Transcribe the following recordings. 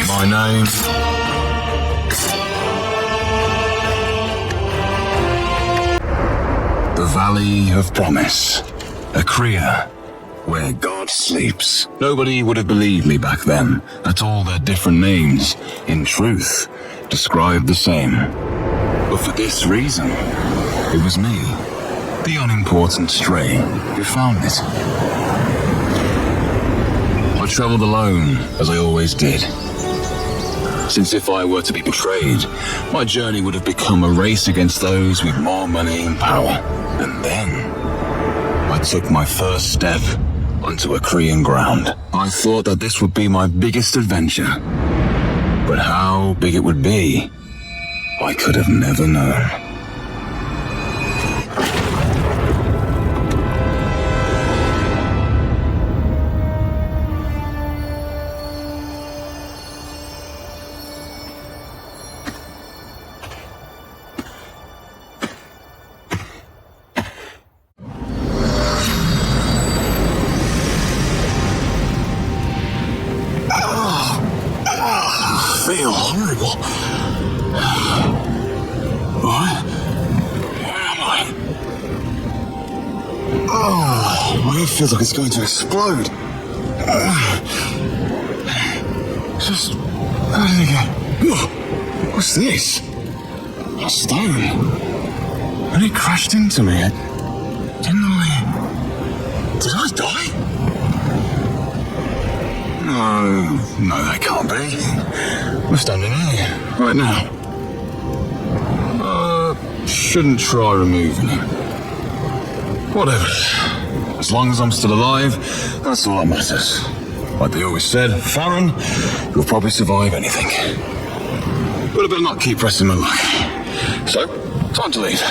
My name. The Valley of Promise. A Kriya, where God sleeps. Nobody would have believed me back then, that all their different names, in truth, described the same. But for this reason, it was me, the unimportant stray, who found it. I travelled alone, as I always did. Since if I were to be betrayed, my journey would have become a race against those with more money and power. And then, I took my first step onto a Korean ground. I thought that this would be my biggest adventure. But how big it would be, I could have never known. I feel horrible. What? Where am I? Oh, my head feels like it's going to explode. Just... How did it get... What's this? A stone. And it crashed into me. Didn't I... Did I die? No, that can't be. We're standing here, right now. Shouldn't try removing it. Whatever. As long as I'm still alive, that's all that matters. Like they always said, Farron, you'll probably survive anything. But I better not keep pressing my luck. So, time to leave.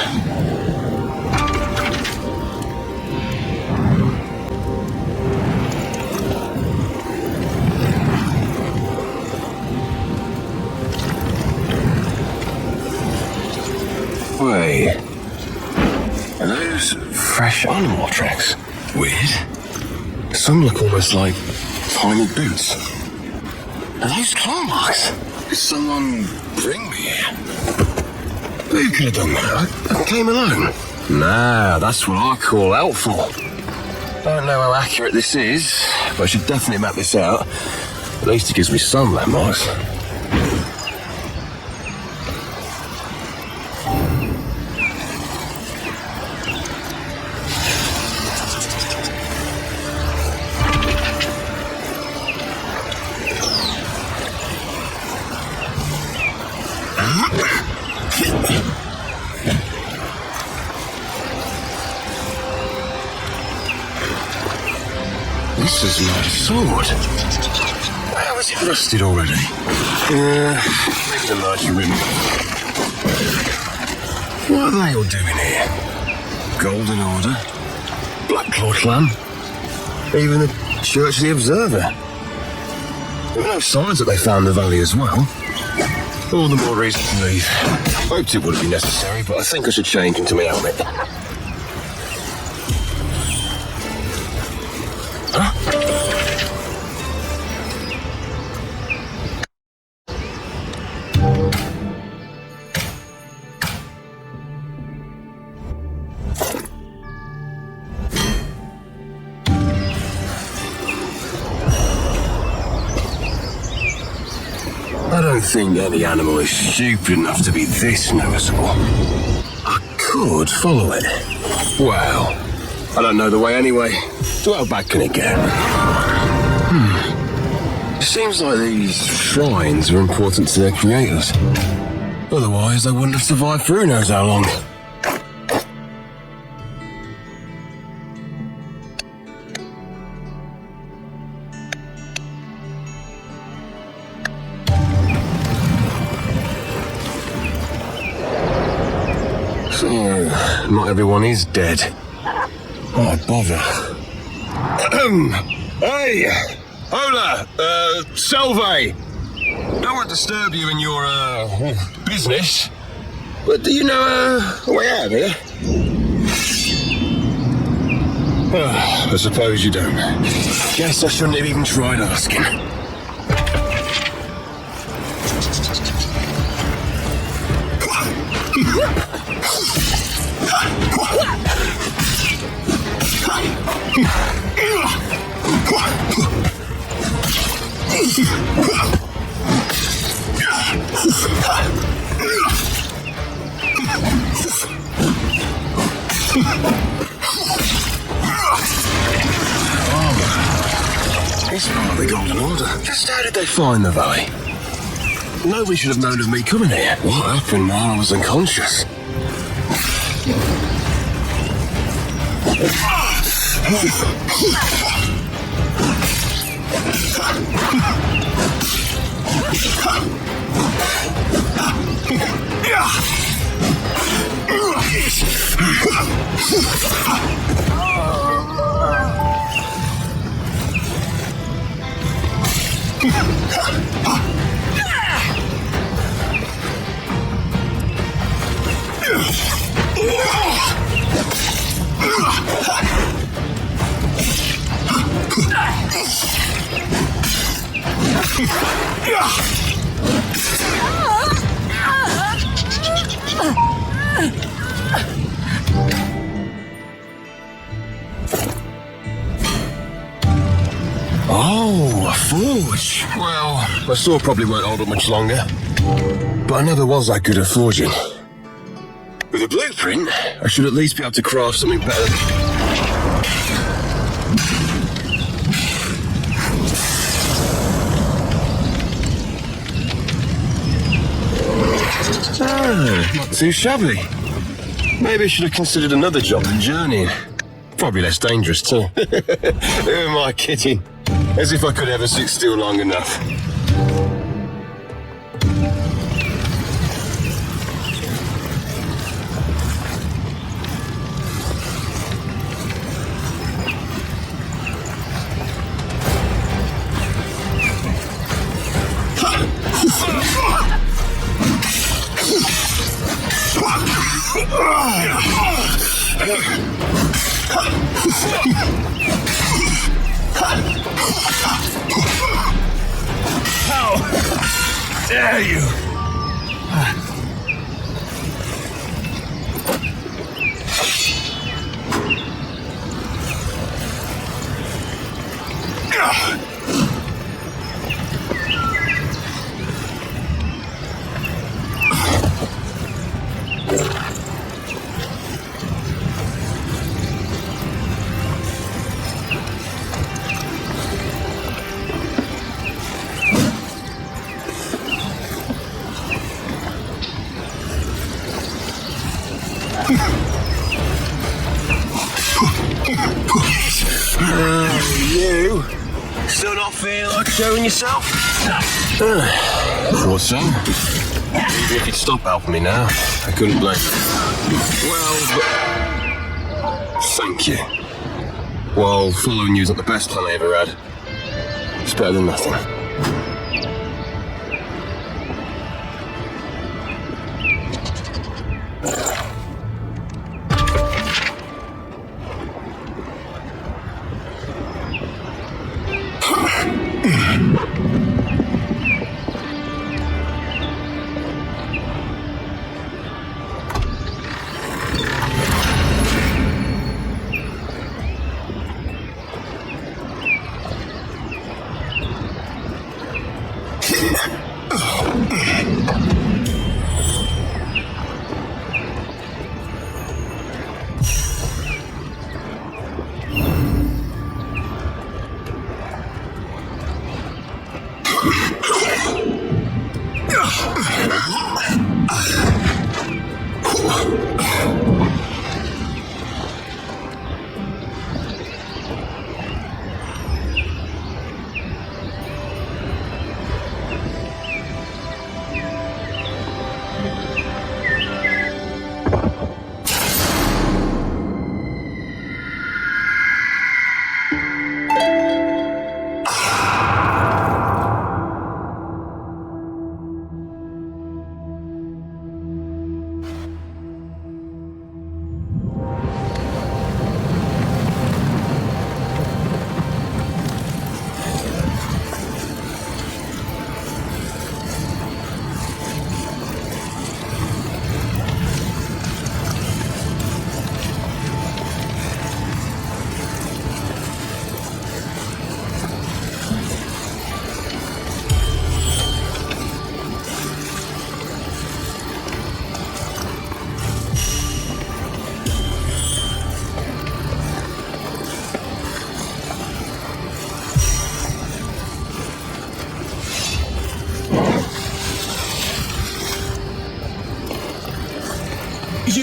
Wait, are those fresh animal tracks? Weird. Some look almost like tiny boots. Are those claw marks? Did someone bring me here? Who could have done that? I came alone. Nah, that's what I call helpful. Don't know how accurate this is, but I should definitely map this out. At least it gives me some landmarks. This is my sword. How is it rusted already? Maybe the larger rim. What are they all doing here? Golden Order, Black Claw Clan, even the Church of the Observer. There were no signs that they found the valley as well. All the more reason to leave. Hoped it wouldn't be necessary, but I think I should change into my helmet. Huh? I don't think any animal is stupid enough to be this noticeable. I could follow it. Well, I don't know the way anyway. So how bad can it get? Seems like these shrines are important to their creators. Otherwise, they wouldn't have survived for who knows how long. So, not everyone is dead. Oh, bother. Hey! Hola! Salve! Don't want to disturb you in your, business. But do you know, a way out of here? I suppose you don't. Guess I shouldn't have even tried asking. It's part of the Golden Order. Just how did they find the valley? Nobody should have known of me coming here. What happened while I was unconscious? Oh, a forge. Well, my sword probably won't hold up much longer. But I never was that good at forging. With a blueprint, I should at least be able to craft something better. Not too shabby. Maybe I should have considered another job than journeying. Probably less dangerous too. Who am I kidding? As if I could ever sit still long enough. How dare you? You still not feel like showing yourself? Thought so. Even if you'd stop helping me now, I couldn't blame you. Well, but thank you. Well, following you's not the best plan I ever had. It's better than nothing.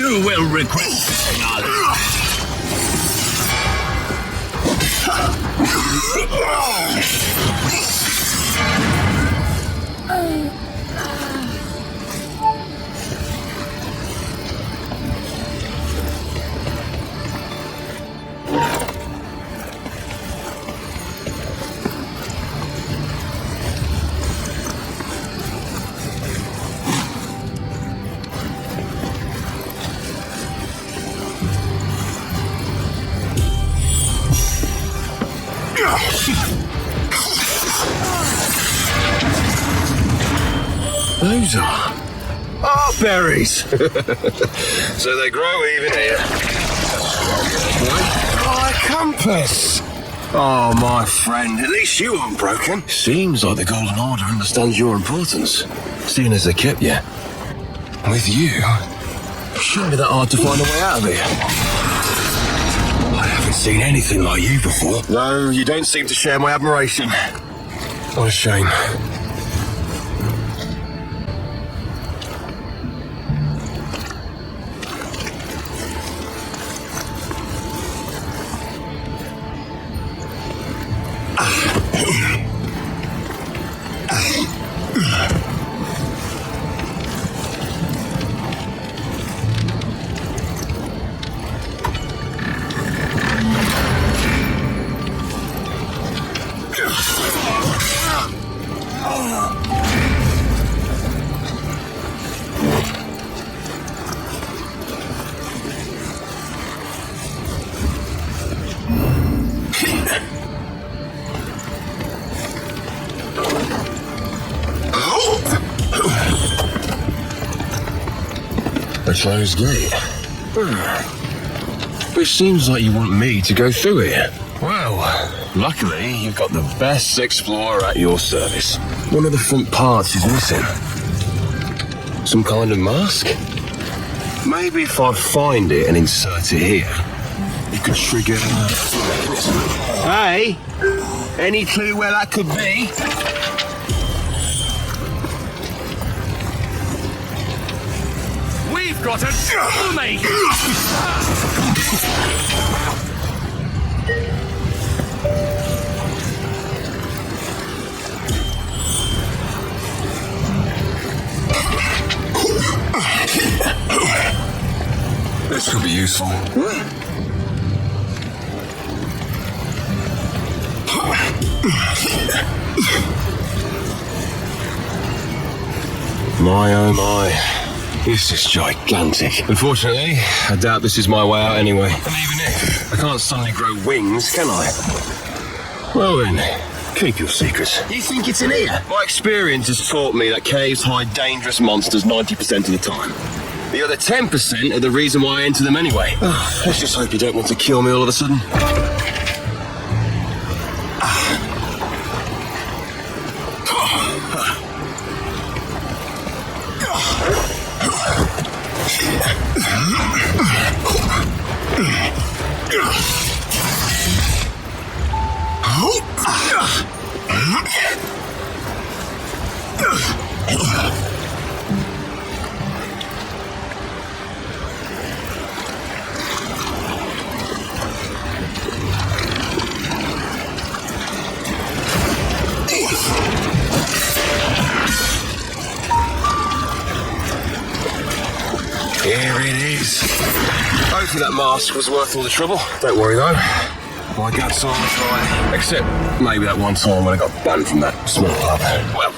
You will regret saying Those are berries. So they grow even here. My compass. Oh, my friend, at least you aren't broken. Seems like the Golden Order understands your importance, seeing as they kept you. With you, shouldn't be that hard to find a way out of here. I haven't seen anything like you before. No, you don't seem to share my admiration. What a shame. A closed gate. Which seems like you want me to go through it. Well, luckily you've got the best explorer at your service. One of the front parts is missing. Some kind of mask? Maybe if I find it and insert it here, it could trigger the mechanism. Hey, any clue where that could be? We've got a troublemaker! This could be useful. My oh my, this is gigantic. Unfortunately, I doubt this is my way out anyway. And even if, I can't suddenly grow wings, can I? Well then, keep your secrets. You think it's in here? My experience has taught me that caves hide dangerous monsters 90% of the time. The other 10% are the reason why I enter them anyway. Let's just hope you don't want to kill me all of a sudden. Here it is. Hopefully that mask was worth all the trouble. Don't worry though, my guts are on the side. Except maybe that one time when I got banned from that small pub. Well,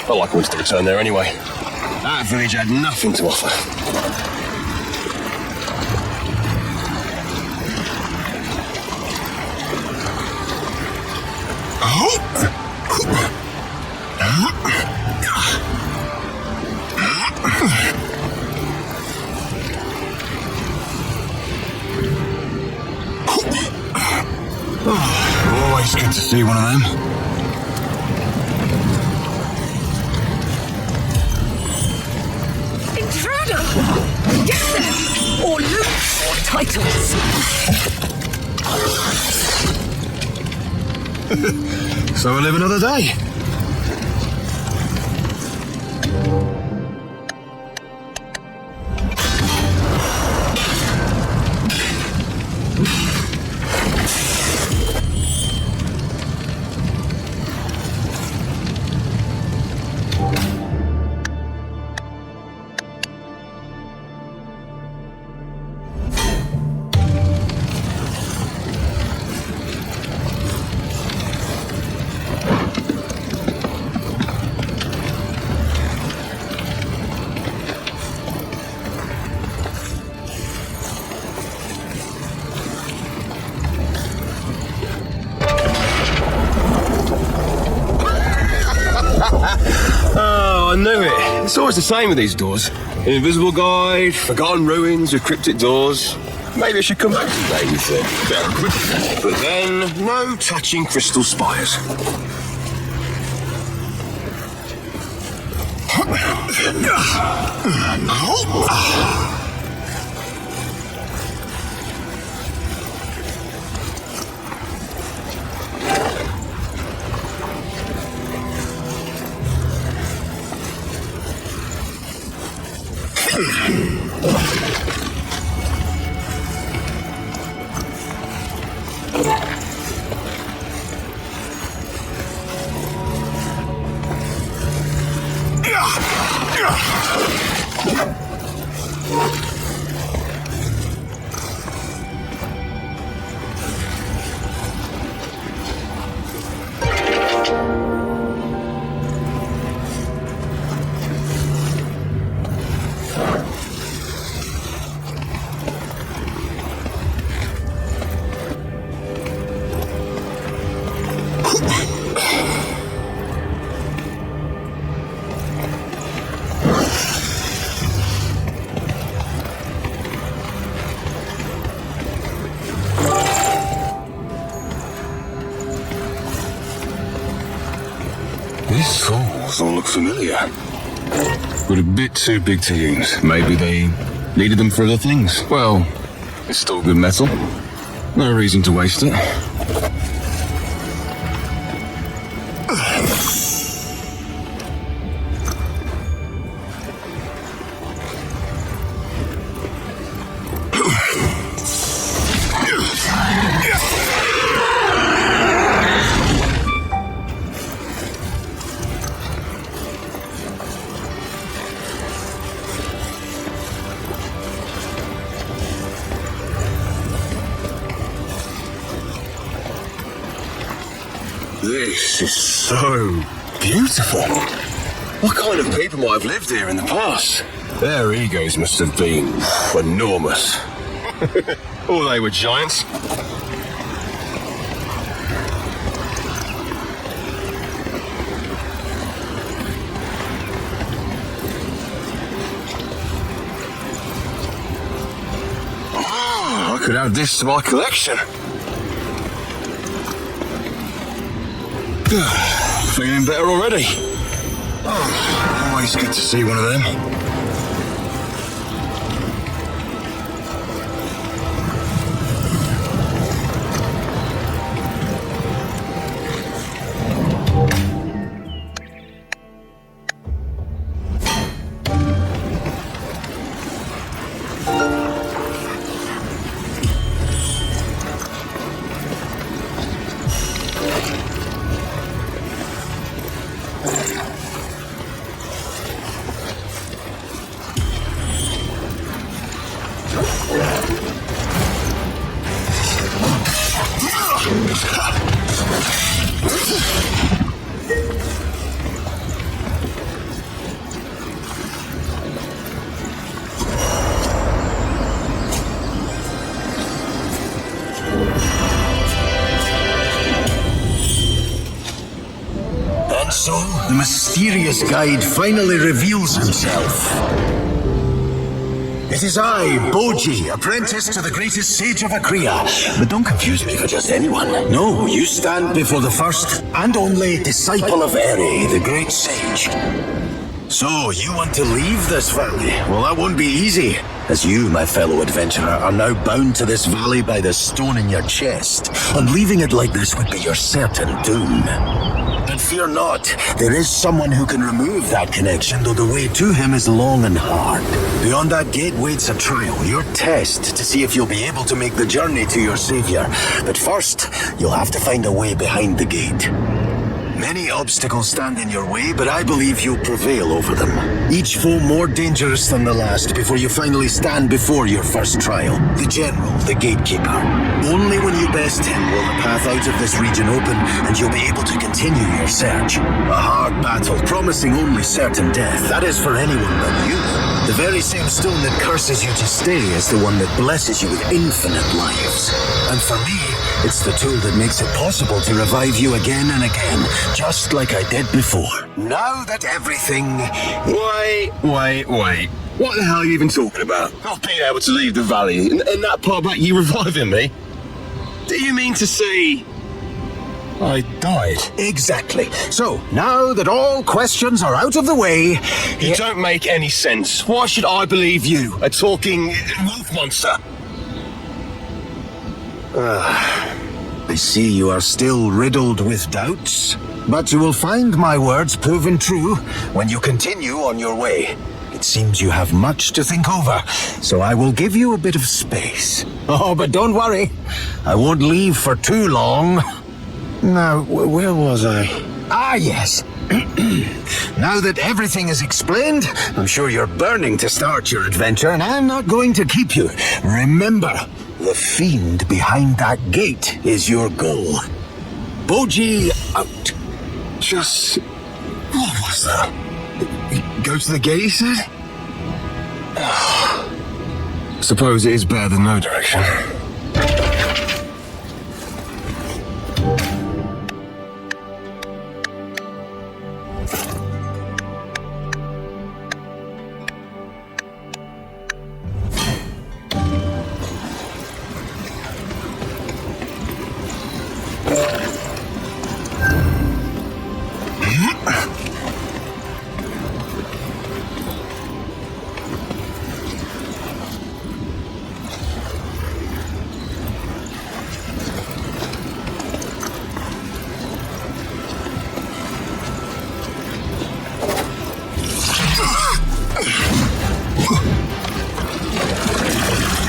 not like I wanted to return there anyway. That village had nothing to offer. Always good to see one of them. Intruder! Get them! Or lose your titles! So I live another day. knew it. It's always the same with these doors. Invisible guide, forgotten ruins with cryptic doors. Maybe I should come back today with better equipment. But then, no touching crystal spires. These tools all look familiar. But a bit too big to use. Maybe they needed them for other things. Well, it's still good metal. No reason to waste it. This is so beautiful. What kind of people might have lived here in the past? Their egos must have been enormous. Or they were giants. Oh, I could add this to my collection. Feeling better already. Oh, always good to see one of them. And so, the mysterious guide finally reveals himself. It is I, Boji, apprentice to the greatest sage of Akria. But don't confuse me for just anyone. No, you stand before the first and only disciple of Eri, the great sage. So, you want to leave this valley? Well, that won't be easy, as you, my fellow adventurer, are now bound to this valley by the stone in your chest, and leaving it like this would be your certain doom. But fear not, there is someone who can remove that connection, though the way to him is long and hard. Beyond that gate waits a trial, your test, to see if you'll be able to make the journey to your savior. But first, you'll have to find a way behind the gate. Many obstacles stand in your way, but I believe you'll prevail over them. Each foe more dangerous than the last before you finally stand before your first trial. The General, the Gatekeeper. Only when you best him will the path out of this region open, and you'll be able to continue your search. A hard battle, promising only certain death. That is for anyone but you. The very same stone that curses you to stay is the one that blesses you with infinite lives. And for me, it's the tool that makes it possible to revive you again and again, just like I did before. now that everything... Wait. What the hell are you even talking about? I've been able to leave the valley, and that part about you reviving me? Do you mean to say I died? Exactly. So, now that all questions are out of the way... You don't make any sense. Why should I believe you, a talking wolf monster? I see you are still riddled with doubts, but you will find my words proven true when you continue on your way. It seems you have much to think over, so I will give you a bit of space. Oh, but don't worry. I won't leave for too long. Now, where was I? Ah, yes. Now that everything is explained, I'm sure you're burning to start your adventure, and I'm not going to keep you. Remember, the fiend behind that gate is your goal. Boji out. Just... what was that? Go to the gate, he said? Suppose it is better than no direction.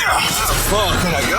How far can I go?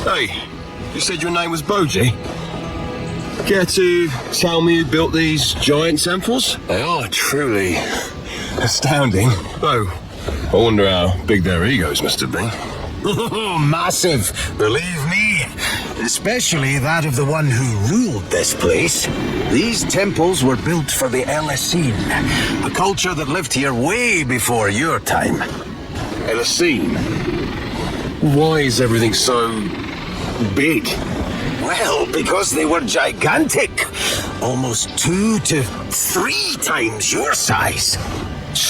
Hey, you said your name was Boji? Care to tell me who built these giant temples? They are truly astounding. Oh, I wonder how big their egos must have been. Oh, massive, believe me. Especially that of the one who ruled this place. These temples were built for the Elisine, a culture that lived here way before your time. Elisine? Why is everything so big? Well, because they were gigantic. Almost 2 to 3 times your size.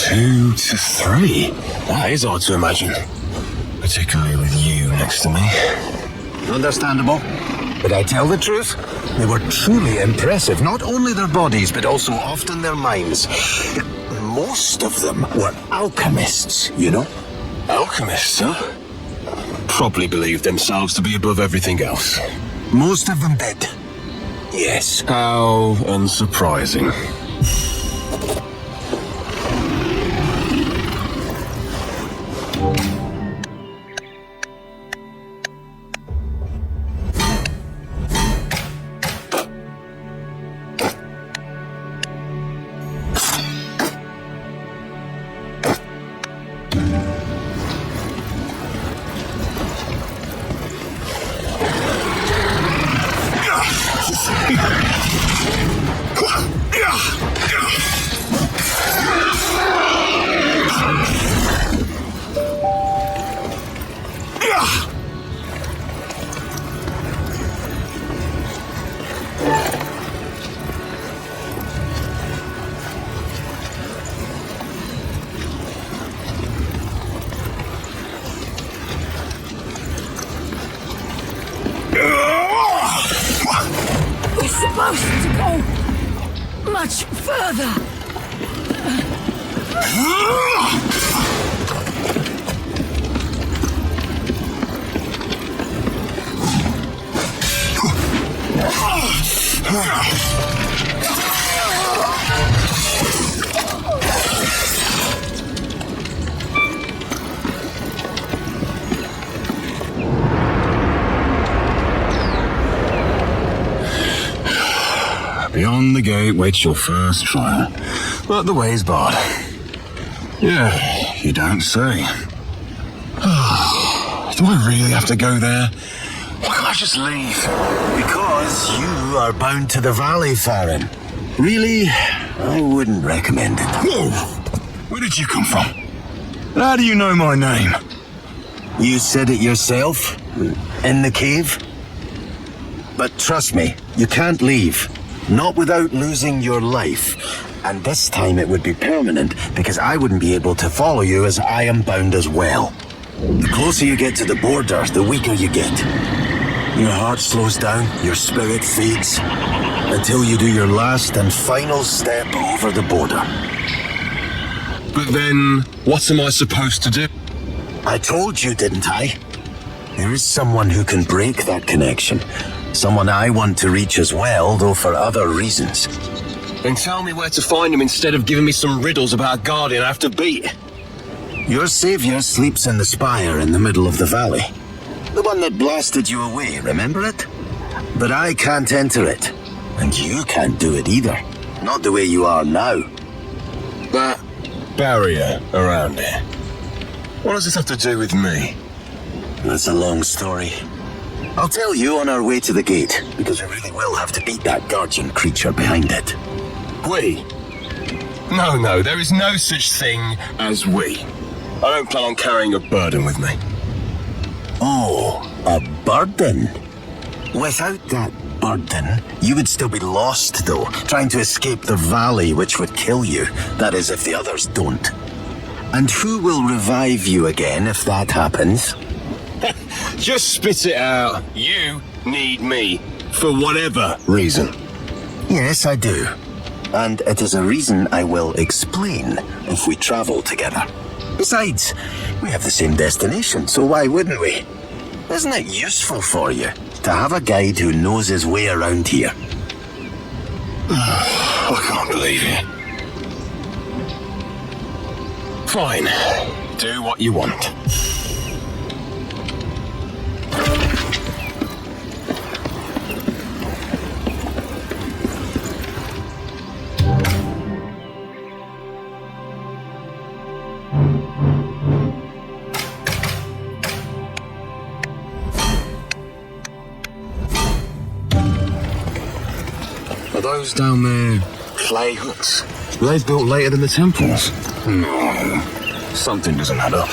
2 to 3? That is hard to imagine. Particularly with you next to me. Understandable. But I tell the truth, they were truly impressive. Not only their bodies, but also often their minds. Most of them were alchemists, you know? Alchemists, huh? Probably believed themselves to be above everything else. Most of them did. Yes. How unsurprising. We're supposed to go much further. Beyond the gate waits your first trial, but the way's barred. Yeah, you don't say. Do I really have to go there? Why can't I just leave? Because you are bound to the valley, Farron. Really, I wouldn't recommend it. Whoa! Where did you come from? How do you know my name? You said it yourself, in the cave. But trust me, you can't leave. Not without losing your life. And this time it would be permanent, because I wouldn't be able to follow you as I am bound as well. The closer you get to the border, the weaker you get. Your heart slows down, your spirit fades, until you do your last and final step over the border. But then, what am I supposed to do? I told you, didn't I? There is someone who can break that connection. Someone I want to reach as well, though for other reasons. Then tell me where to find him instead of giving me some riddles about a guardian I have to beat. Your savior sleeps in the spire in the middle of the valley. The one that blasted you away, remember it? But I can't enter it. And you can't do it either. Not the way you are now. That barrier around it. What does this have to do with me? That's a long story. I'll tell you on our way to the gate, because we really will have to beat that guardian creature behind it. We? No, there is no such thing as we. I don't plan on carrying a burden with me. Oh, a burden? Without that burden, you would still be lost, though, trying to escape the valley, which would kill you. That is, if the others don't. And who will revive you again if that happens? Just spit it out. You need me. For whatever reason. Yes, I do. And it is a reason I will explain if we travel together. Besides, we have the same destination, so why wouldn't we? Isn't it useful for you to have a guide who knows his way around here? I can't believe it. Fine. Do what you want. Are those down there clay huts? Were they built later than the temples? No. Something doesn't add up.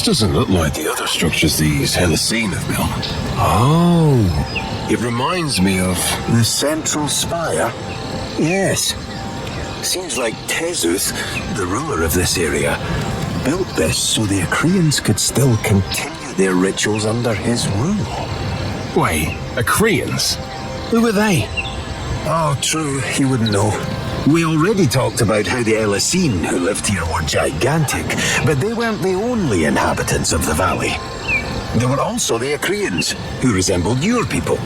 This doesn't look like the other structures these Hellicene have built. Oh, It reminds me of... the central spire? Yes. Seems like Tezuth, the ruler of this area, built this so the Akreans could still continue their rituals under his rule. Wait, Akreans? Who are they? Oh, true, he wouldn't know. We already talked about how the Hellicene who lived here were gigantic, but they weren't the only inhabitants of the valley. There were also the Akreans, who resembled your people,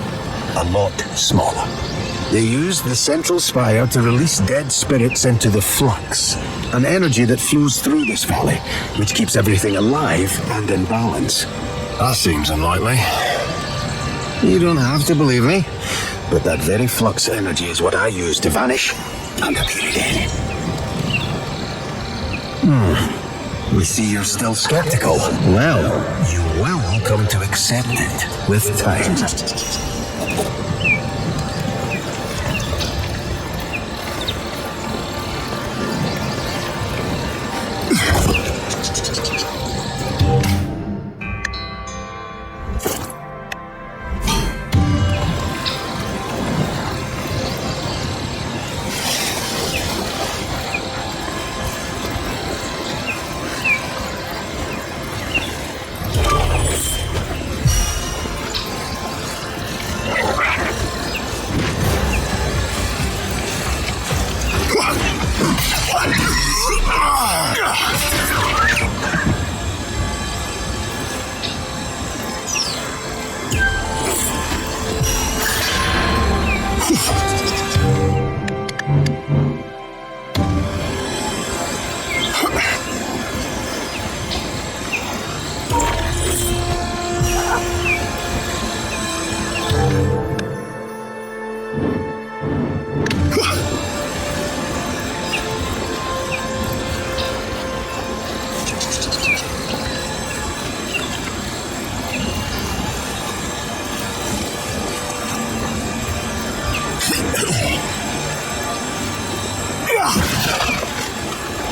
a lot smaller. They used the central spire to release dead spirits into the flux, an energy that flows through this valley, which keeps everything alive and in balance. That seems unlikely. You don't have to believe me, but that very flux energy is what I use to vanish and appear again. We see you're still skeptical. Well, you will come to accept it with time.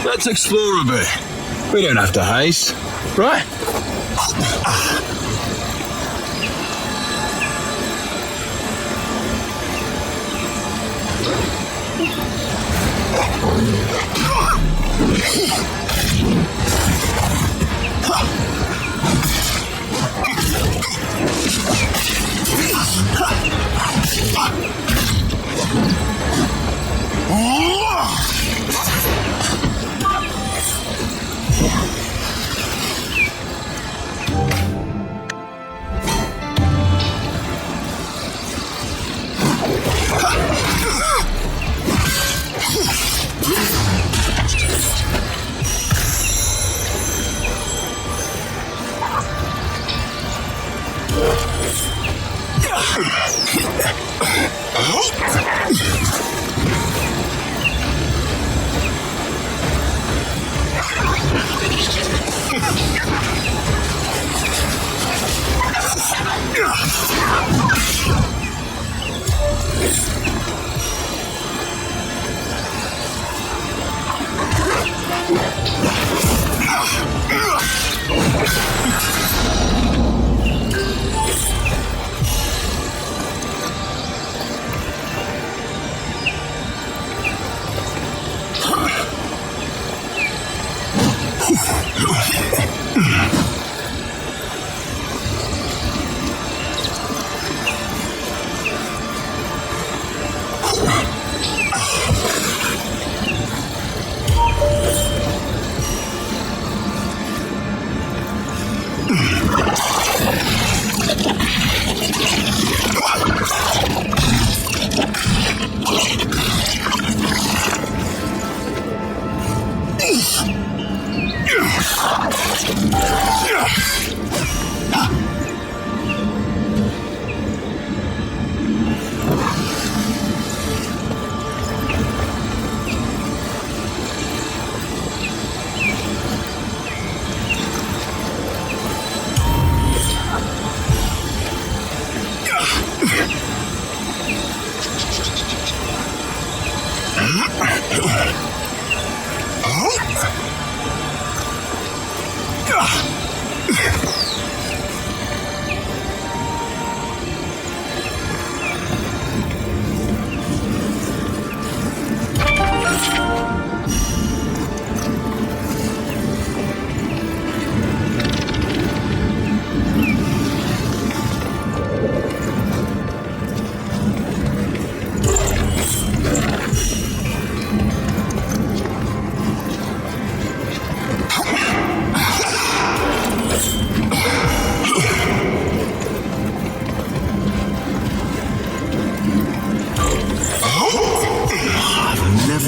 Let's explore a bit. We don't have to haste, right?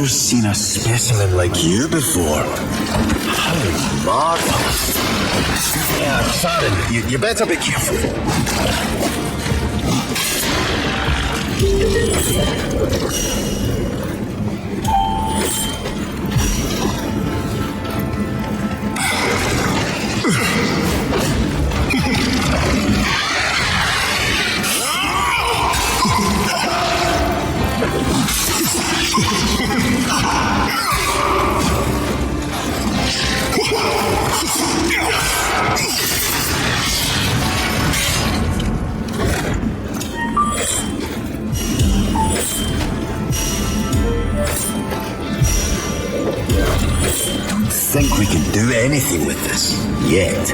never seen a specimen like you before. How marvelous. Yeah, Farron, you better be careful. Don't think we can do anything with this yet.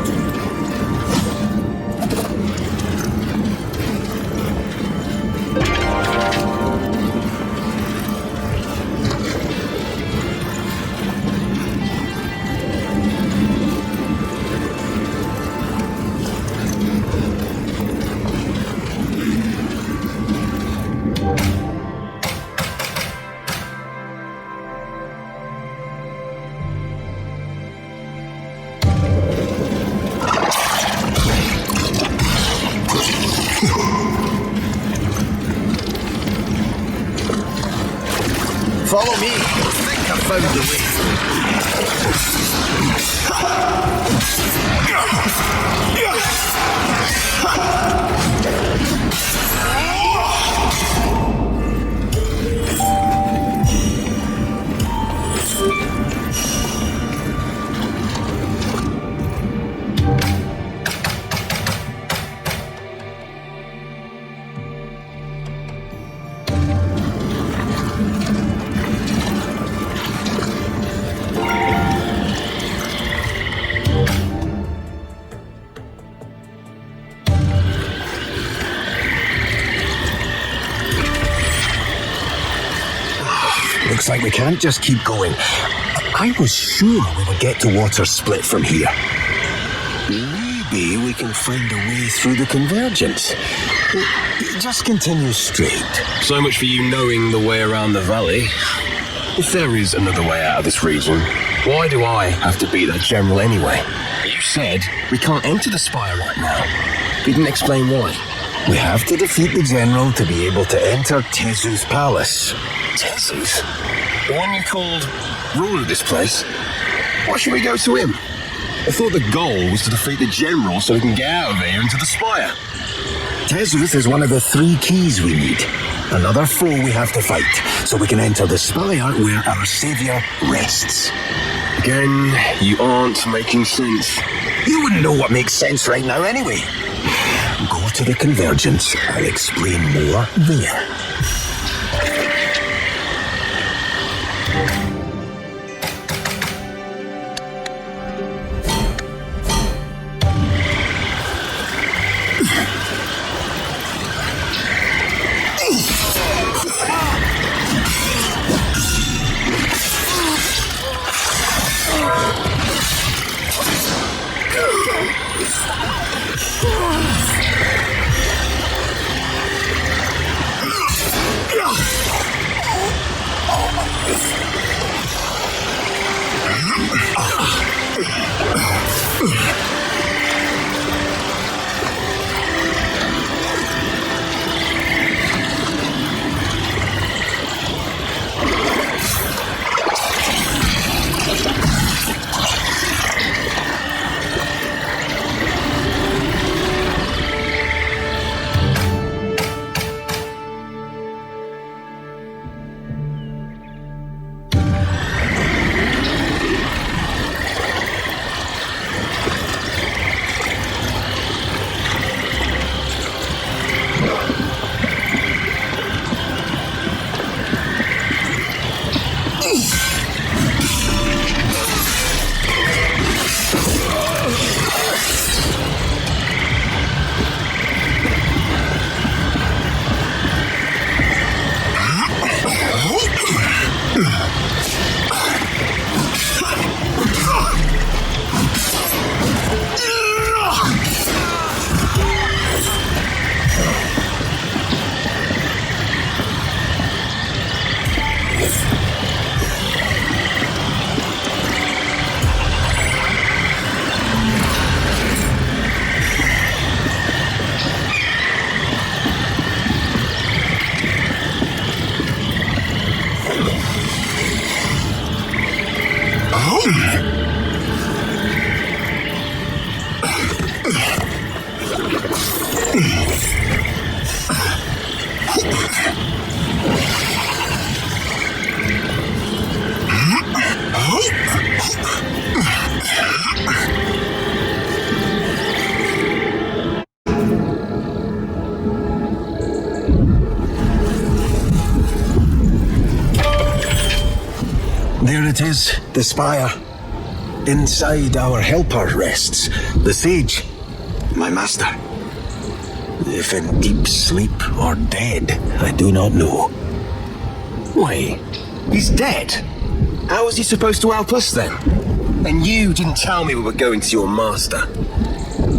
Follow me. I think I found the Looks like we can't just keep going. I was sure we would get to water split from here. Maybe we can find a way through the convergence. Just continue straight. So much for you knowing the way around the valley. If there is another way out of this region, why do I have to be that general anyway? You said we can't enter the spire right now. You didn't explain why. We have to defeat the general to be able to enter Tezu's palace. Tezus? The one you called ruler of this place? Why should we go to him? I thought the goal was to defeat the general so we can get out of here into the spire. Tezuth is one of the 3 keys we need. Another foe we have to fight, so we can enter the spire where our savior rests. Again, you aren't making sense. You wouldn't know what makes sense right now anyway. Go to the convergence. I'll explain more there. There it is, the spire. Inside our helper rests the sage, my master. If in deep sleep or dead, I do not know. Wait, he's dead? How was he supposed to help us then? And you didn't tell me we were going to your master.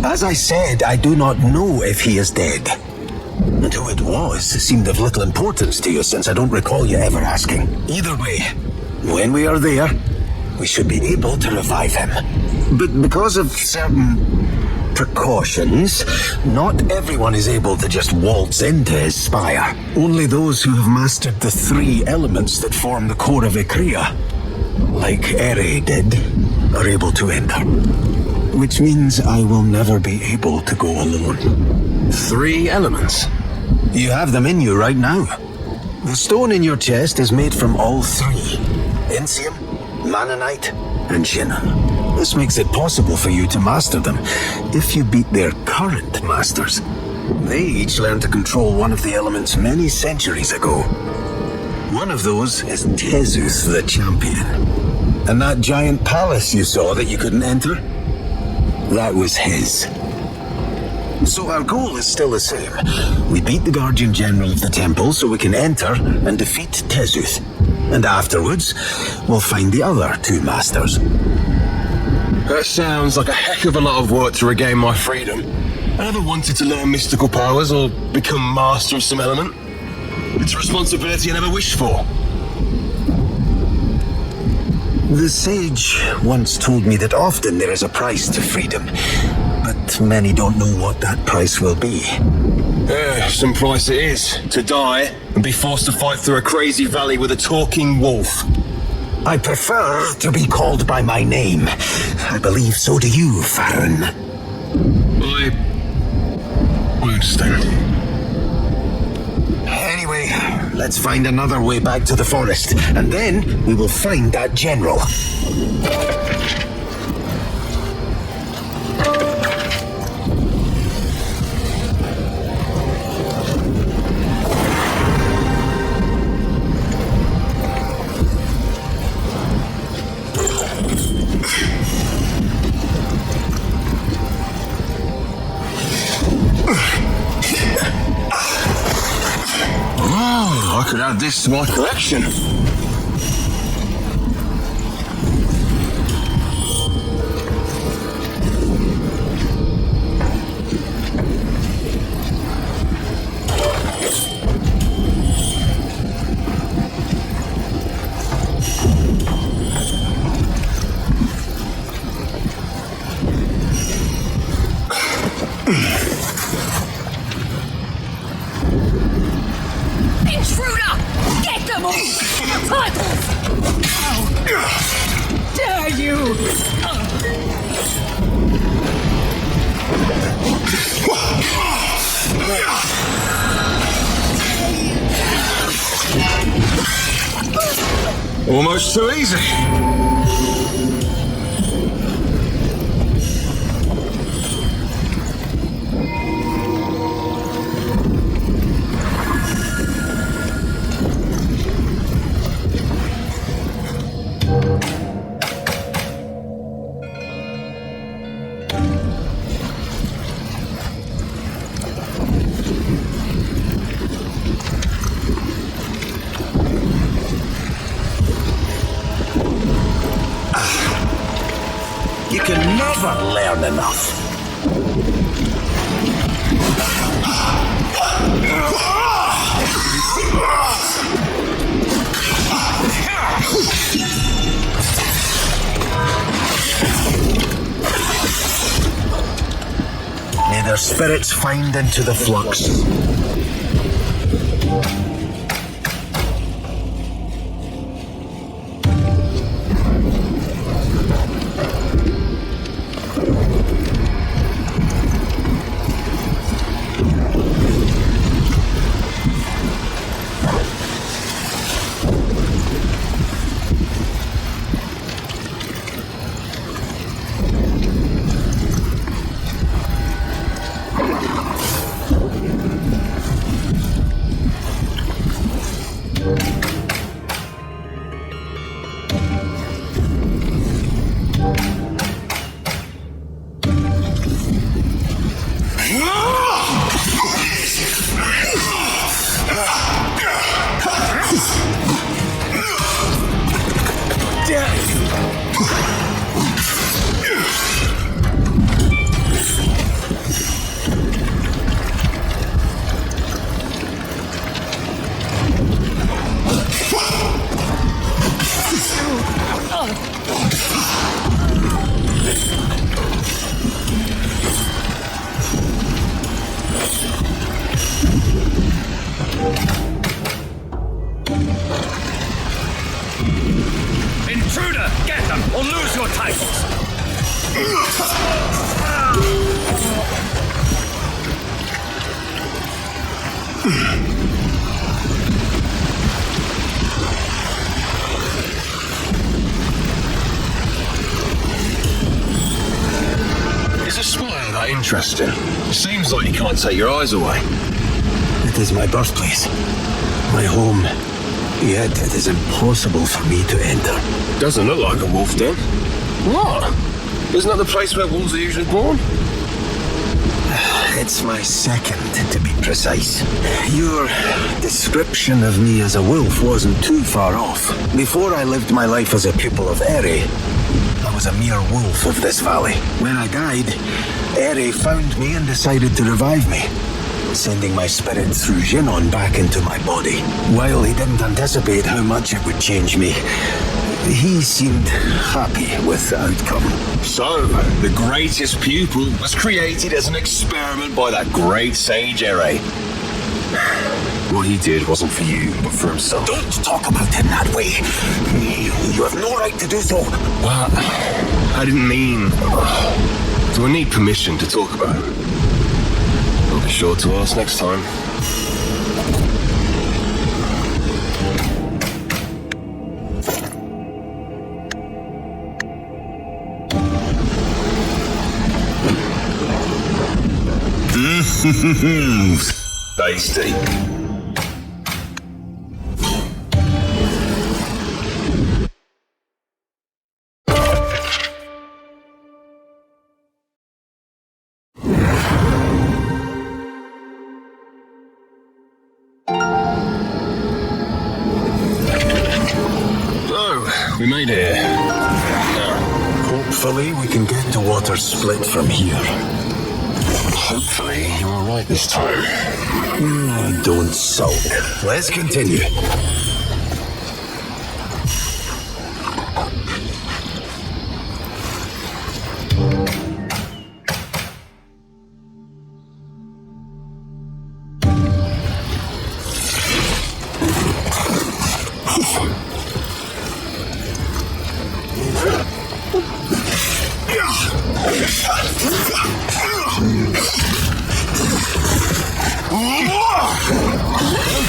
As I said, I do not know if he is dead. And who it was seemed of little importance to you, since I don't recall you ever asking. Either way, when we are there, we should be able to revive him. But because of certain precautions, not everyone is able to just waltz into his spire. Only those who have mastered the 3 elements that form the core of Ikrea, like Ere did, are able to enter. Which means I will never be able to go alone. 3 elements? You have them in you right now. The stone in your chest is made from all 3. Insium, Manonite, and Shinnon. This makes it possible for you to master them if you beat their current masters. They each learned to control one of the elements many centuries ago. One of those is Tezuth the Champion. And that giant palace you saw that you couldn't enter? That was his. So our goal is still the same. We beat the Guardian General of the Temple so we can enter and defeat Tezuth. And afterwards, we'll find the other 2 masters. That sounds like a heck of a lot of work to regain my freedom. I never wanted to learn mystical powers or become master of some element. It's a responsibility I never wished for. The sage once told me that often there is a price to freedom, but many don't know what that price will be. Some price it is. To die and be forced to fight through a crazy valley with a talking wolf. I prefer to be called by my name. I believe so do you, Farron. I understand. Anyway, let's find another way back to the forest, and then we will find that general. I could add this to my collection. Intruder! Get them all! Titles! How dare you! Almost too easy. You can never learn enough. May their spirits find into the flux. Intruder, get them or lose your titles! Is a spire that interesting? Seems like you can't take your eyes away. It is my birthplace, my home. Yet it is impossible for me to enter. Doesn't look like a wolf den. What? Isn't that the place where wolves are usually born? It's my second, to be precise. Your description of me as a wolf wasn't too far off. Before I lived my life as a pupil of Eri, I was a mere wolf of this valley. When I died, Eri found me and decided to revive me, sending my spirit through Jinon back into my body. While he didn't anticipate how much it would change me, he seemed happy with the outcome. So, the greatest pupil was created as an experiment by that great sage Ere. What he did wasn't for you, but for himself. Don't talk about him that way. You have no right to do so. Well, I didn't mean... Do I need permission to talk about it? I'll be sure to ask next time. Tasty. So, we made it here. Now, Hopefully we can get the water split from here. hopefully you're all right this time. Don't sulk. Let's continue.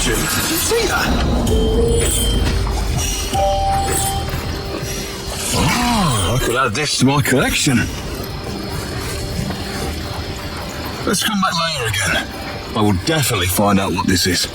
Did you see that? Oh, I could add this to my collection. Let's come back later again. I will definitely find out what this is.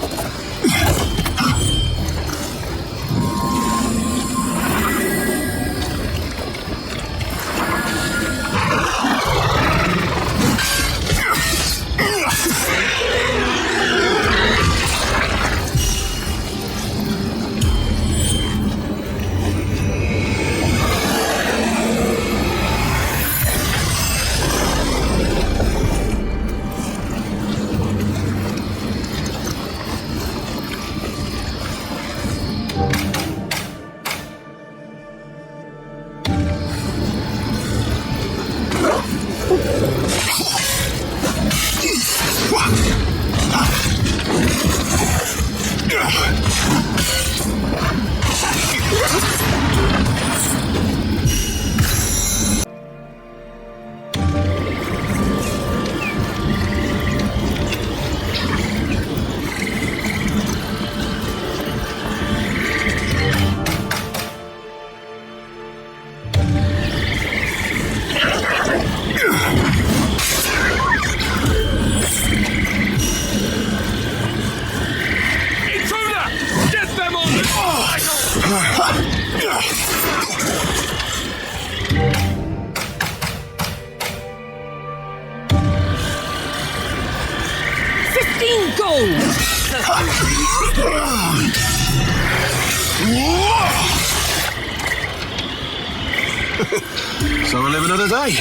So we'll live another day.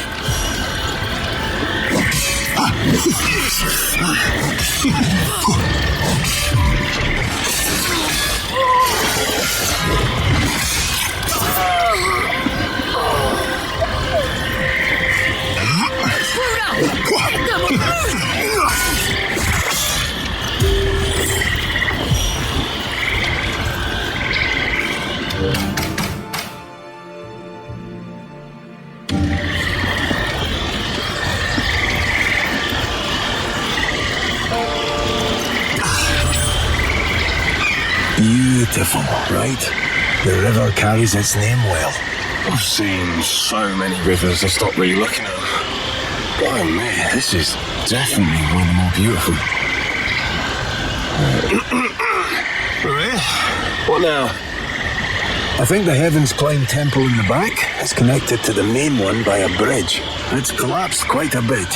Beautiful, right? The river carries its name well. I've seen so many rivers, I stopped really looking at them. Oh man, this is definitely one of the more beautiful. Right? What now? I think the Heaven's Climb temple in the back is connected to the main one by a bridge. It's collapsed quite a bit,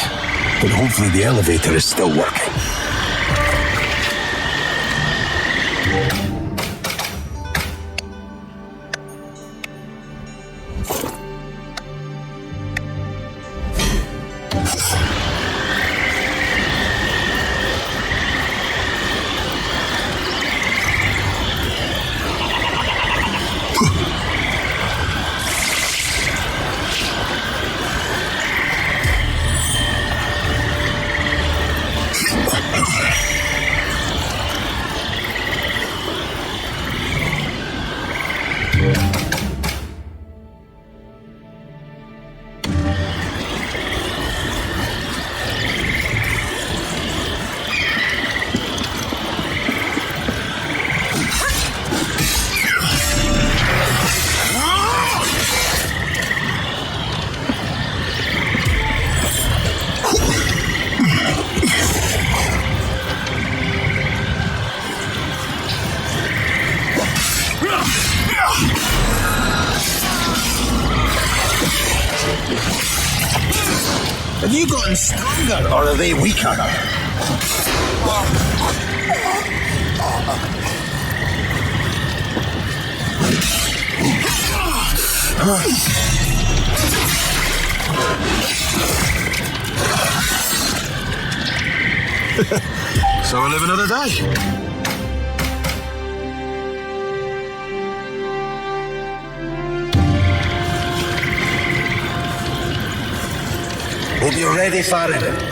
but hopefully the elevator is still working. Have you gotten stronger, or are they weaker? So we'll live another day. Hope you're ready for it.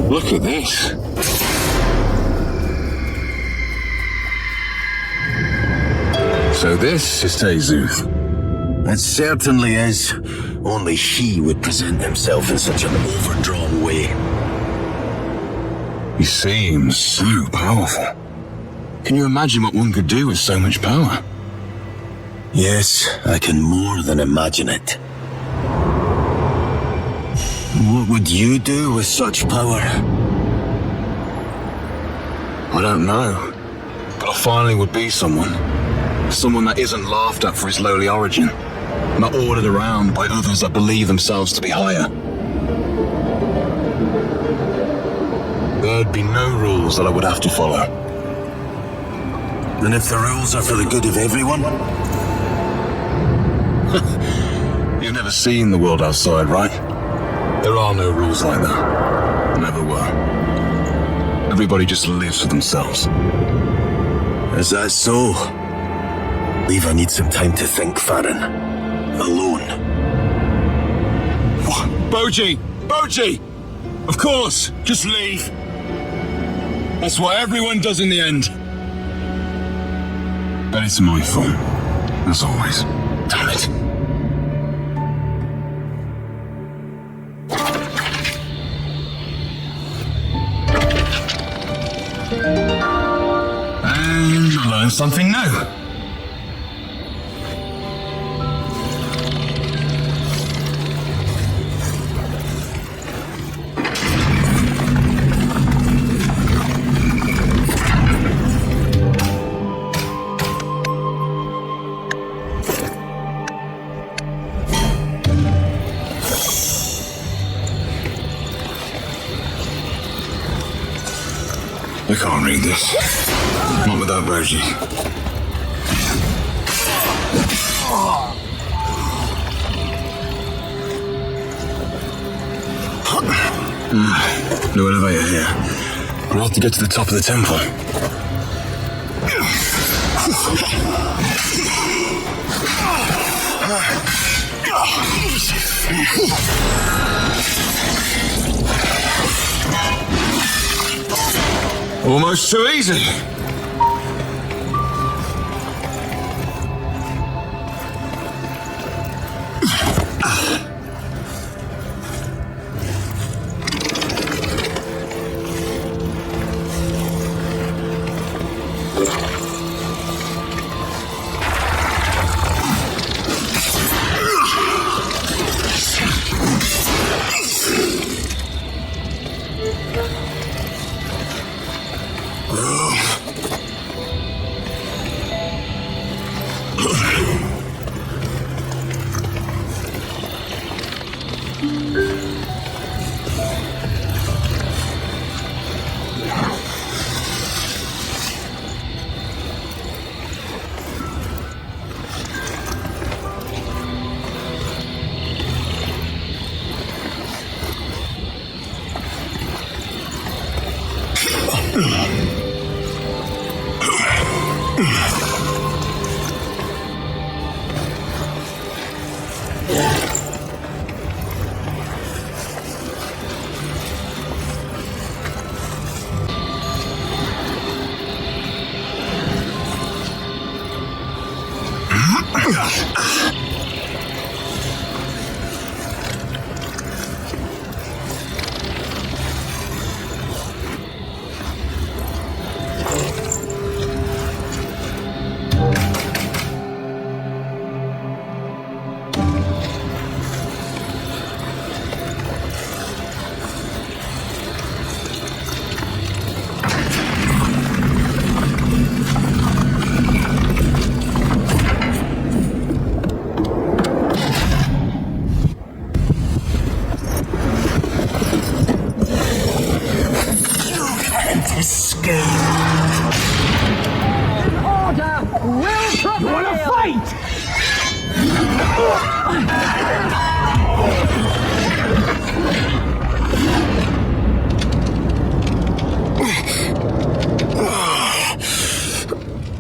Look at this. So this is Tezuth. It certainly is. Only he would present himself in such an overdrawn way. He seems so powerful. Can you imagine what one could do with so much power? Yes, I can more than imagine it. What would you do with such power? I don't know. But I finally would be someone. Someone that isn't laughed at for his lowly origin. Not ordered around by others that believe themselves to be higher. There'd be no rules that I would have to follow. And if the rules are for the good of everyone? You've never seen the world outside, right? There are no rules like that. Never were. Everybody just lives for themselves. Is that so? Believe I need some time to think, Farron. Alone. What? Boji! Boji! Of course! Just leave! That's what everyone does in the end. But it's my fault. As always. Damn it. And I learned something new. I can't read this. Not without Boji. No elevator here. I'll have to get to the top of the temple. Almost too easy.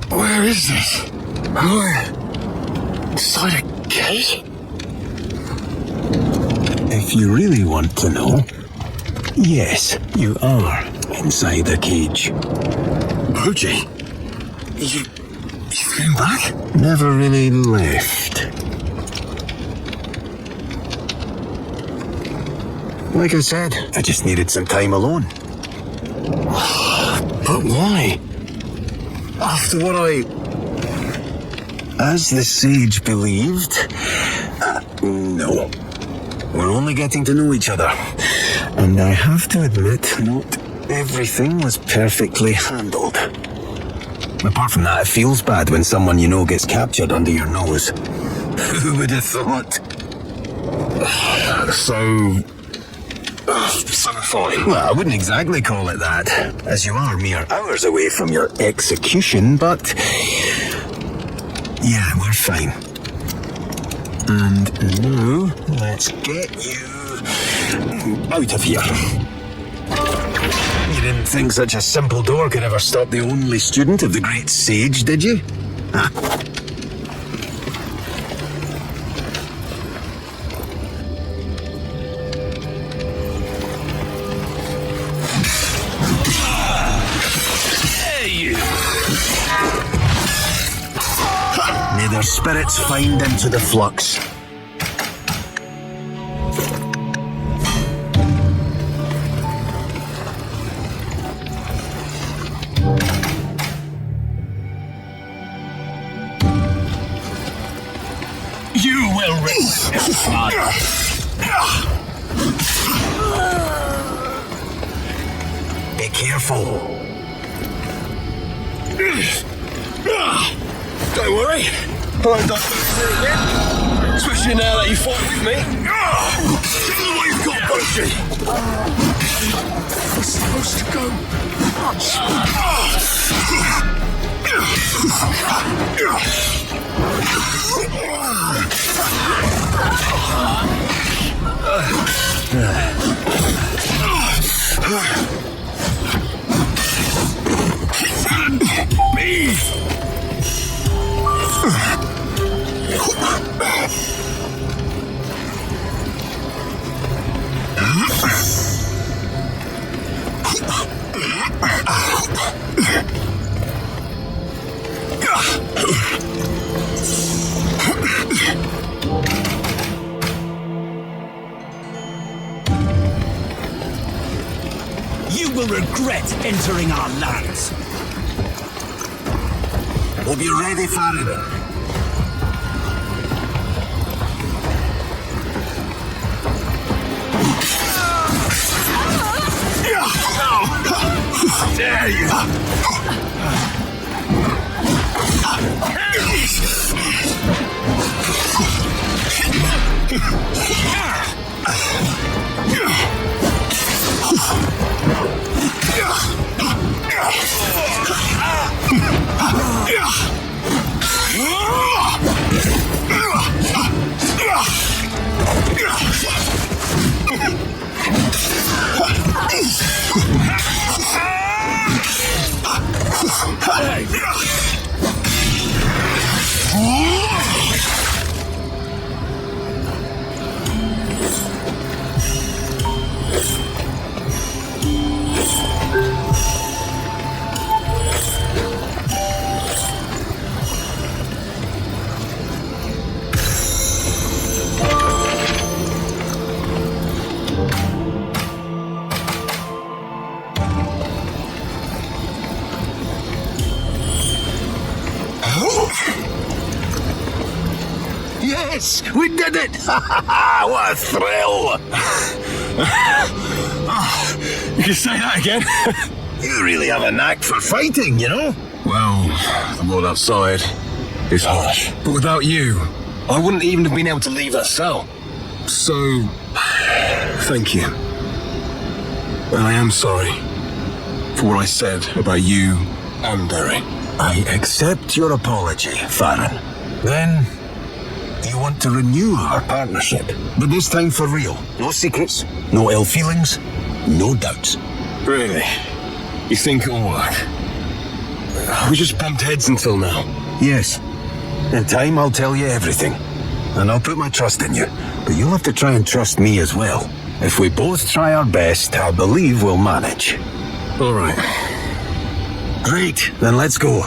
Where is this? Inside a cage? If you really want to know, yes, you are inside a cage. Boji, you You came back? Never really left. Like I said, I just needed some time alone. But why? After what I... As the sage believed, no. We're only getting to know each other. And I have to admit, not everything was perfectly handled. Apart from that, it feels bad when someone you know gets captured under your nose. Who would have thought? So fine. Well, I wouldn't exactly call it that, as you are mere hours away from your execution, but... yeah, we're fine. And now, let's get you out of here. You didn't think such a simple door could ever stop the only student of the great sage, did you? May their spirits find into the flux. You will regret Be careful. Don't worry. I won't die for it again. Especially now that you fought with me. Tell me what you've got, Boshi. We're supposed to go. me! You will regret entering our lands. Hope you're ready, Farron. Dare you! Yes, we did it! What a thrill! You can say that again. You really have a knack for fighting, you know? Well, the world outside is harsh. But without you, I wouldn't even have been able to leave that cell. So, thank you. And I am sorry for what I said about you and Derry. I accept your apology, Farron. Then, you want to renew our partnership. But this time for real. No secrets, no ill feelings, no doubts. Really? You think it'll work? We just bumped heads until now. Yes. In time, I'll tell you everything. And I'll put my trust in you. But you'll have to try and trust me as well. If we both try our best, I believe we'll manage. All right. Great, then let's go.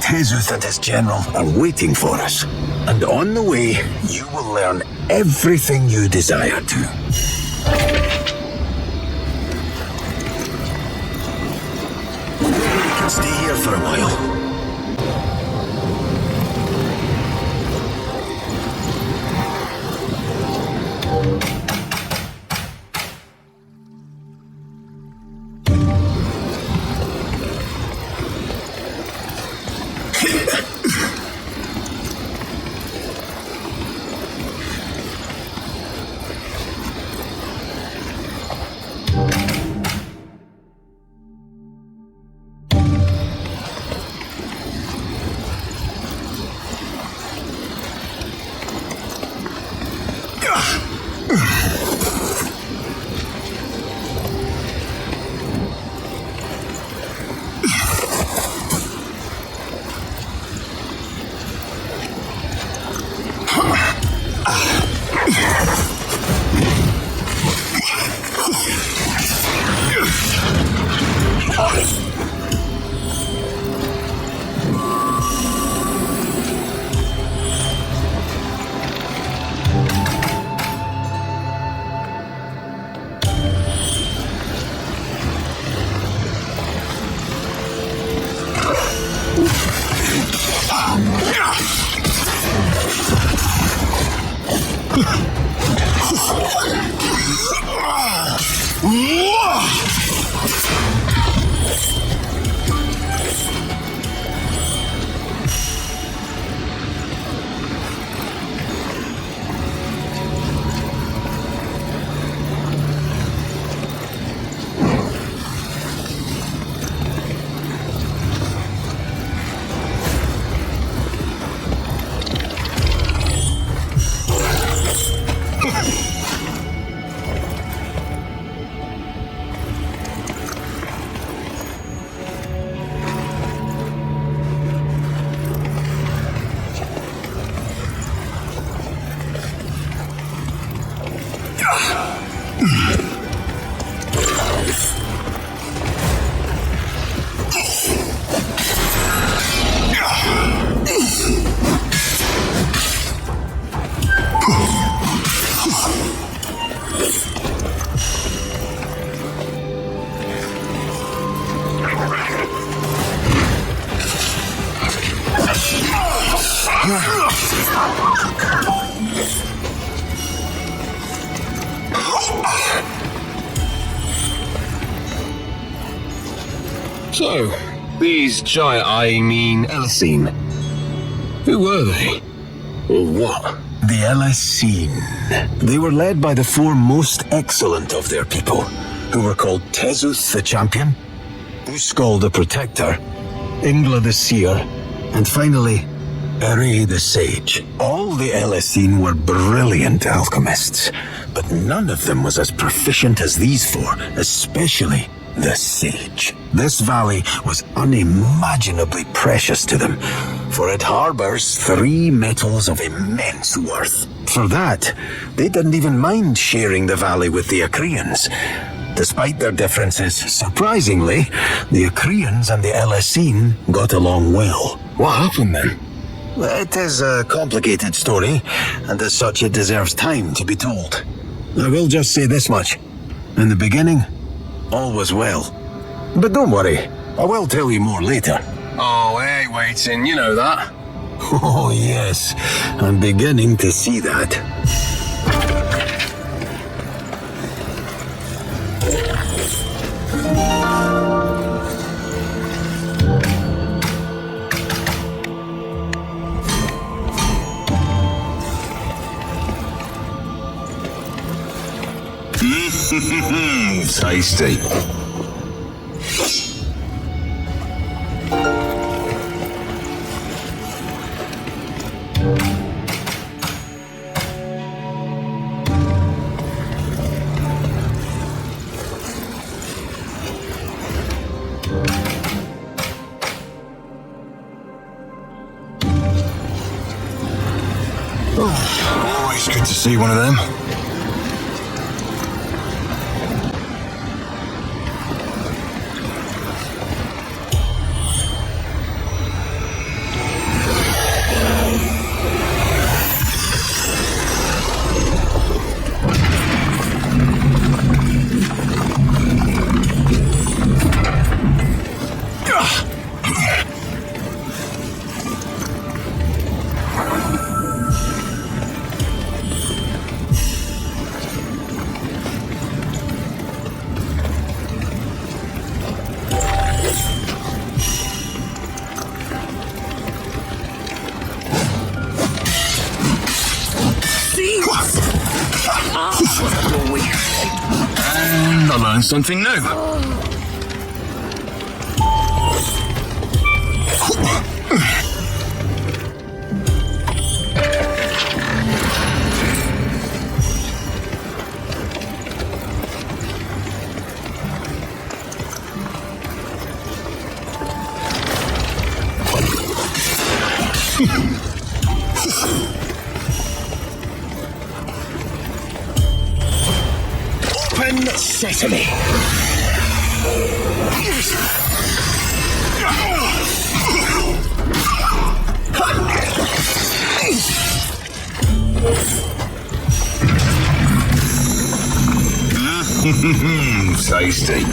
Tezuth and his general are waiting for us. And on the way, you will learn everything you desire to. You can stay here for a while. So, these giant, I mean Elisine, who were they? Or what? The Elisine. They were led by the four most excellent of their people, who were called Tezuth the Champion, Uskal the Protector, Ingla the Seer, and finally, Ere the Sage. All the Elisine were brilliant alchemists, but none of them was as proficient as these four, especially the Sage. This valley was unimaginably precious to them, for it harbors 3 metals of immense worth. For that, they didn't even mind sharing the valley with the Acreans. Despite their differences, surprisingly, the Acreans and the Elisine got along well. What happened then? It is a complicated story, and as such it deserves time to be told. I will just say this much. In the beginning, all was well. But don't worry, I will tell you more later. Oh, hey, waiting, you know that. Oh yes, I'm beginning to see that. Tasty. Oh, always good to see one of them. learn something new. Open sesame. Tasty.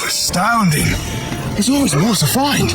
Astounding. There's always more to find.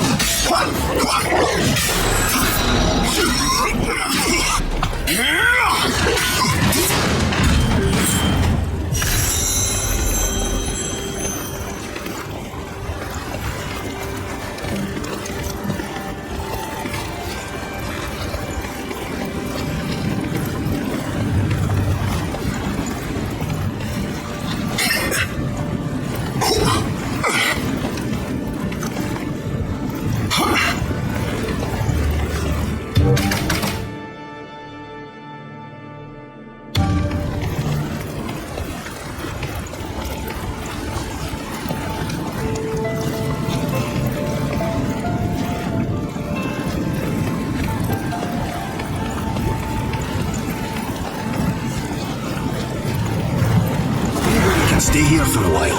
Stay here for a while.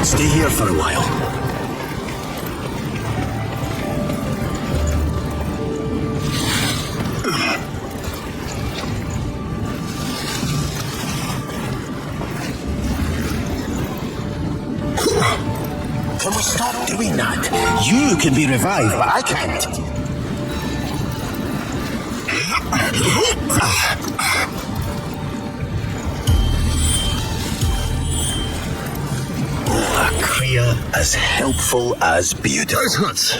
Stay here for a while. Can we stop doing that? You can be revived, but I can't. As helpful as beautiful. Those huts.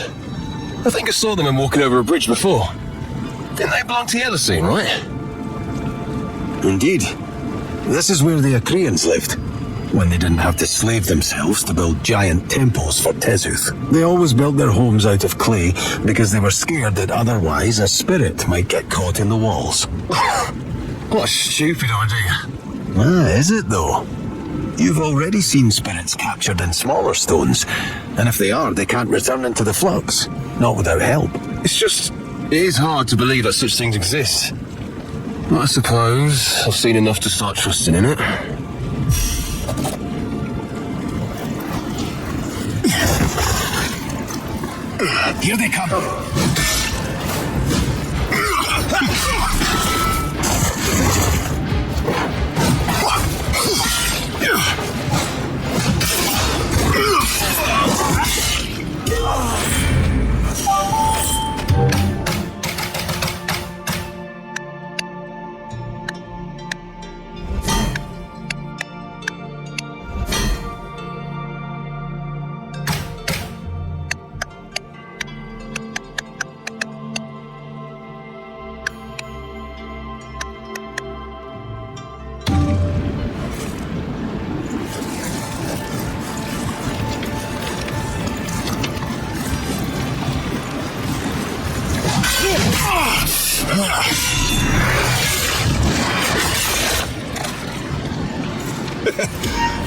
I think I saw them when walking over a bridge before. Didn't they belong to the scene, right? Indeed. This is where the Akrians lived, when they didn't have to slave themselves to build giant temples for Tezuth. They always built their homes out of clay because they were scared that otherwise a spirit might get caught in the walls. What a stupid idea. Is it though? You've already seen spirits captured in smaller stones, and if they are, they can't return into the flux. Not without help. It is hard to believe that such things exist. But I suppose I've seen enough to start trusting in it. Here they come.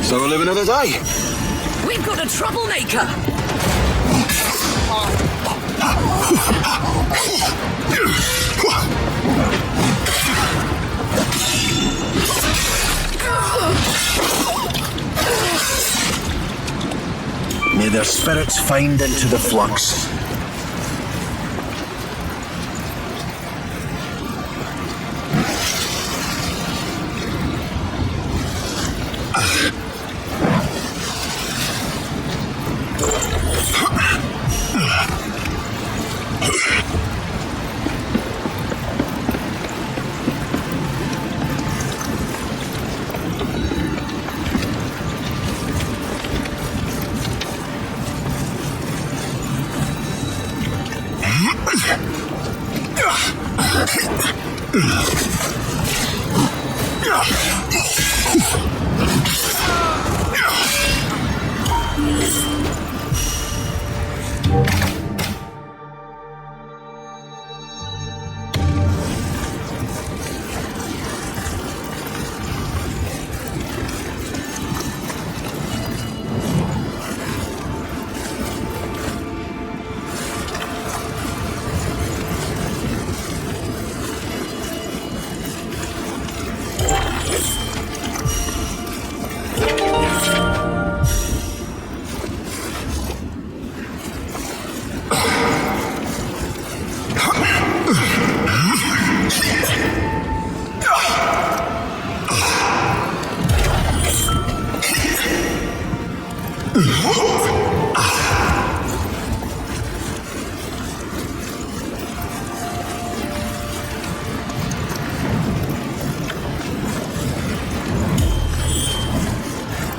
So live another day. We've got a troublemaker. May their spirits find into the flux.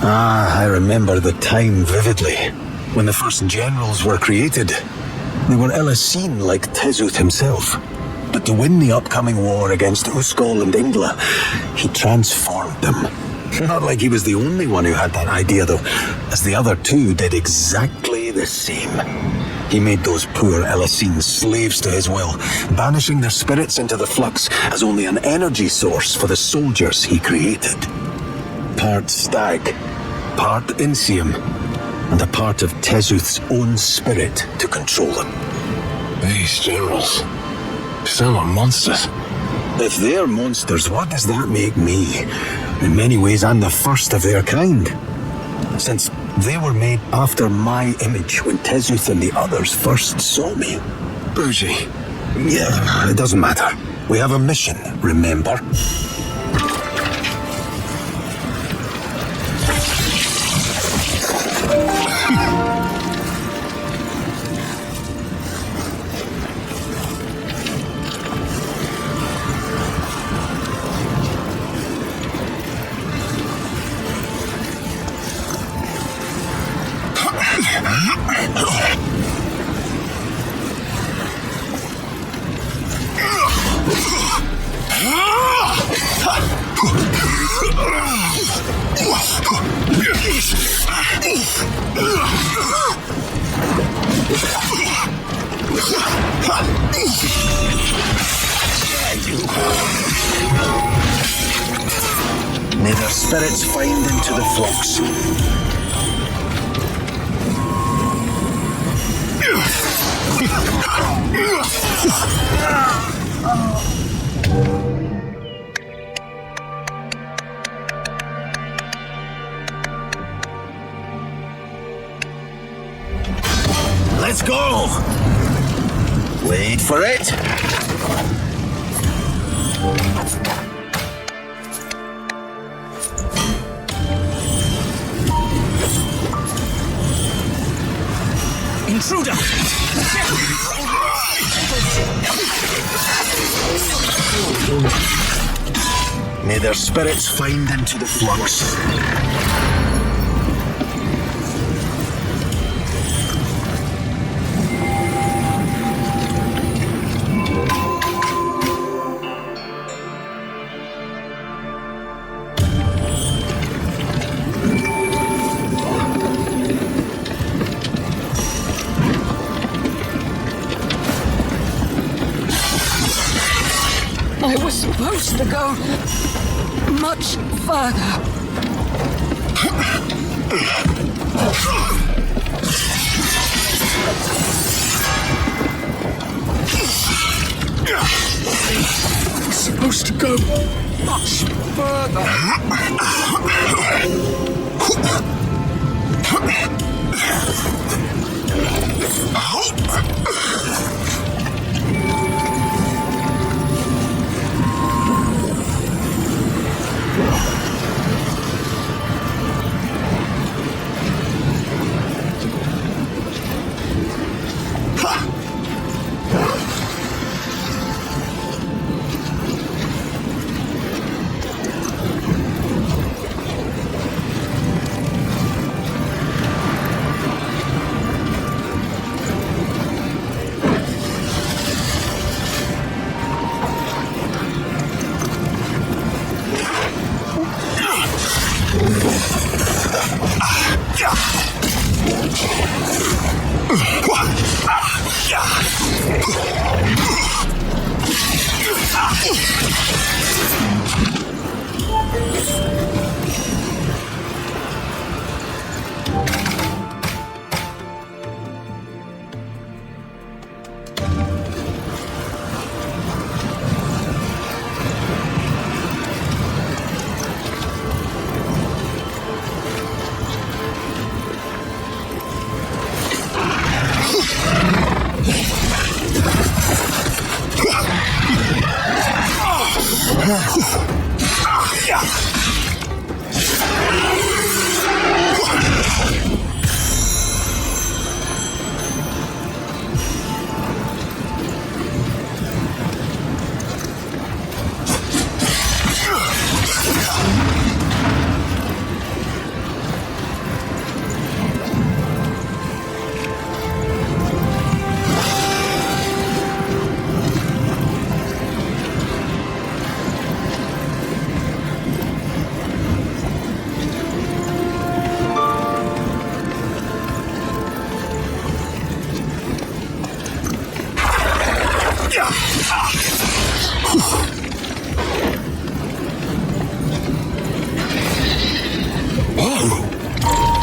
I remember the time vividly, when the first generals were created. They were Illicene like Tezuth himself. But to win the upcoming war against Uskol and Ingla, he transformed them. Not like he was the only one who had that idea, though, as the other two did exactly the same. He made those poor Illicene slaves to his will, banishing their spirits into the flux as only an energy source for the soldiers he created. Part stag, part Insium, and a part of Tezuth's own spirit to control them. These generals sound like monsters. If they're monsters, what does that make me? In many ways, I'm the first of their kind. Since they were made after my image when Tezuth and the others first saw me. Bougie. Yeah, it doesn't matter. We have a mission, remember? May their spirits find into the flux. Let's go! Wait for it. Intruder! May their spirits find into the flux. I was supposed to go much further. It's supposed to go much further.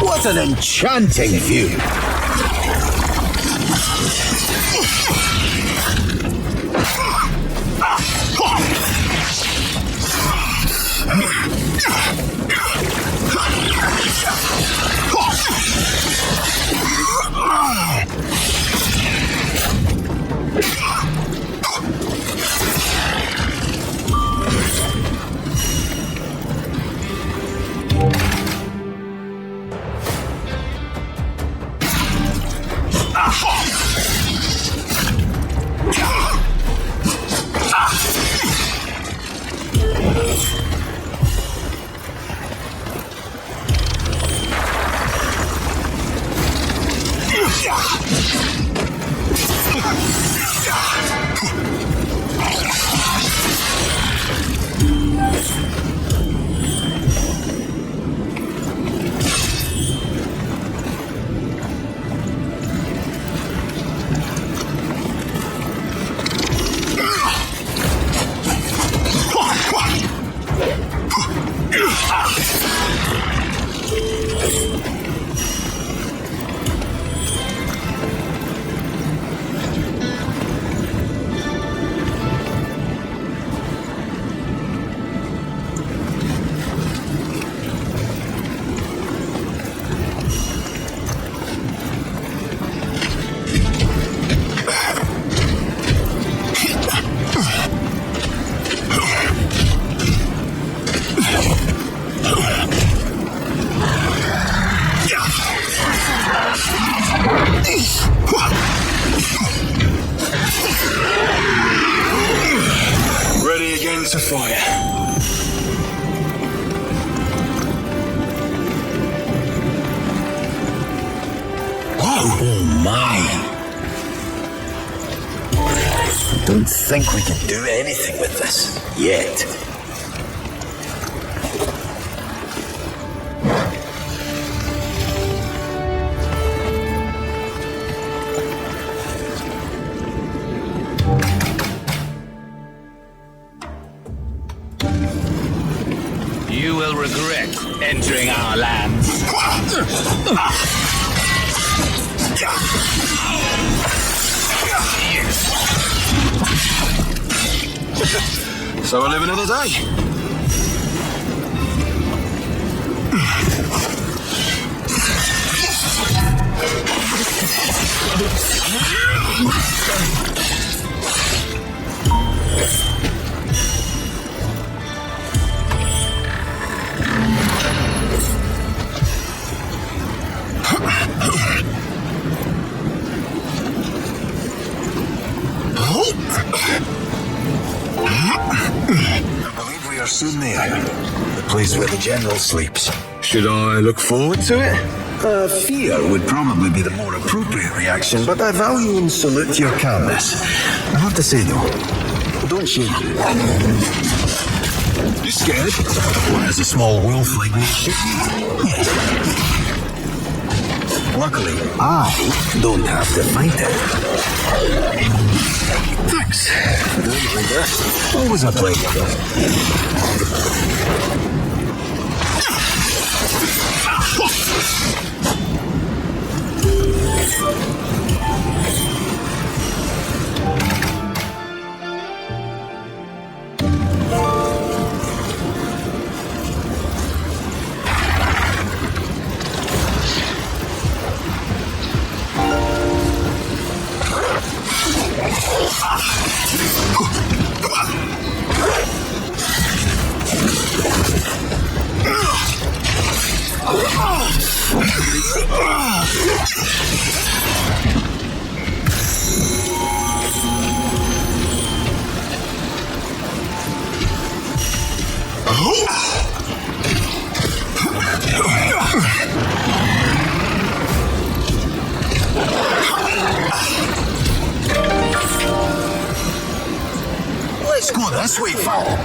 What an enchanting view! Ready again to fire. Oh my! Don't think we can do anything with this yet. You will regret entering our lands. So I live another day. I believe we are soon there. The place where the general sleeps. Should I look forward to it? Fear would probably be the more appropriate reaction, but I value and salute your calmness. I have to say though, don't shake. You scared? Well, as a small wolf like me should be. Yes. Luckily, I don't have to fight it. Thanks. Always a pleasure. Let's go this way, fool.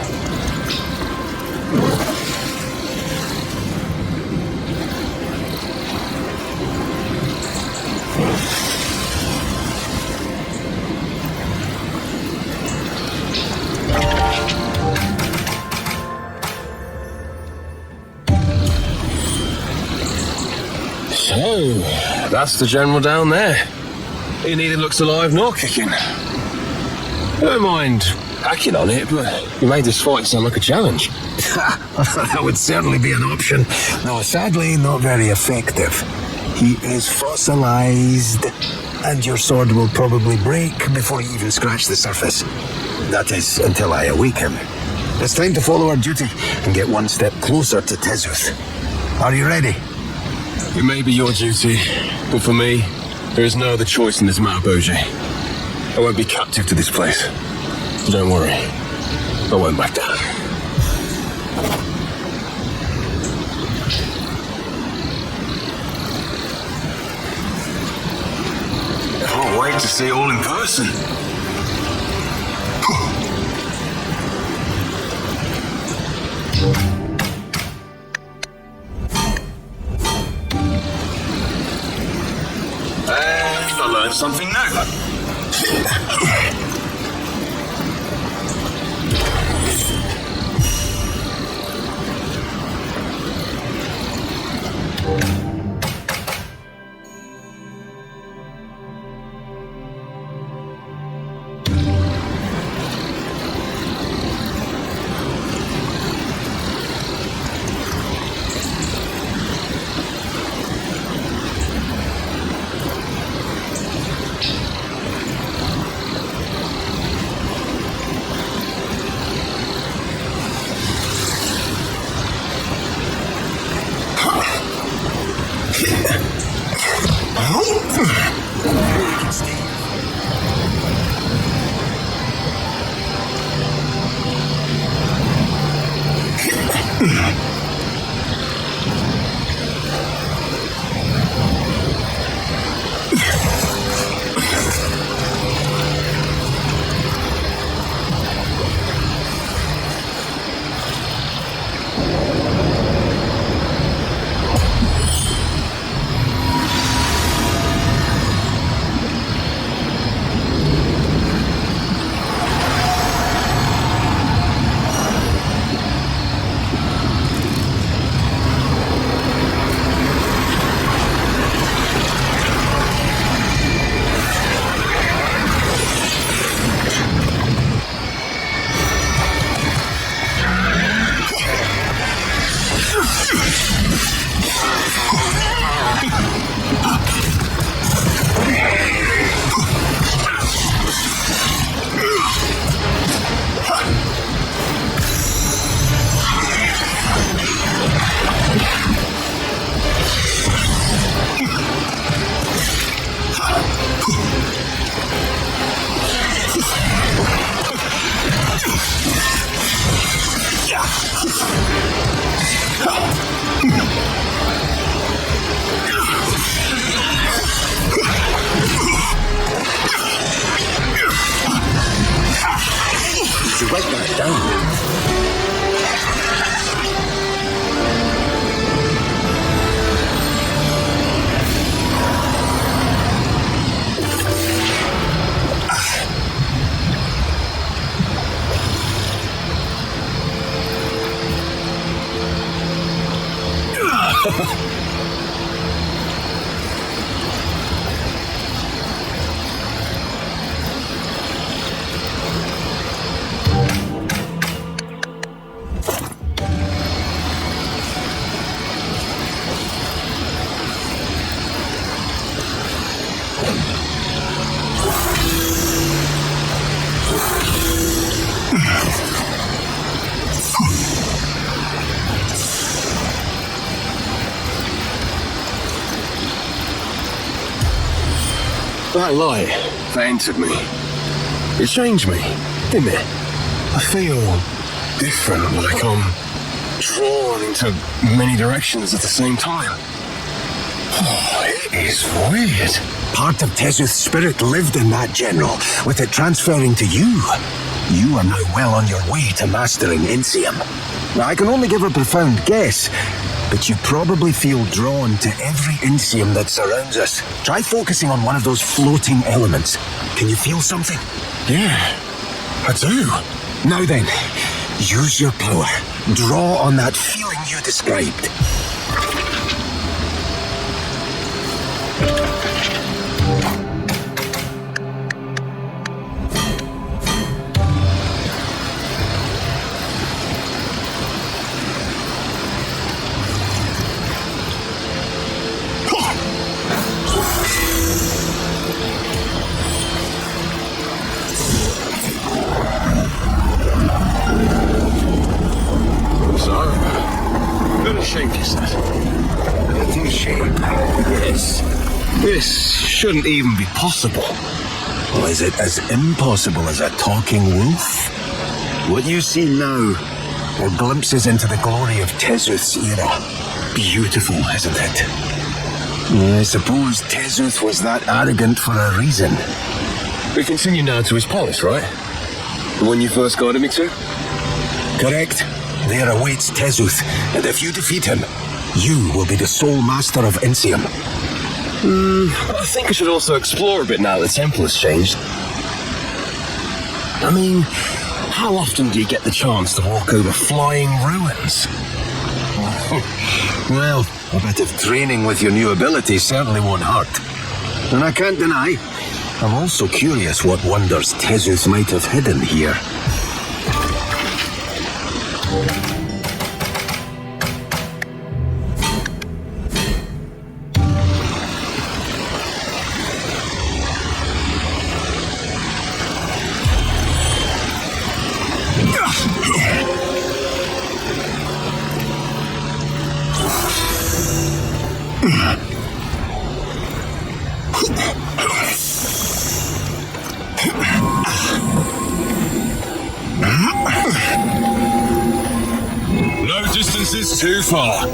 So, that's the general down there. He neither looks alive nor kicking. Don't mind hacking on it, but you made this fight sound like a challenge. That would certainly be an option. No, sadly, not very effective. He is fossilized, and your sword will probably break before you even scratch the surface. That is, until I awaken. It's time to follow our duty and get one step closer to Tezuth. Are you ready? It may be your duty, but for me, there is no other choice in this matter, Boji. I won't be captive to this place. So don't worry. I won't back down. Can't wait to see it all in person. And I learned something new. To write that down. That light that entered me, it changed me, didn't it? I feel different, like I'm drawn into many directions at the same time. Oh, it is weird. Part of Tezuth's spirit lived in that, General, with it transferring to you. You are now well on your way to mastering Insium. Now, I can only give a profound guess, but you probably feel drawn to every Insium that surrounds us. Try focusing on one of those floating elements. Can you feel something? Yeah, I do. Now then, use your power. Draw on that feeling you described. Shape, you said. A little shape. Yes. This shouldn't even be possible. Well, is it as impossible as a talking wolf? What you see now are glimpses into the glory of Tezuth's era. Beautiful, isn't it? I suppose Tezuth was that arrogant for a reason. We continue now to his palace, right? The one you first guided me to? Correct. There awaits Tezuth, and if you defeat him, you will be the sole master of Insium. I think I should also explore a bit now that the temple has changed. I mean, how often do you get the chance to walk over flying ruins? Well, a bit of training with your new ability certainly won't hurt. And I can't deny, I'm also curious what wonders Tezuth might have hidden here. No distance is too far.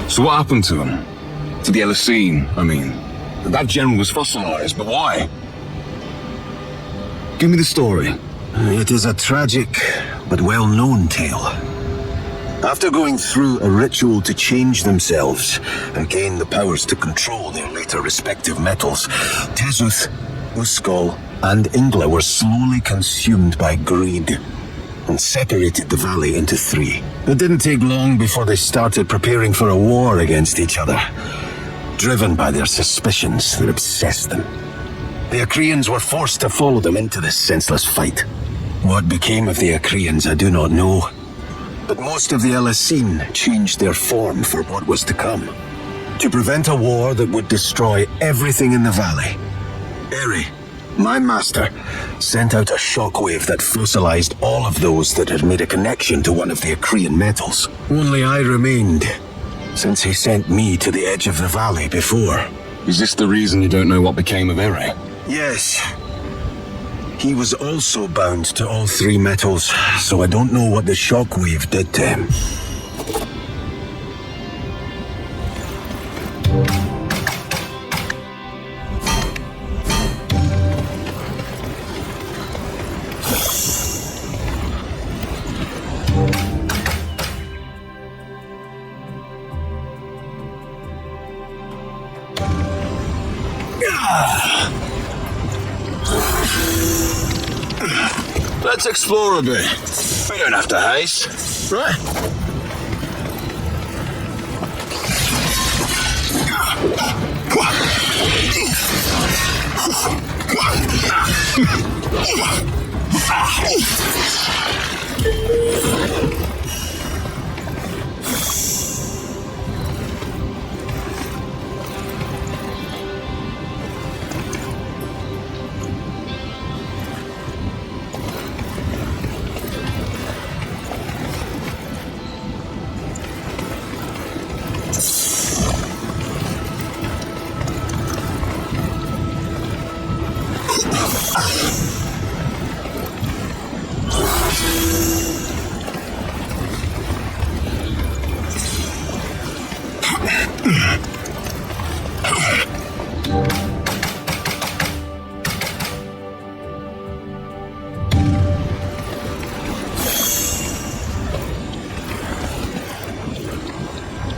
So what happened to him? To the Elisine, I mean. That general was fossilized, but why? Give me the story. It is a tragic but well-known tale. After going through a ritual to change themselves and gain the powers to control their later respective metals, Tezuth, Uskal, and Ingla were slowly consumed by greed and separated the valley into three. It didn't take long before they started preparing for a war against each other. driven by their suspicions that obsessed them. The Acreans were forced to follow them into this senseless fight. What became of the Acreans I do not know, but most of the Elessene changed their form for what was to come, to prevent a war that would destroy everything in the valley. Eri, my master, sent out a shockwave that fossilized all of those that had made a connection to one of the Acrean metals. Only I remained, since he sent me to the edge of the valley before. Is this the reason you don't know what became of Eri? Yes. He was also bound to all three metals, so I don't know what the shockwave did to him. Let's explore a bit. We don't have to haste, right?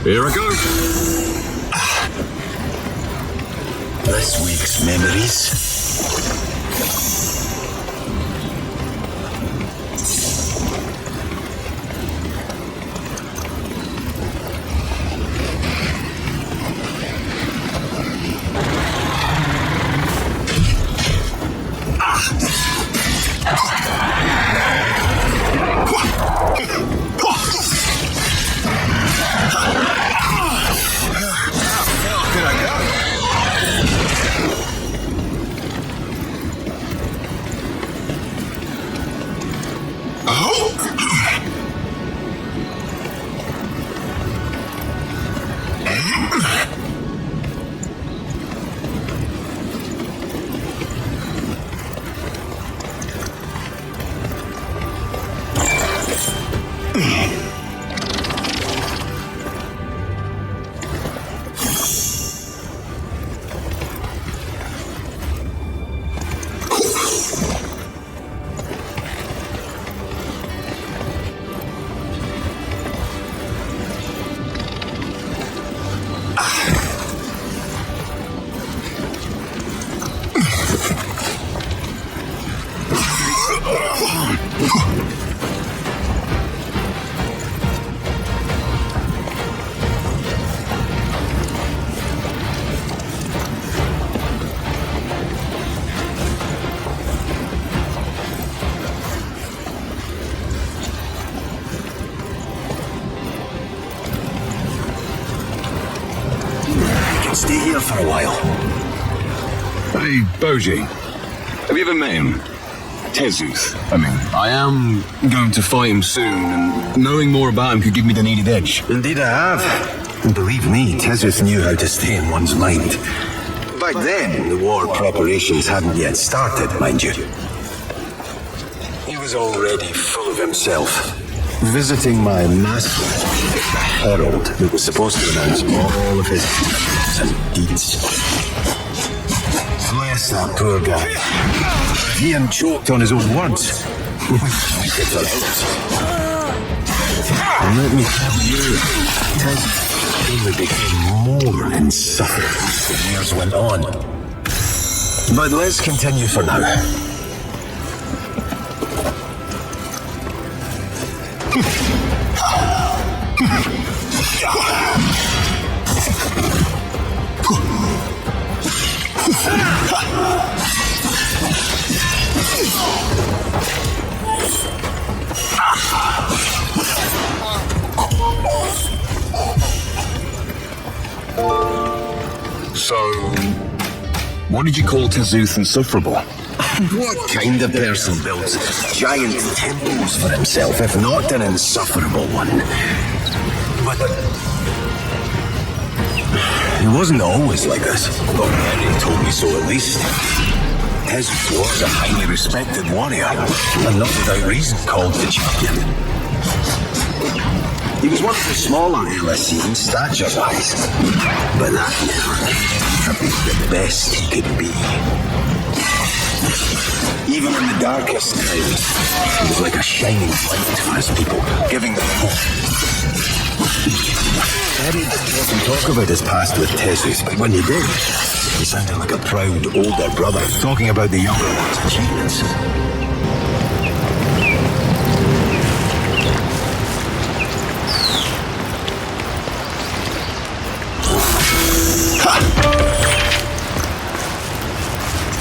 Here I go. This week's memories. Stay here for a while. Hey, Boji. Have you ever met him? Tezuth, I mean. I am going to fight him soon, and knowing more about him could give me the needed edge. Indeed I have. And believe me, Tezuth knew how to stay in one's mind. Back then, the war preparations hadn't yet started, mind you. He was already full of himself, visiting my master, the herald, that was supposed to announce all of his acts and deeds. Bless that poor guy. He hadn't choked on his own words. And let me tell you, Tezuth only became more insufferable as the years went on. But let's continue for now. What did you call Tezuth insufferable? What kind of person builds giant temples for himself, if not an insufferable one? But he wasn't always like this. Well, Henry told me so at least. Tezuth was a highly respected warrior, and not without reason called the champion. He was one of the smaller LSE in stature-wise, but that never came to be the best he could be. Even in the darkest times, he was like a shining light for his people, giving them hope. Eddie didn't often talk about his past with Tezuth, but when he did, he sounded like a proud older brother talking about the younger one's achievements.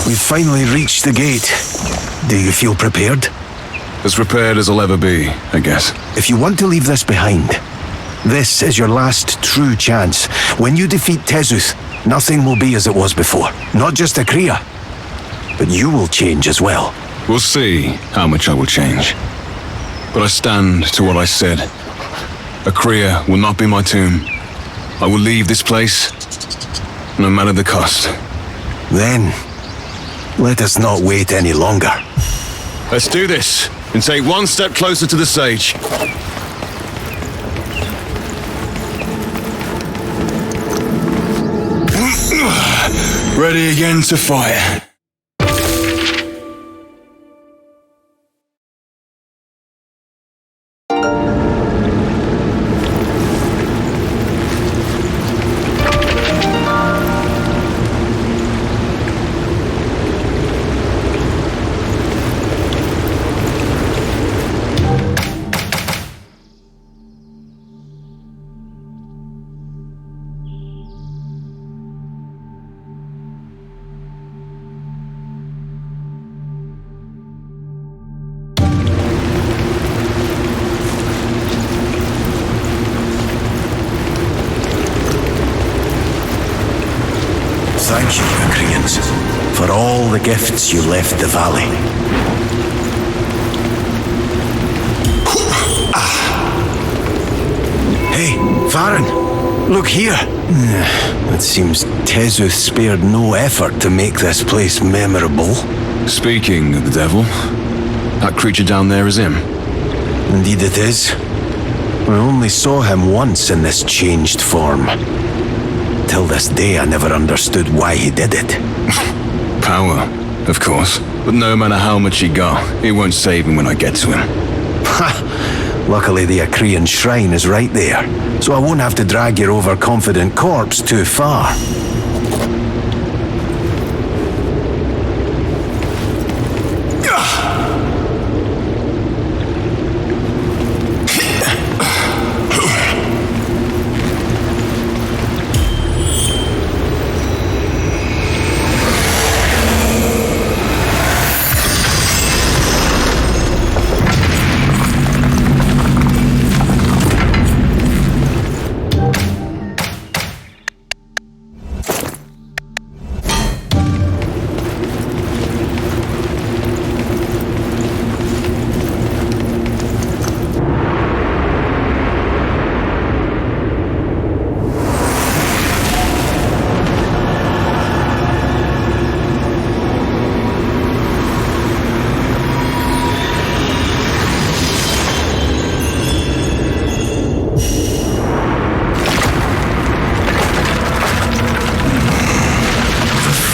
We've finally reached the gate. Do you feel prepared? As prepared as I'll ever be, I guess. If you want to leave this behind, this is your last true chance. When you defeat Tezuth, nothing will be as it was before. Not just Akria, but you will change as well. We'll see how much I will change. But I stand to what I said. Akria will not be my tomb. I will leave this place, no matter the cost. Then, let us not wait any longer. Let's do this, and take one step closer to the sage. Ready again to fight. Thank you, Akrians, for all the gifts you left the valley. Hey, Farron, look here. It seems Tezuth spared no effort to make this place memorable. Speaking of the devil, that creature down there is him. Indeed it is. I only saw him once in this changed form. Till this day, I never understood why he did it. Power, of course. But no matter how much he got, it won't save him when I get to him. Ha! Luckily, the Akrian shrine is right there, so I won't have to drag your overconfident corpse too far.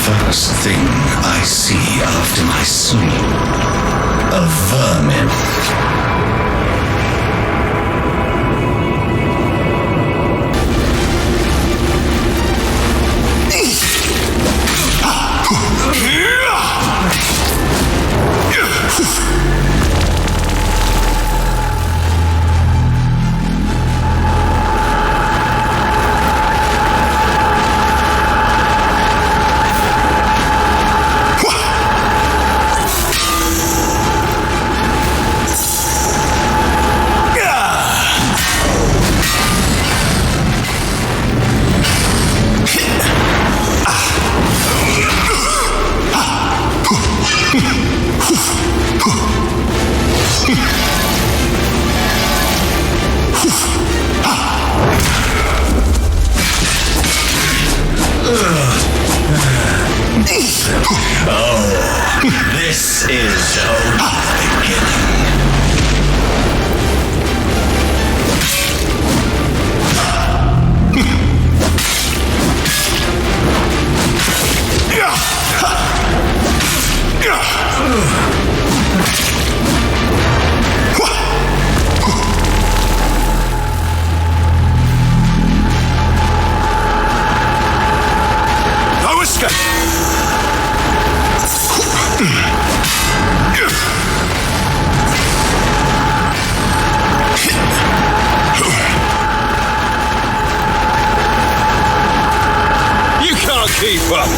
First thing I see after my sleep, a vermin. This is only the beginning. No escape! You can't keep up!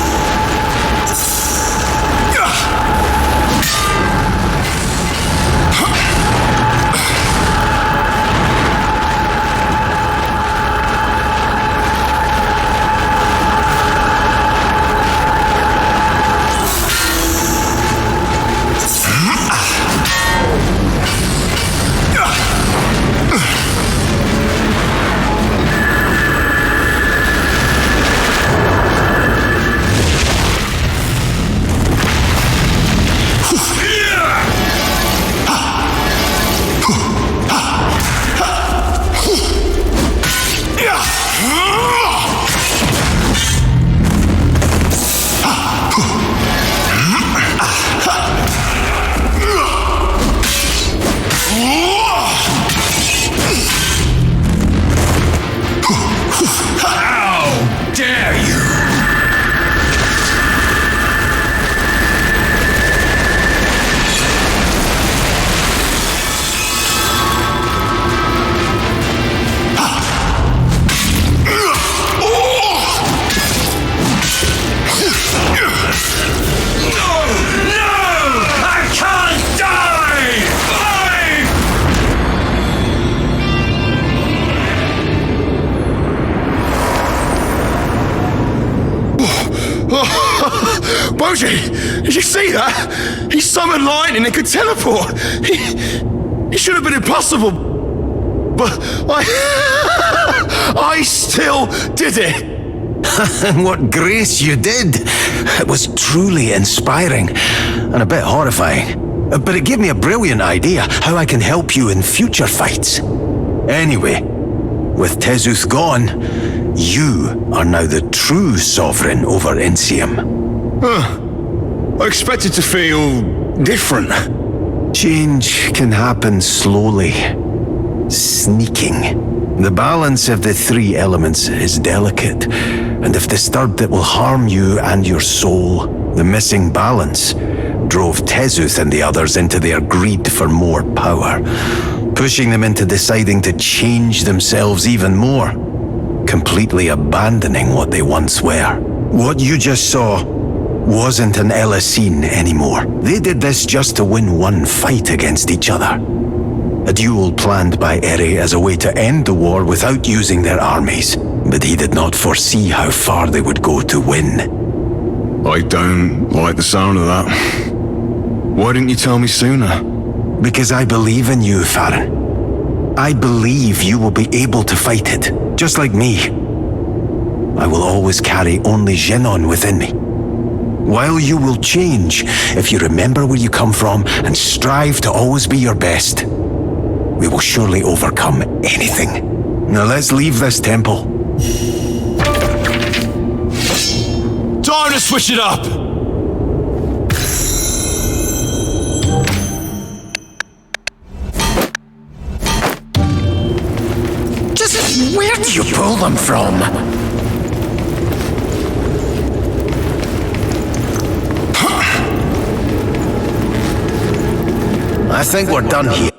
How dare you! Boji, did you see that? He summoned lightning and could teleport. He should have been impossible. But I still did it. And what grace you did! It was truly inspiring and a bit horrifying. But it gave me a brilliant idea how I can help you in future fights. Anyway, with Tezuth gone, you are now the true sovereign over Insium. I expected to feel different. Change can happen slowly, sneaking. The balance of the three elements is delicate, and if disturbed it will harm you and your soul. The missing balance drove Tezuth and the others into their greed for more power, pushing them into deciding to change themselves even more, completely abandoning what they once were. What you just saw wasn't an Elisine anymore. They did this just to win one fight against each other. A duel planned by Eri as a way to end the war without using their armies. But he did not foresee how far they would go to win. I don't like the sound of that. Why didn't you tell me sooner? Because I believe in you, Farron. I believe you will be able to fight it, just like me. I will always carry only Genon within me. While you will change if you remember where you come from and strive to always be your best, we will surely overcome anything. Now let's leave this temple. Time to switch it up! Just where do you pull them from? I think we're done here.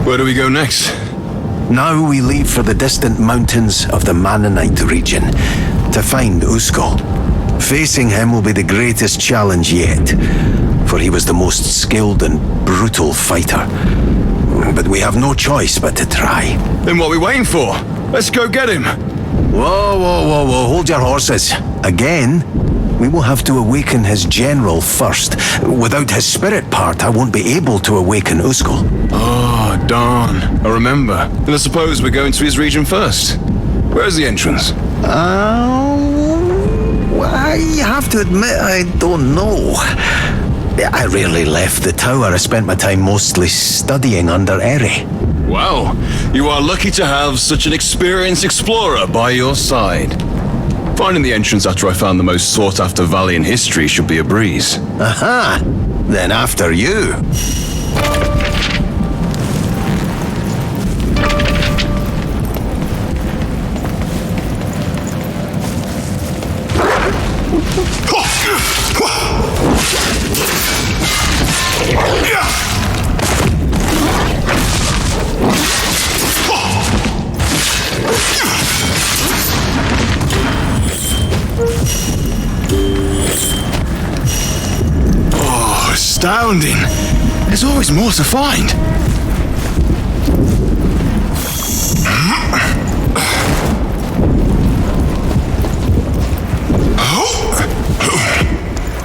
Where do we go next? Now we leave for the distant mountains of the Mannanite region to find Usko. Facing him will be the greatest challenge yet, for he was the most skilled and brutal fighter. But we have no choice but to try. Then what are we waiting for? Let's go get him. Whoa, whoa, whoa, whoa, hold your horses. Again? We will have to awaken his general first. Without his spirit part, I won't be able to awaken Uskul. Oh, darn. I remember. Then I suppose we're going to his region first. Where's the entrance? I have to admit, I don't know. I rarely left the tower. I spent my time mostly studying under Eri. Well, you are lucky to have such an experienced explorer by your side. Finding the entrance after I found the most sought-after valley in history should be a breeze. Aha! Then after you. Oh, astounding! There's always more to find.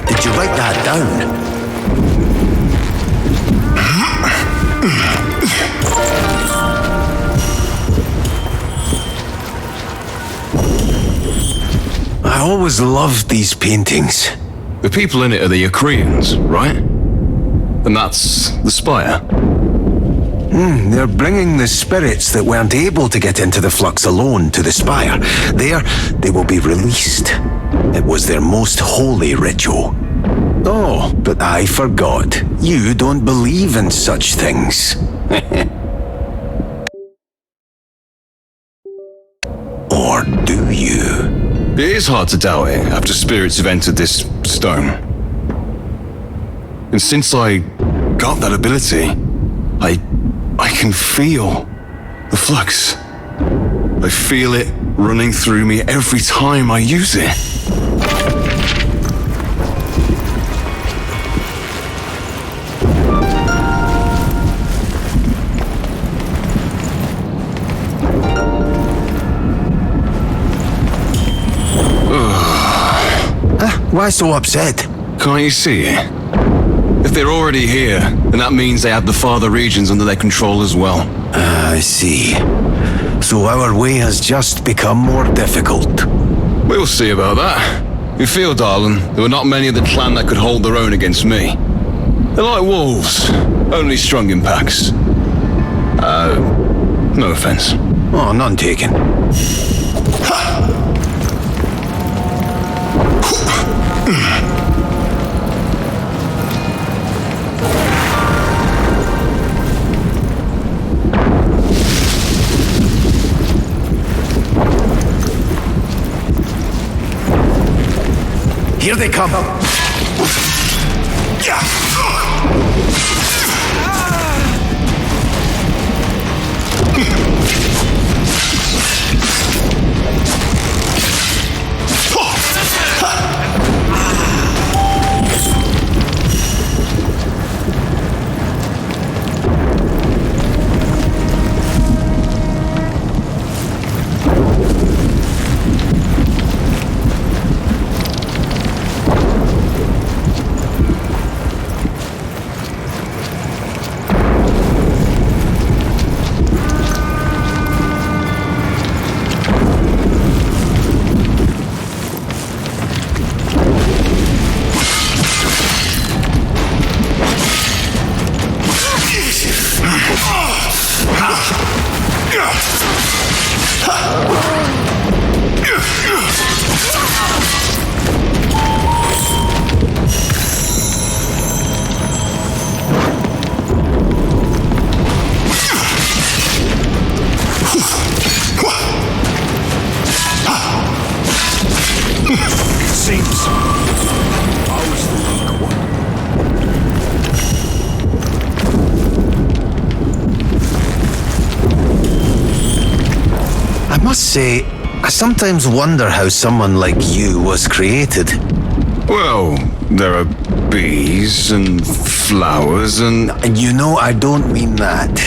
Did you write that down? I always loved these paintings. The people in it are the Akrians, right? And that's the spire. They're bringing the spirits that weren't able to get into the flux alone to the spire. There, they will be released. It was their most holy ritual. Oh, but I forgot. You don't believe in such things. Or do you? It is hard to doubt it after spirits have entered this stone. And since I got that ability, I can feel the flux. I feel it running through me every time I use it. Why so upset? Can't you see it? If they're already here, then that means they have the farther regions under their control as well. I see. So our way has just become more difficult. We'll see about that. You feel, darling, there were not many of the clan that could hold their own against me. They're like wolves, only strong in packs. No offense. Oh, none taken. Here they come. Seems I was the weak one. I must say, I sometimes wonder how someone like you was created. Well, there are bees and flowers and... And you know I don't mean that.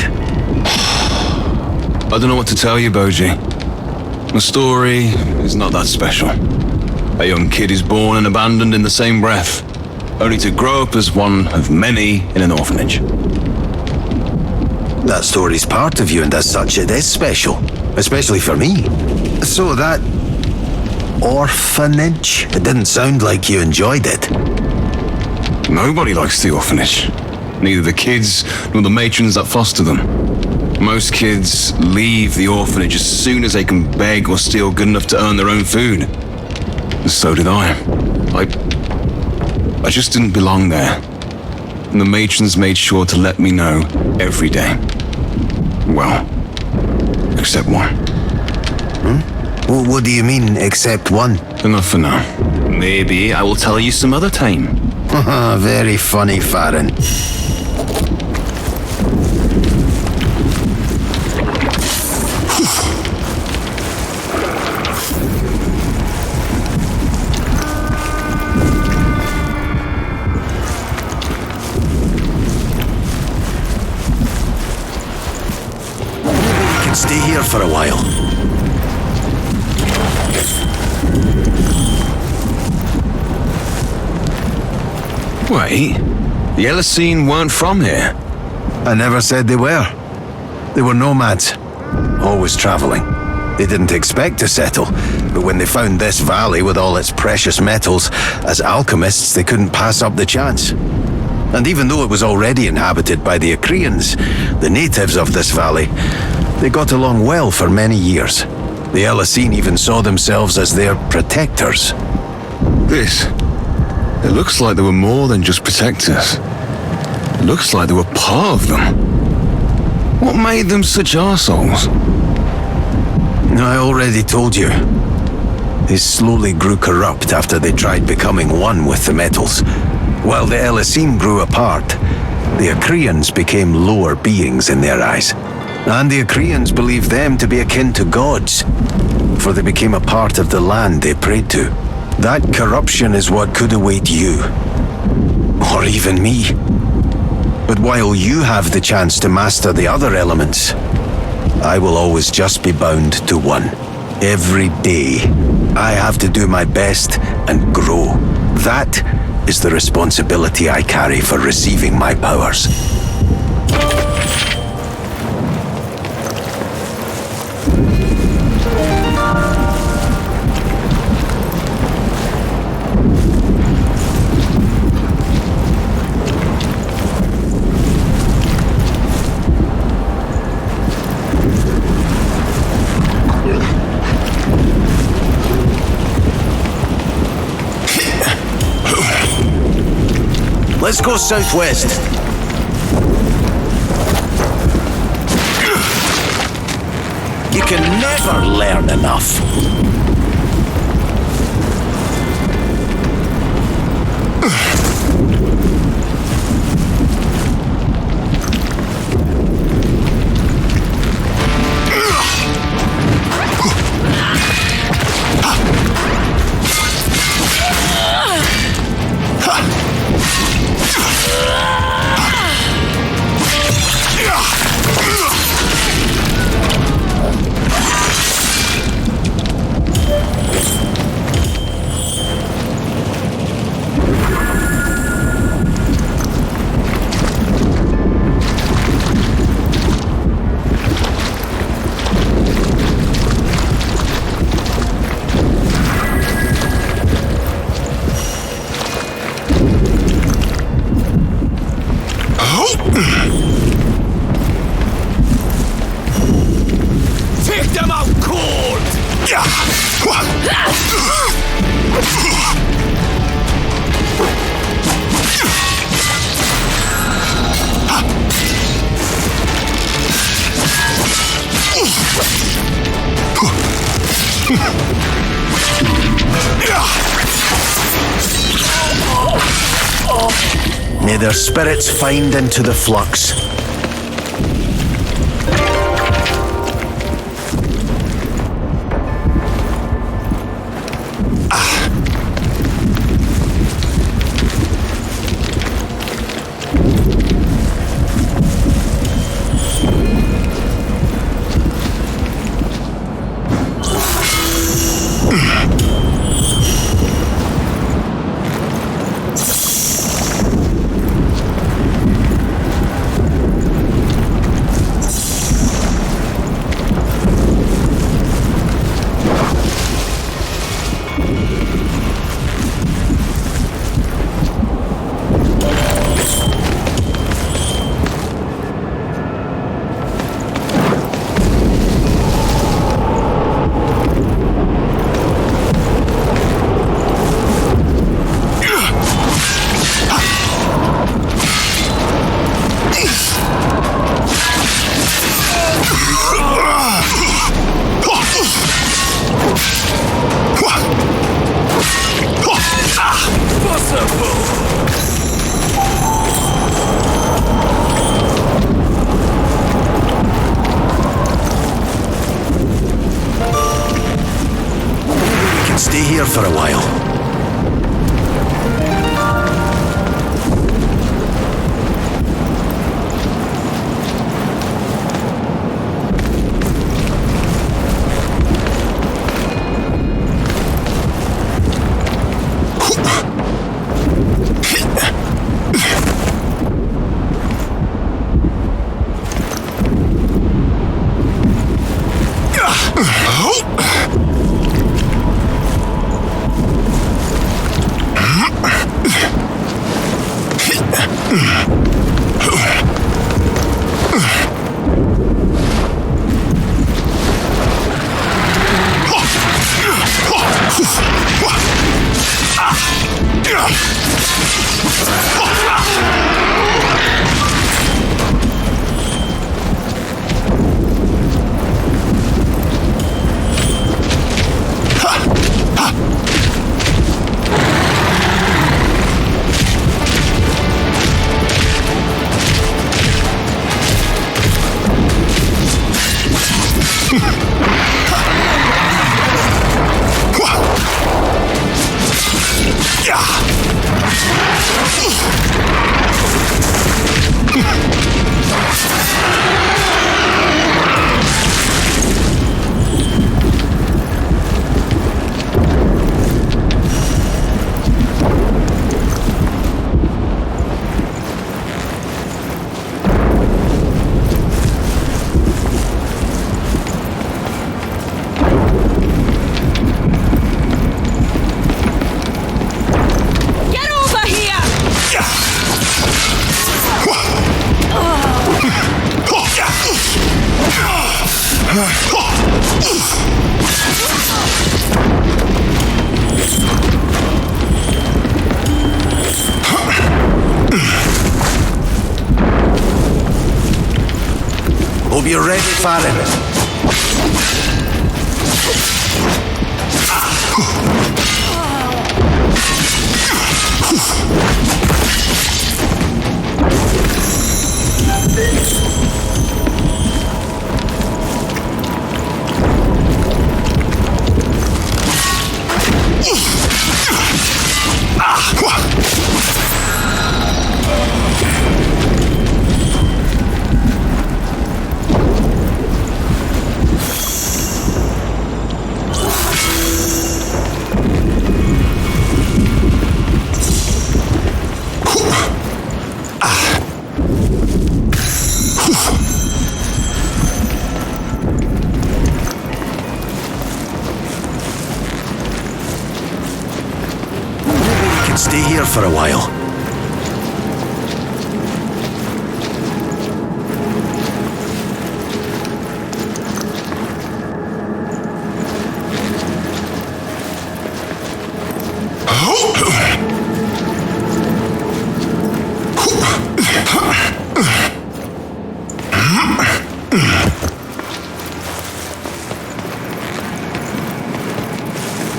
I don't know what to tell you, Boji. The story is not that special. A young kid is born and abandoned in the same breath, only to grow up as one of many in an orphanage. That story's part of you, and as such it is special. Especially for me. So that... orphanage? It didn't sound like you enjoyed it. Nobody likes the orphanage. Neither the kids nor the matrons that foster them. Most kids leave the orphanage as soon as they can beg or steal good enough to earn their own food. And so did I. I just didn't belong there. And the matrons made sure to let me know every day. Well, except one. Well, what do you mean, except one? Enough for now. Maybe I will tell you some other time. Very funny, Farron. We can stay here for a while. Wait, the Elisine weren't from here. I never said they were. They were nomads, always traveling. They didn't expect to settle, but when they found this valley with all its precious metals, as alchemists they couldn't pass up the chance. And even though it was already inhabited by the Acreans, the natives of this valley, they got along well for many years. The Elisine even saw themselves as their protectors. It looks like they were more than just protectors. It looks like they were part of them. What made them such arseholes? I already told you. They slowly grew corrupt after they tried becoming one with the metals. While the Elisine grew apart, the Acreans became lower beings in their eyes. And the Acreans believed them to be akin to gods, for they became a part of the land they prayed to. That corruption is what could await you. Or even me. But while you have the chance to master the other elements, I will always just be bound to one. Every day, I have to do my best and grow. That is the responsibility I carry for receiving my powers. Let's go southwest. You can never learn enough. Take them out cold! May their spirits find into the flux. Hope you're ready, Farron. Stay here for a while.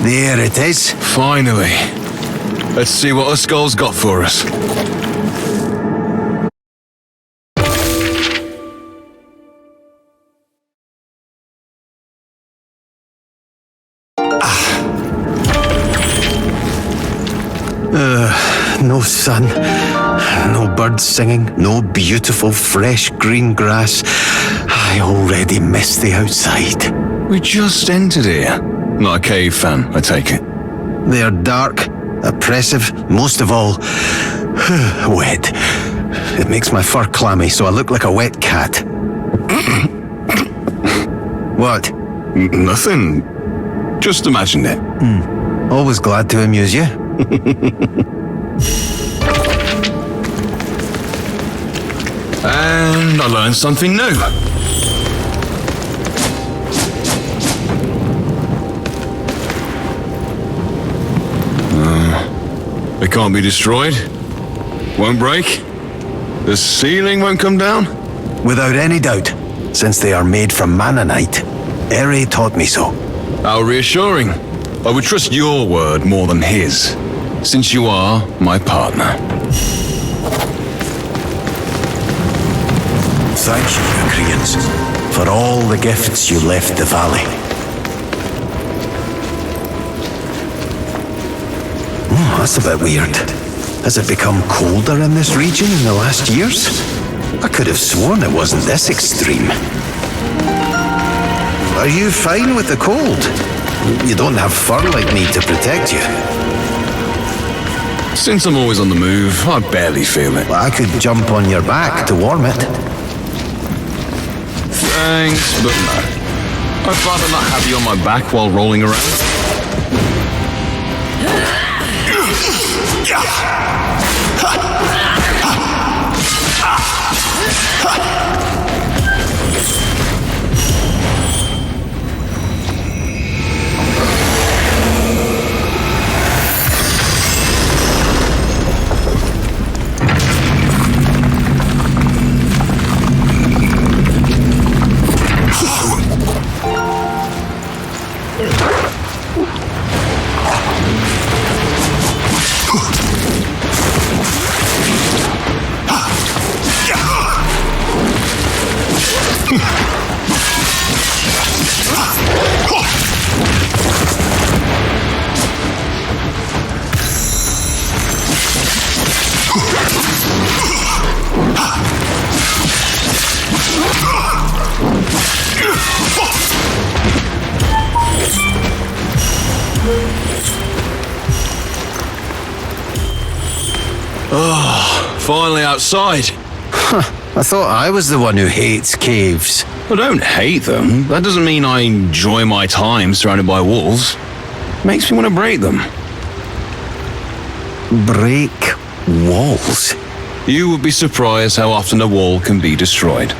There it is. Finally. Let's see what the skull's got for us. No sun, no birds singing, no beautiful fresh green grass. I already miss the outside. We just entered here. Not a cave fan, I take it. They're dark, oppressive, most of all, wet. It makes my fur clammy, so I look like a wet cat. What? Nothing. Just imagined it. Always glad to amuse you. And I learned something new. They can't be destroyed. Won't break. The ceiling won't come down. Without any doubt, since they are made from Mannanite. Ere taught me so. How reassuring. I would trust your word more than his, since you are my partner. Thank you, Recreants, for all the gifts you left the valley. That's a bit weird. Has it become colder in this region in the last years? I could have sworn it wasn't this extreme. Are you fine with the cold? You don't have fur like me to protect you. Since I'm always on the move, I barely feel it. I could jump on your back to warm it. Thanks, but no. I'd rather not have you on my back while rolling around. Finally outside. I thought I was the one who hates caves. I don't hate them. That doesn't mean I enjoy my time surrounded by walls. Makes me want to break them. Break walls? You would be surprised how often a wall can be destroyed.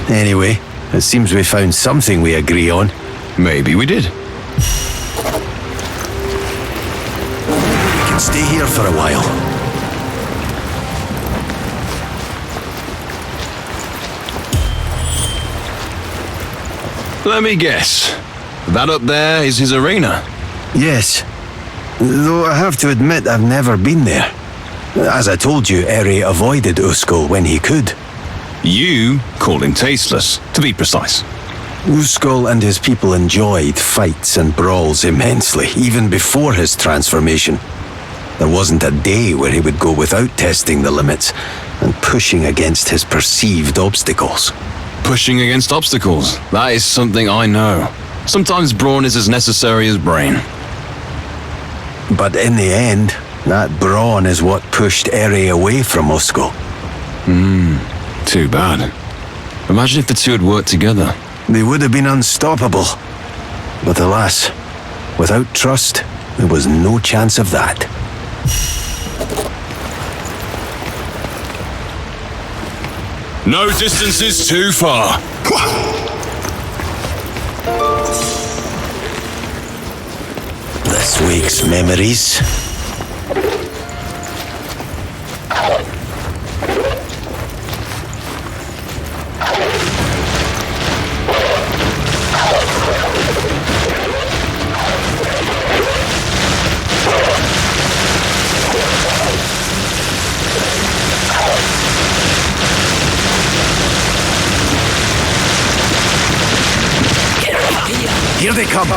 Anyway, It seems we found something we agree on. Maybe we did. We can stay here for a while. Let me guess. That up there is his arena. Yes. Though I have to admit I've never been there. As I told you, Eri avoided Uskul when he could. You called him tasteless, to be precise. Uskul and his people enjoyed fights and brawls immensely, even before his transformation. There wasn't a day where he would go without testing the limits and pushing against his perceived obstacles. Pushing against obstacles. That is something I know. Sometimes brawn is as necessary as brain. But in the end, that brawn is what pushed Eri away from Uskul. Too bad. Imagine if the two had worked together. They would have been unstoppable. But alas, without trust, there was no chance of that. No distance is too far. This week's memories. Here they come.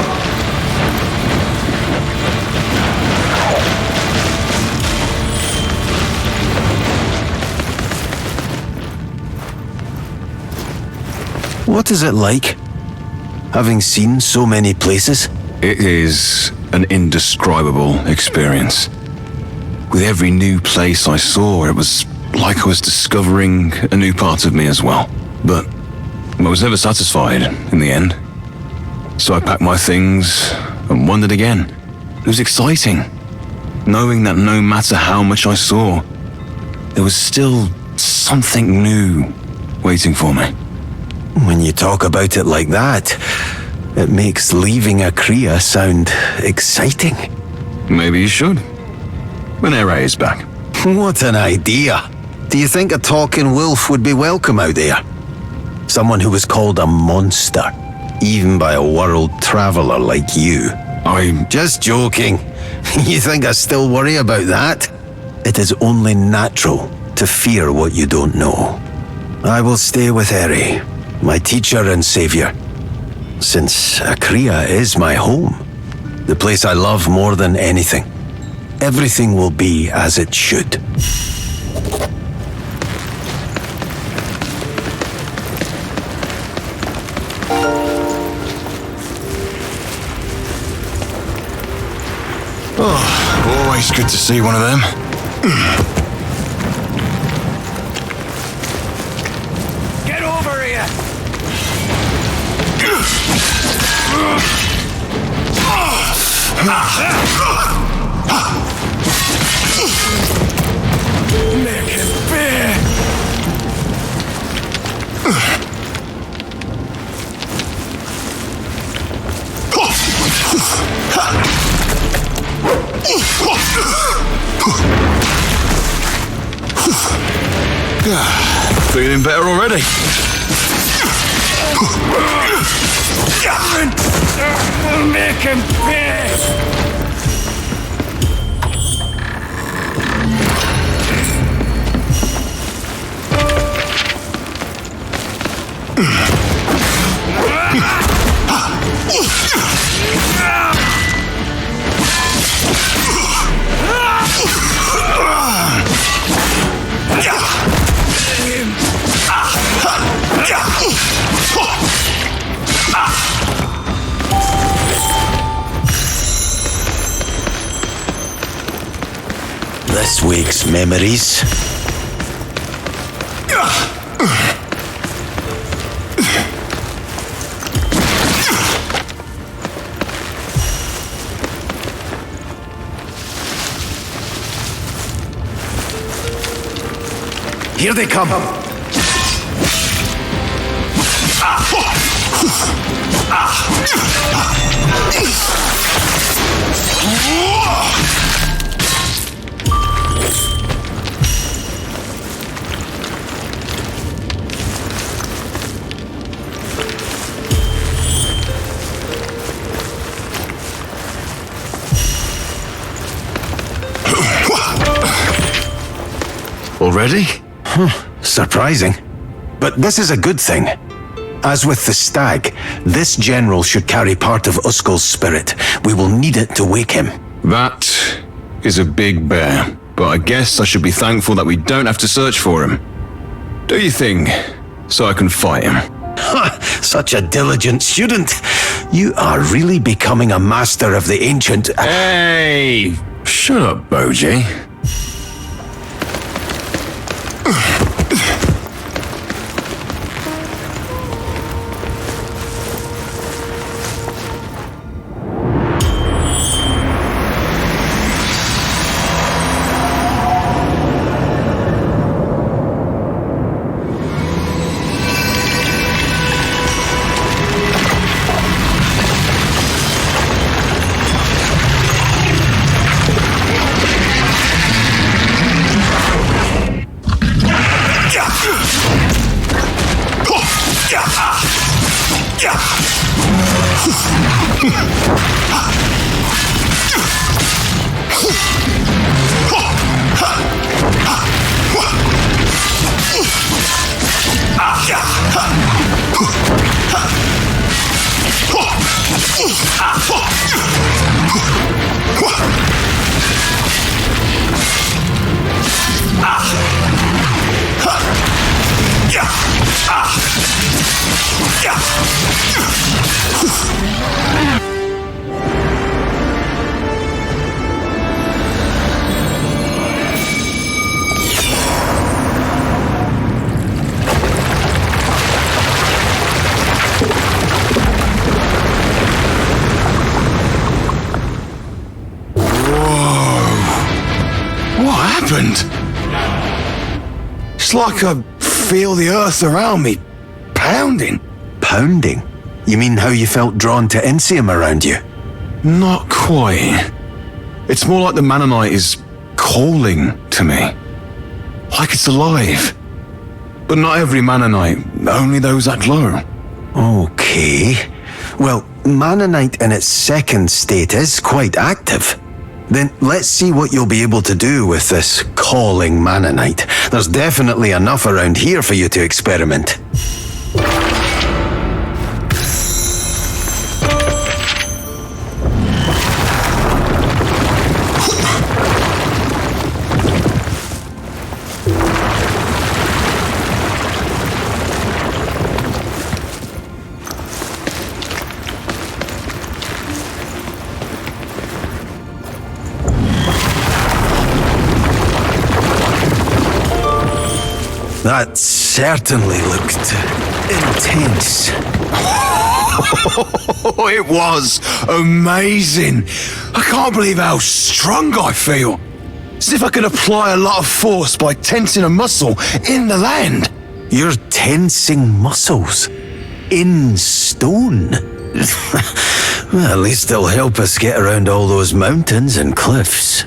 What is it like, having seen so many places? It is an indescribable experience. With every new place I saw, it was like I was discovering a new part of me as well. But I was never satisfied in the end. So I packed my things and wandered again. It was exciting, knowing that no matter how much I saw, there was still something new waiting for me. When you talk about it like that, it makes leaving Akria sound exciting. Maybe you should. When Ere is back. What an idea! Do you think a talking wolf would be welcome out there? Someone who was called a monster, even by a world traveler like you. I'm just joking. You think I still worry about that? It is only natural to fear what you don't know. I will stay with Eri, my teacher and savior, since Akria is my home, the place I love more than anything. Everything will be as it should. Oh, always good to see one of them. Get over here! Make him bear! Feeling better already. Make him pay! This week's memories. Here they come. Already? Surprising. But this is a good thing. As with the stag, this general should carry part of Uskel's spirit. We will need it to wake him. That is a big bear, but I guess I should be thankful that we don't have to search for him. Do you think? So I can fight him. Such a diligent student. You are really becoming a master of the ancient... Hey! Shut up, Boji. It's like I feel the earth around me pounding. Pounding? You mean how you felt drawn to Insium around you? Not quite. It's more like the Mannonite is calling to me. Like it's alive. But not every Mannonite, only those that glow. Okay. Well, Mannonite in its second state is quite active. Then let's see what you'll be able to do with this calling Mannonite. There's definitely enough around here for you to experiment. That certainly looked intense. It was amazing. I can't believe how strong I feel. As if I could apply a lot of force by tensing a muscle in the land. You're tensing muscles in stone. Well, at least it'll help us get around all those mountains and cliffs.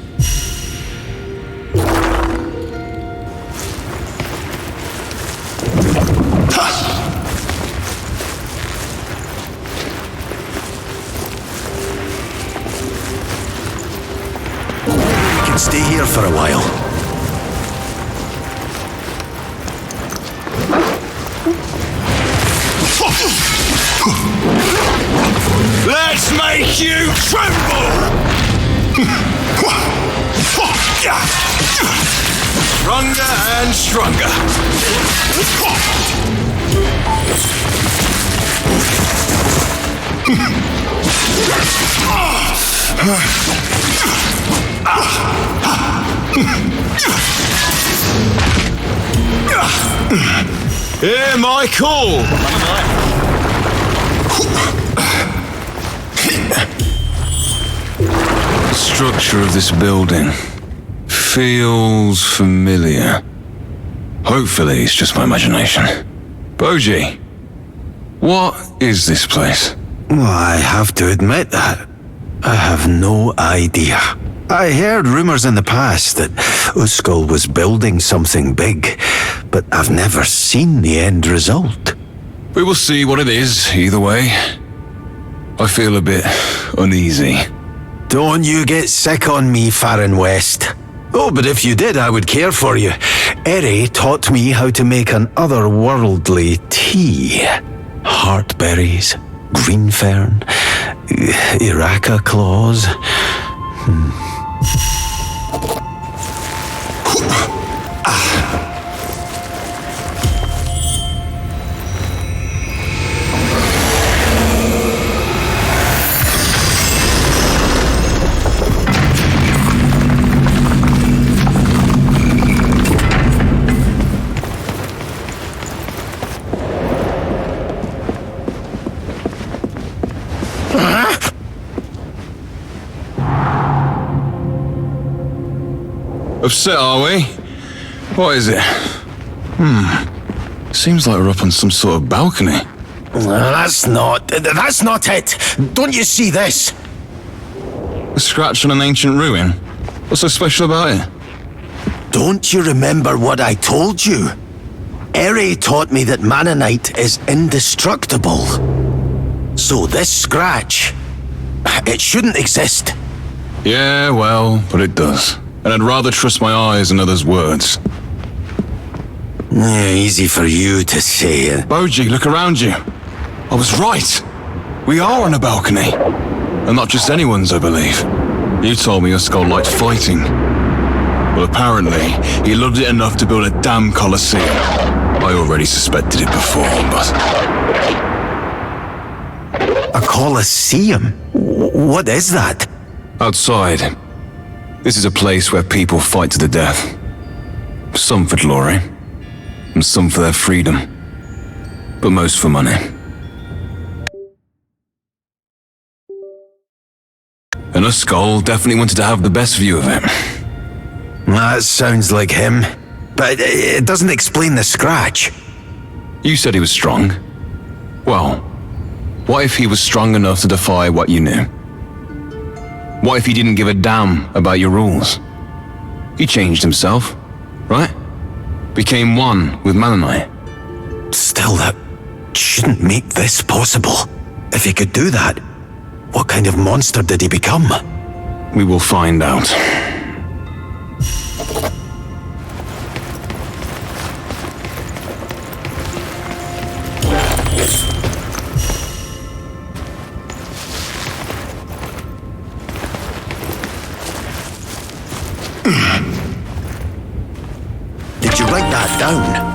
Stay here for a while. Let's make you tremble! Stronger and stronger. Hear my call! The structure of this building feels familiar. Hopefully it's just my imagination. Boji, what is this place? Well, I have to admit that. I have no idea. I heard rumors in the past that Uskul was building something big, but I've never seen the end result. We will see what it is, either way. I feel a bit uneasy. Don't you get sick on me, Farron West. Oh, but if you did, I would care for you. Eri taught me how to make an otherworldly tea. Heartberries, green fern, Iraka claws. Upset, are we? What is it? Seems like we're up on some sort of balcony. That's not it. Don't you see this? A scratch on an ancient ruin? What's so special about it? Don't you remember what I told you? Eri taught me that Mannanite is indestructible. So this scratch, it shouldn't exist. Yeah, well, but it does. And I'd rather trust my eyes than others' words. Easy for you to say. Boji, look around you. I was right. We are on a balcony. And not just anyone's, I believe. You told me your skull liked fighting. Well, apparently, he loved it enough to build a damn Colosseum. I already suspected it before, but... A Colosseum? What is that? Outside. This is a place where people fight to the death. Some for glory, and some for their freedom. But most for money. And Uskul definitely wanted to have the best view of it. That sounds like him. But it doesn't explain the scratch. You said he was strong. Well, what if he was strong enough to defy what you knew? What if he didn't give a damn about your rules? He changed himself, right? Became one with Mannanite. Still, that shouldn't make this possible. If he could do that, what kind of monster did he become? We will find out. Did you write that down?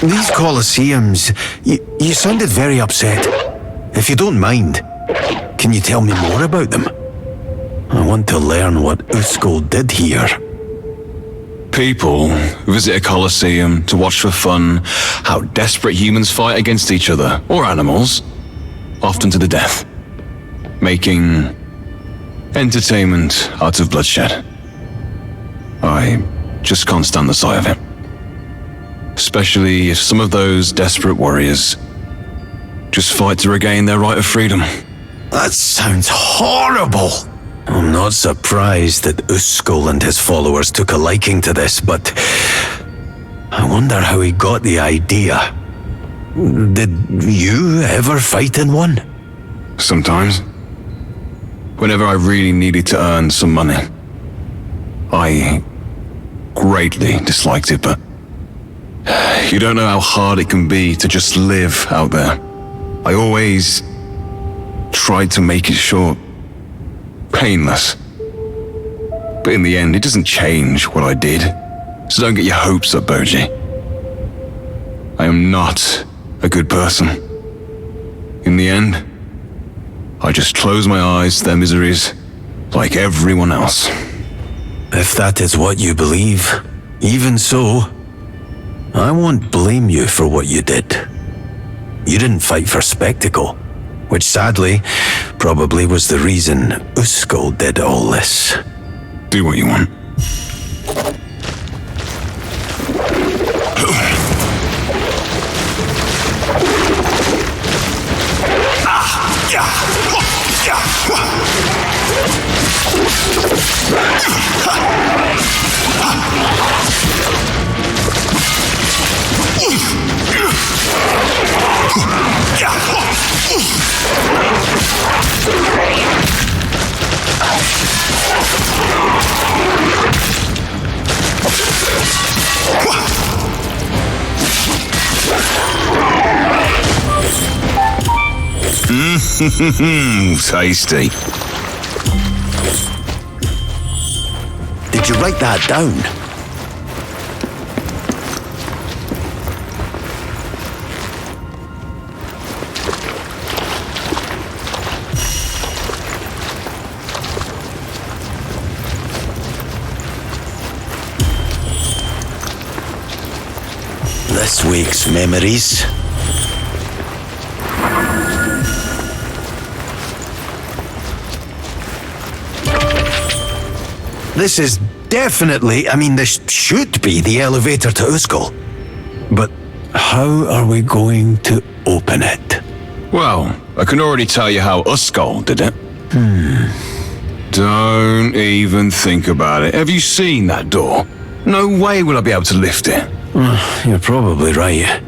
These Colosseums, you sounded very upset. If you don't mind, can you tell me more about them? I want to learn what Uskul did here. People visit a Colosseum to watch for fun how desperate humans fight against each other, or animals, often to the death, making entertainment out of bloodshed. I just can't stand the sight of it. Especially if some of those desperate warriors just fight to regain their right of freedom. That sounds horrible. I'm not surprised that Uskul and his followers took a liking to this, but I wonder how he got the idea. Did you ever fight in one? Sometimes. Whenever I really needed to earn some money. I greatly disliked it, but you don't know how hard it can be to just live out there. I always tried to make it short, painless. But in the end, it doesn't change what I did. So don't get your hopes up, Boji. I am not a good person. In the end, I just close my eyes to their miseries like everyone else. If that is what you believe, even so, I won't blame you for what you did. You didn't fight for spectacle, which sadly probably was the reason Uskul did all this. Do what you want. Tasty. Did you write that down? This week's memories. This is definitely, this should be the elevator to Uskal. But how are we going to open it? Well, I can already tell you how Uskal did it. Don't even think about it. Have you seen that door? No way will I be able to lift it. You're probably right.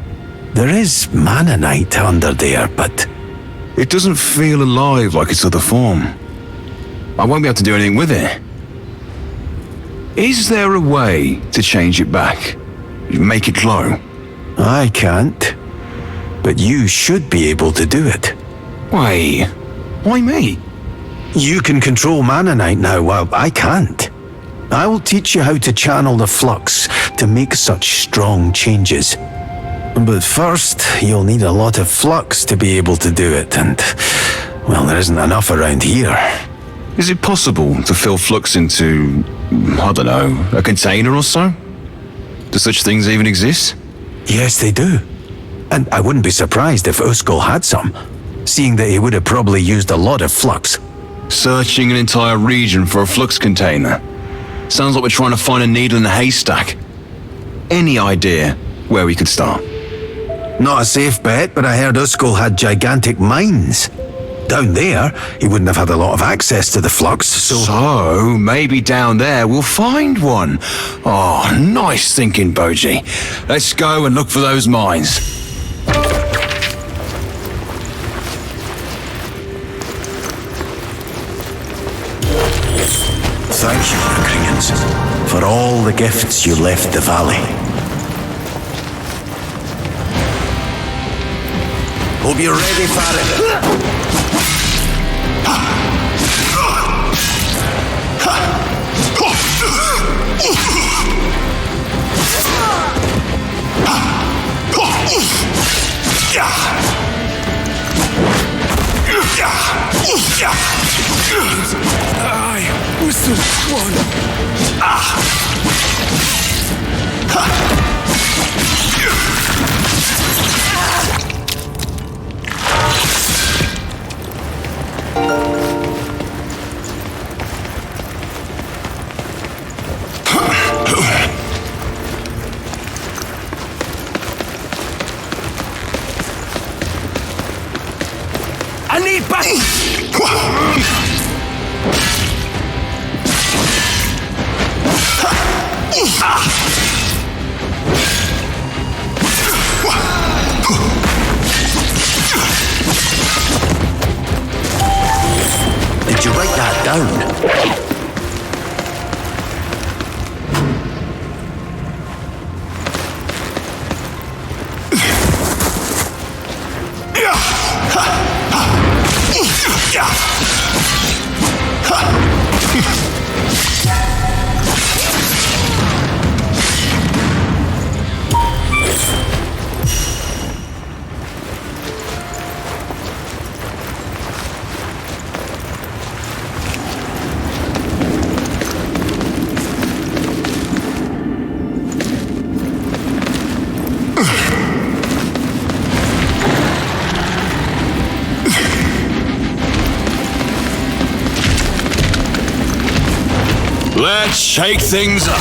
There is Mannanite under there, but... It doesn't feel alive like its other form. I won't be able to do anything with it. Is there a way to change it back? Make it glow? I can't. But you should be able to do it. Why? Why me? You can control Mannanite now, while I can't. I will teach you how to channel the flux to make such strong changes. But first, you'll need a lot of flux to be able to do it, and, well, there isn't enough around here. Is it possible to fill flux into, I don't know, a container or so? Do such things even exist? Yes, they do. And I wouldn't be surprised if Uskal had some, seeing that he would have probably used a lot of flux. Searching an entire region for a flux container. Sounds like we're trying to find a needle in a haystack. Any idea where we could start? Not a safe bet, but I heard Uskal had gigantic mines. Down there, he wouldn't have had a lot of access to the flux, so... So, maybe down there we'll find one. Oh, nice thinking, Boji. Let's go and look for those mines. Thank you, Kringans, for all the gifts you left the valley. Hope you're ready for it. I was the one. I need back. Did you write that down? Let's shake things up.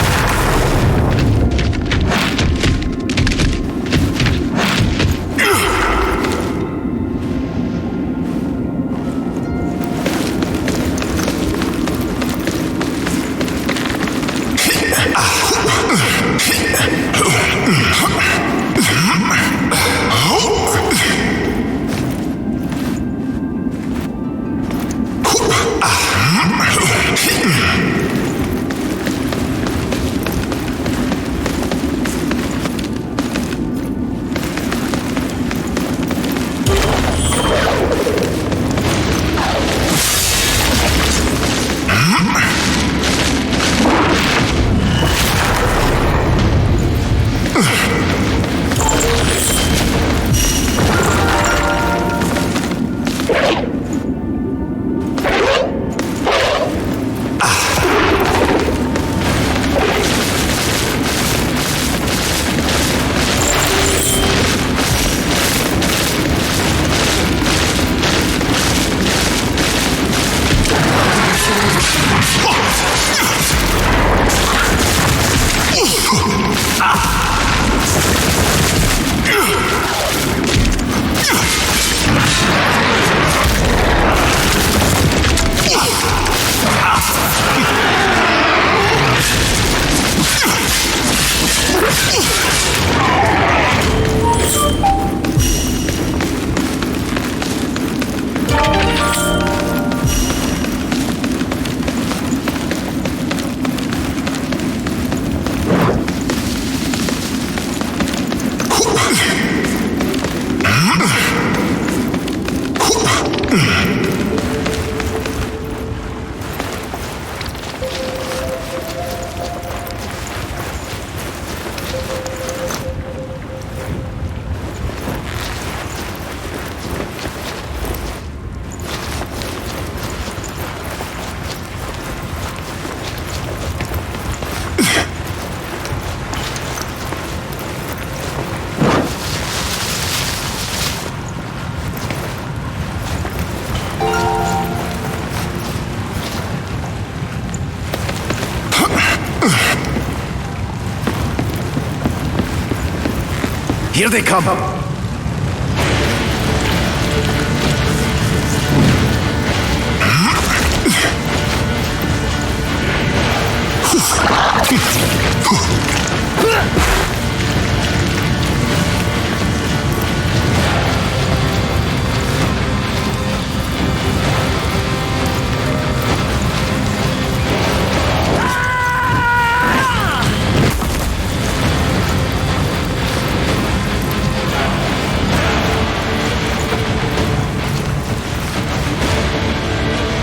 Here they come.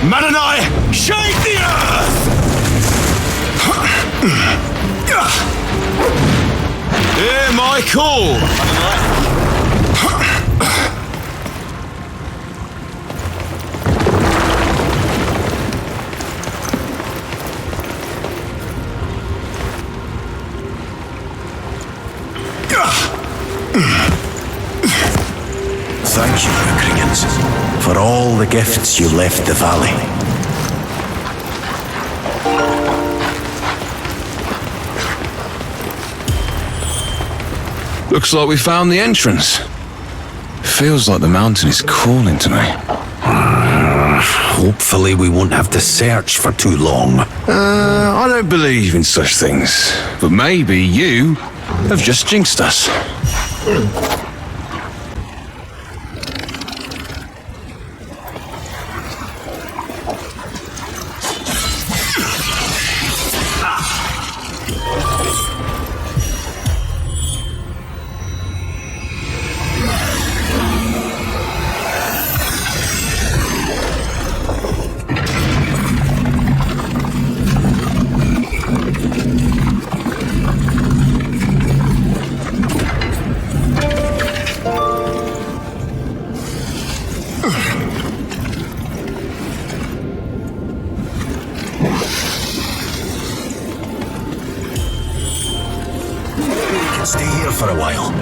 Man and I shake the earth! Hear my call! Thank you, Recreants, for all the gifts you left the valley. Looks like we found the entrance. Feels like the mountain is calling to me. Hopefully we won't have to search for too long. I don't believe in such things, but maybe you have just jinxed us. Stay here for a while.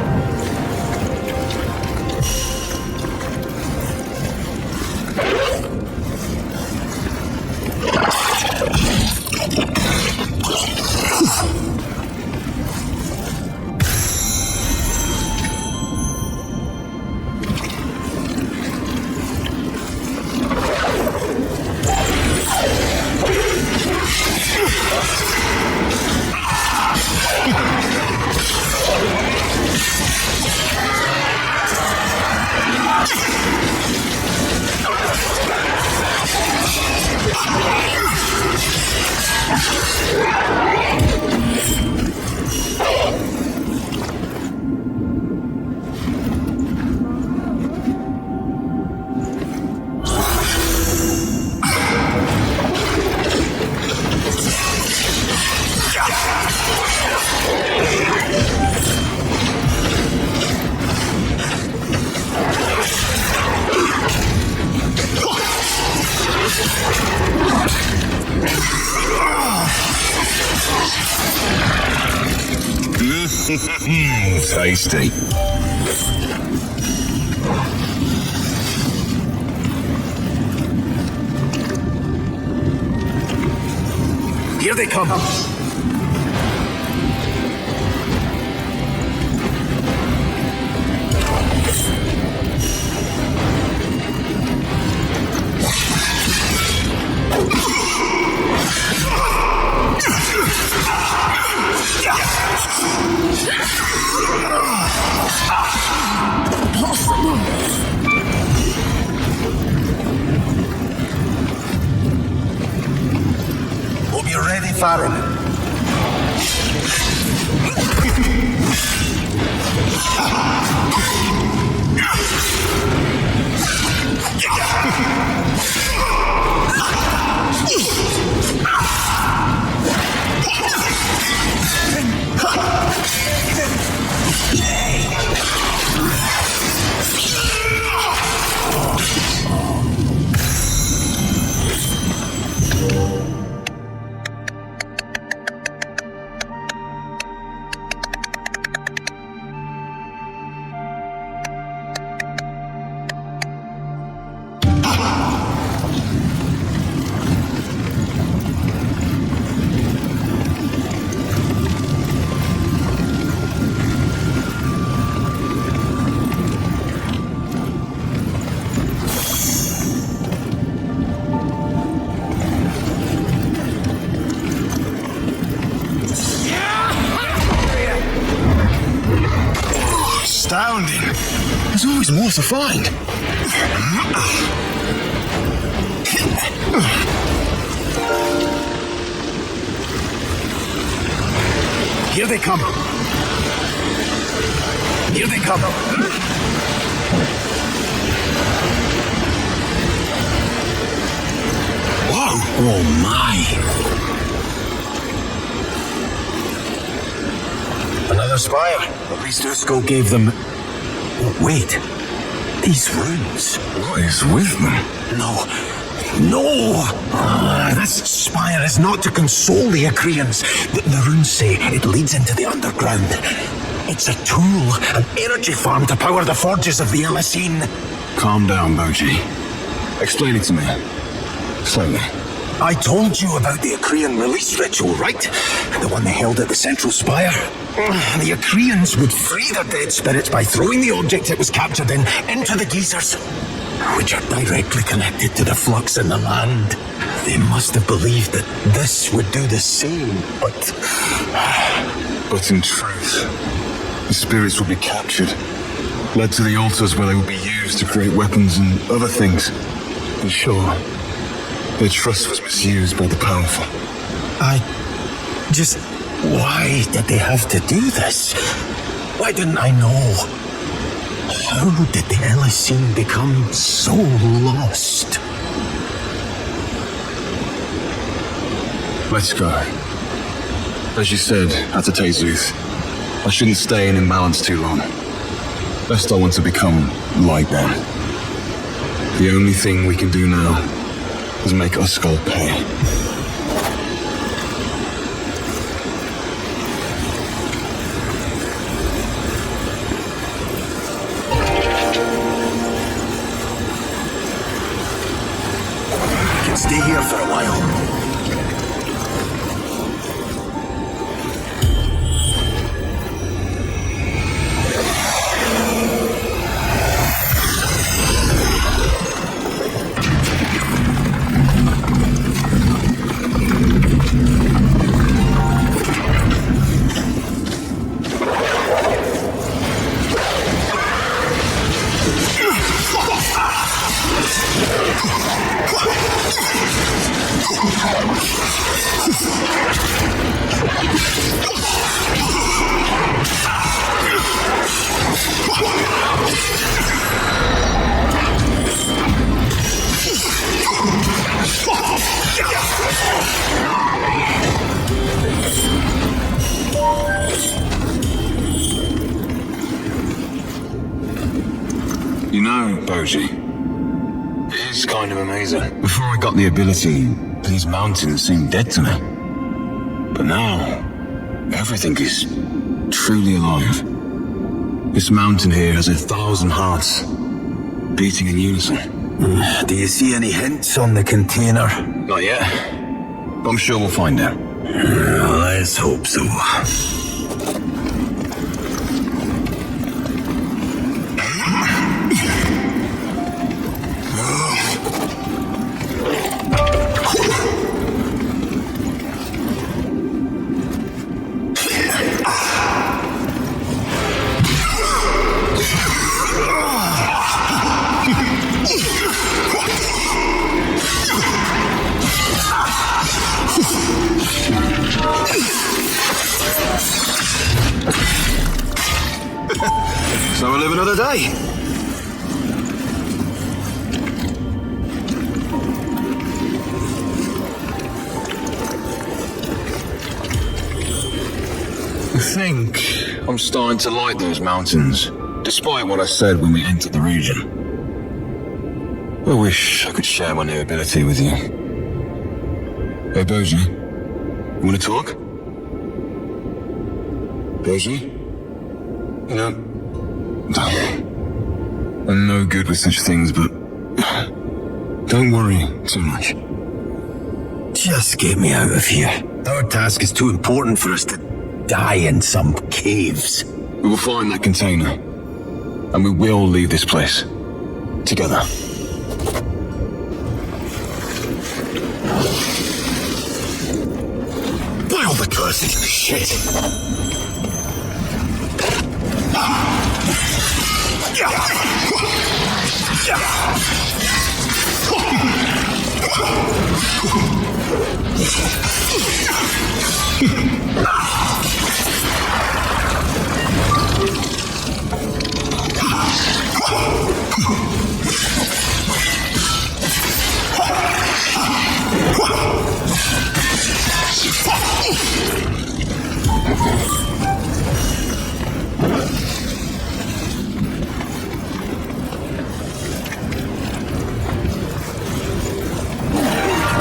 Tasty. Here they come. Hope you're ready, Farron. astounding. There's always more to find. Here they come. Here they come. Whoa! Oh my! Another spire. At least Usco gave them... Oh, wait. These runes. What is with them? No. This spire is not to console the Acreans. The runes say it leads into the underground. It's a tool, an energy farm to power the forges of the Elisine. Calm down, Boji. Explain it to me. Slowly. I told you about the Acrean release ritual, right? The one they held at the central spire. The Acreans would free their dead spirits by throwing the object it was captured in into the geysers, which are directly connected to the flux in the land. They must have believed that this would do the same, but in truth, the spirits would be captured, led to the altars where they would be used to create weapons and other things. And sure, their trust was misused by the powerful. Why did they have to do this? Why didn't I know? How did the Elisine become so lost? Let's go. As you said, Atatezuth, I shouldn't stay in imbalance too long. Lest I want to become like them. The only thing we can do now is make Uskal pay. Stay here for a while. You know, Boji, it is kind of amazing. Before I got the ability, these mountains seemed dead to me. But now, everything is truly alive. This mountain here has 1,000 hearts, beating in unison. Do you see any hints on the container? Not yet, but I'm sure we'll find out. Let's hope so. So we'll live another day. I think I'm starting to like those mountains, despite what I said when we entered the region. I wish I could share my new ability with you. Hey, Boji, you want to talk? Boji? You know, I'm no good with such things, but don't worry too much. Just get me out of here. Our task is too important for us to die in some caves. We will find that container, and we will leave this place together. By all the cursed shit!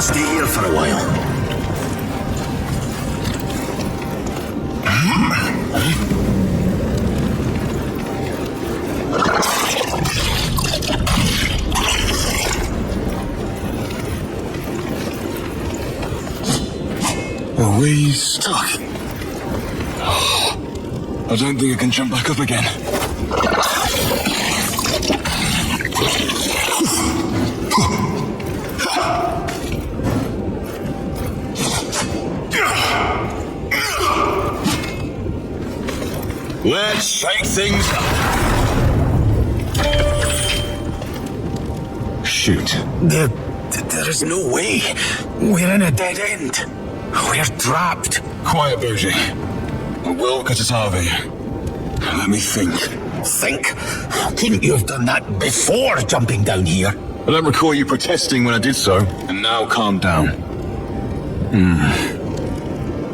Stay here for a while. Are we stuck? I don't think I can jump back up again. Let's shake things up. Shoot. There is no way. We're in a dead end. We're trapped. Quiet, Bougie. I will get us out of here. Let me think. Think? Couldn't you have done that before jumping down here? I don't recall you protesting when I did so. And now calm down.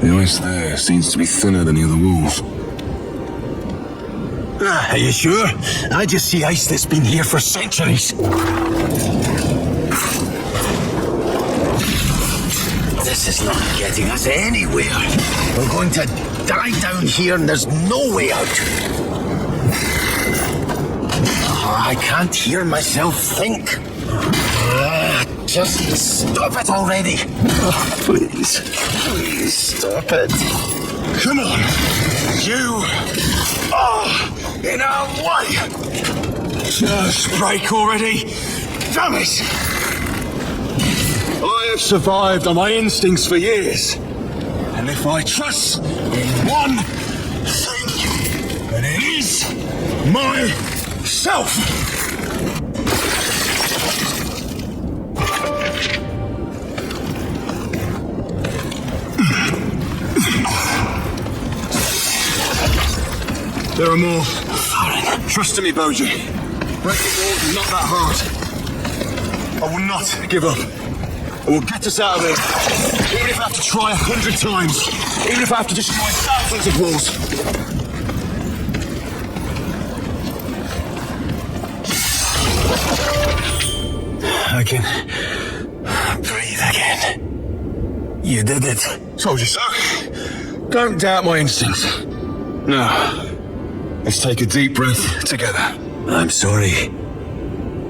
The ice there seems to be thinner than the other walls. Are you sure? I just see ice that's been here for centuries. This is not getting us anywhere. We're going to die down here and there's no way out. Oh, I can't hear myself think. Just stop it already. Oh, please stop it. Come on! You are in our way! Just break already. Damn it! I have survived on my instincts for years. And if I trust in one thing, then it is myself! There are more. Trust in me, Boji. Breaking walls is not that hard. I will not give up. I will get us out of here. Even if I have to try 100 times. Even if I have to destroy thousands of walls. I can breathe again. You did it. Told you so. Don't doubt my instincts. Now, let's take a deep breath together. I'm sorry.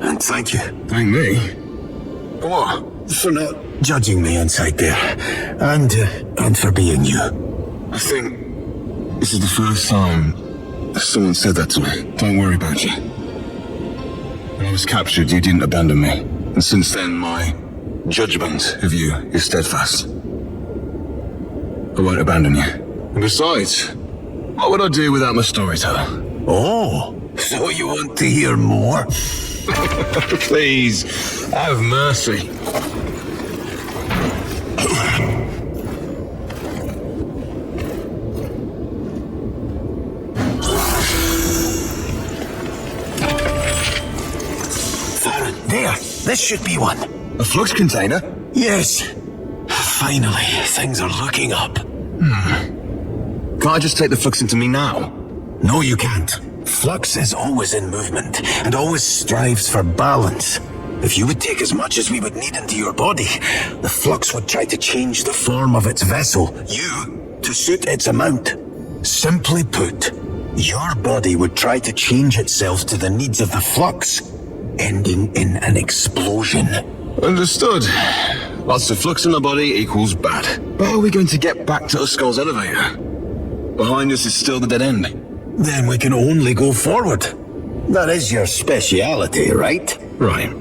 And thank you. Thank me? For what? For not judging me inside there. And for being you. I think this is the first time someone said that to me. Don't worry about you. When I was captured, you didn't abandon me. And since then, my judgment of you is steadfast. I won't abandon you. And besides, what would I do without my storyteller? Oh, so you want to hear more? Please, have mercy. Farron, there. This should be one. A flux container? Yes. Finally, things are looking up. Can't I just take the flux into me now? No, you can't. Flux is always in movement and always strives for balance. If you would take as much as we would need into your body, the flux would try to change the form of its vessel, you, to suit its amount. Simply put, your body would try to change itself to the needs of the flux, ending in an explosion. Understood. Lots of flux in the body equals bad. But how are we going to get back to Uskull's elevator? Behind us is still the dead end. Then we can only go forward. That is your speciality, right? Right.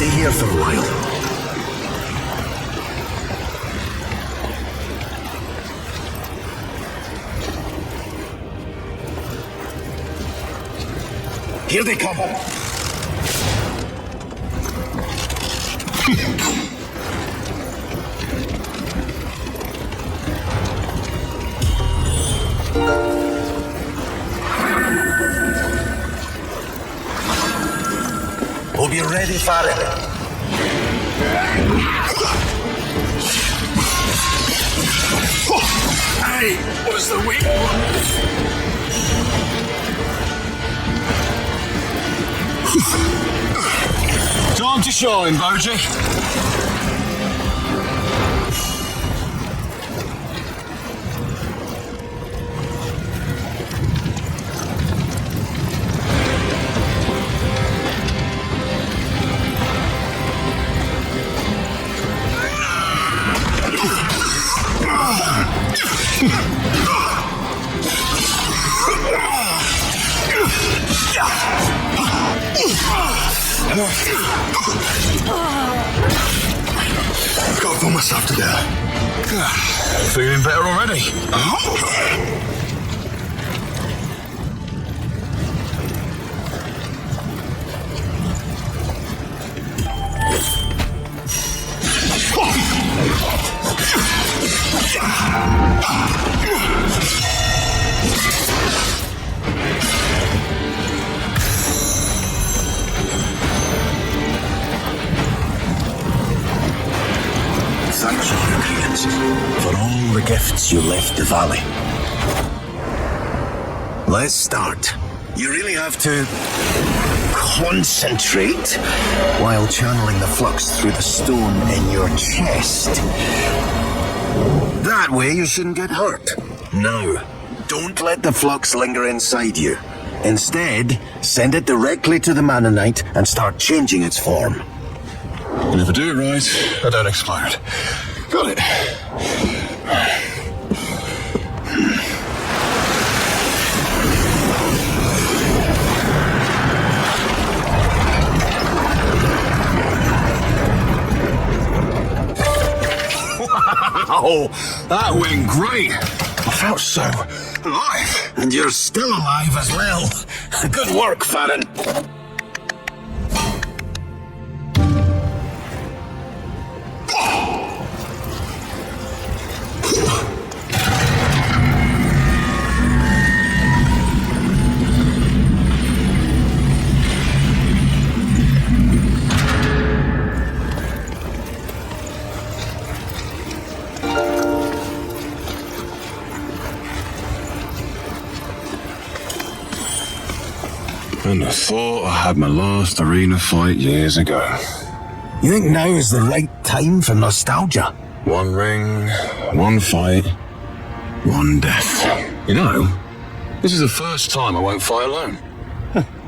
Stay here for a while. Here they come. Hope you're ready for it. Hey, what's the weak one? Time to shine, Boji. Gotta pull myself together. Feeling better already? Thanks, Europeans, for all the gifts you left the valley. Let's start. You really have to concentrate while channeling the flux through the stone in your chest. That way you shouldn't get hurt. Now, don't let the flux linger inside you. Instead, send it directly to the Mannonite and start changing its form. And if I do it right, I don't explode. Got it. Wow, that went great. I felt so alive. And you're still alive as well. Good work, Farron. And I thought I had my last arena fight years ago. You think now is the right time for nostalgia? One ring, one fight, one death. You know, this is the first time I won't fight alone.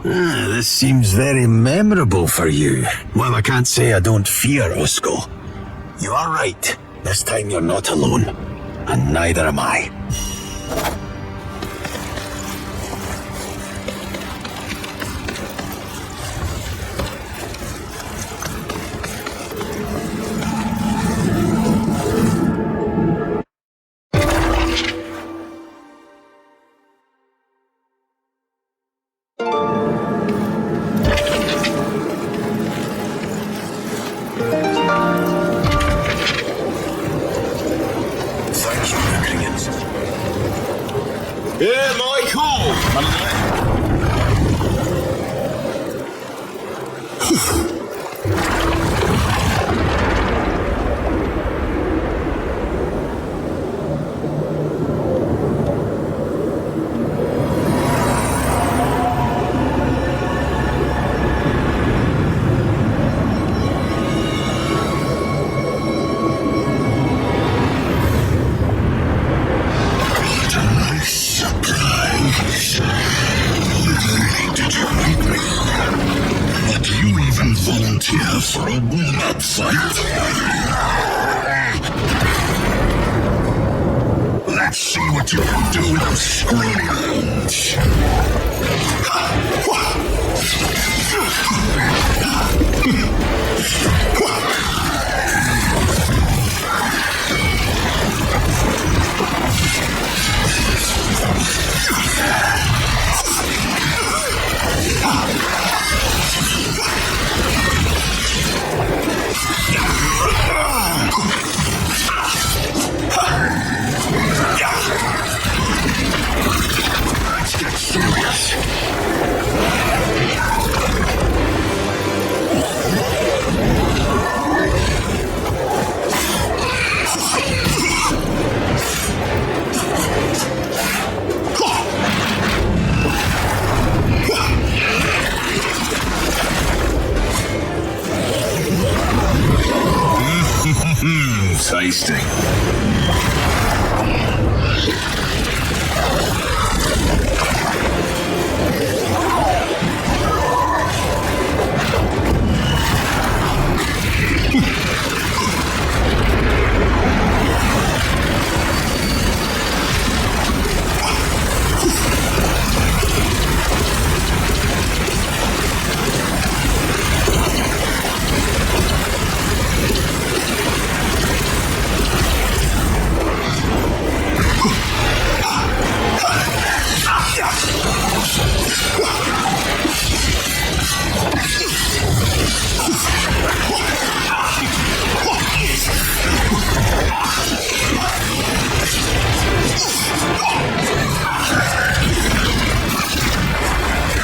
This seems very memorable for you. Well, I can't say I don't fear Osco. You are right. This time you're not alone. And neither am I. Yeah, Michael! Volunteer for a warm-up fight. Let's see what you can do with those scrawny arms. Let's get serious. Tasty.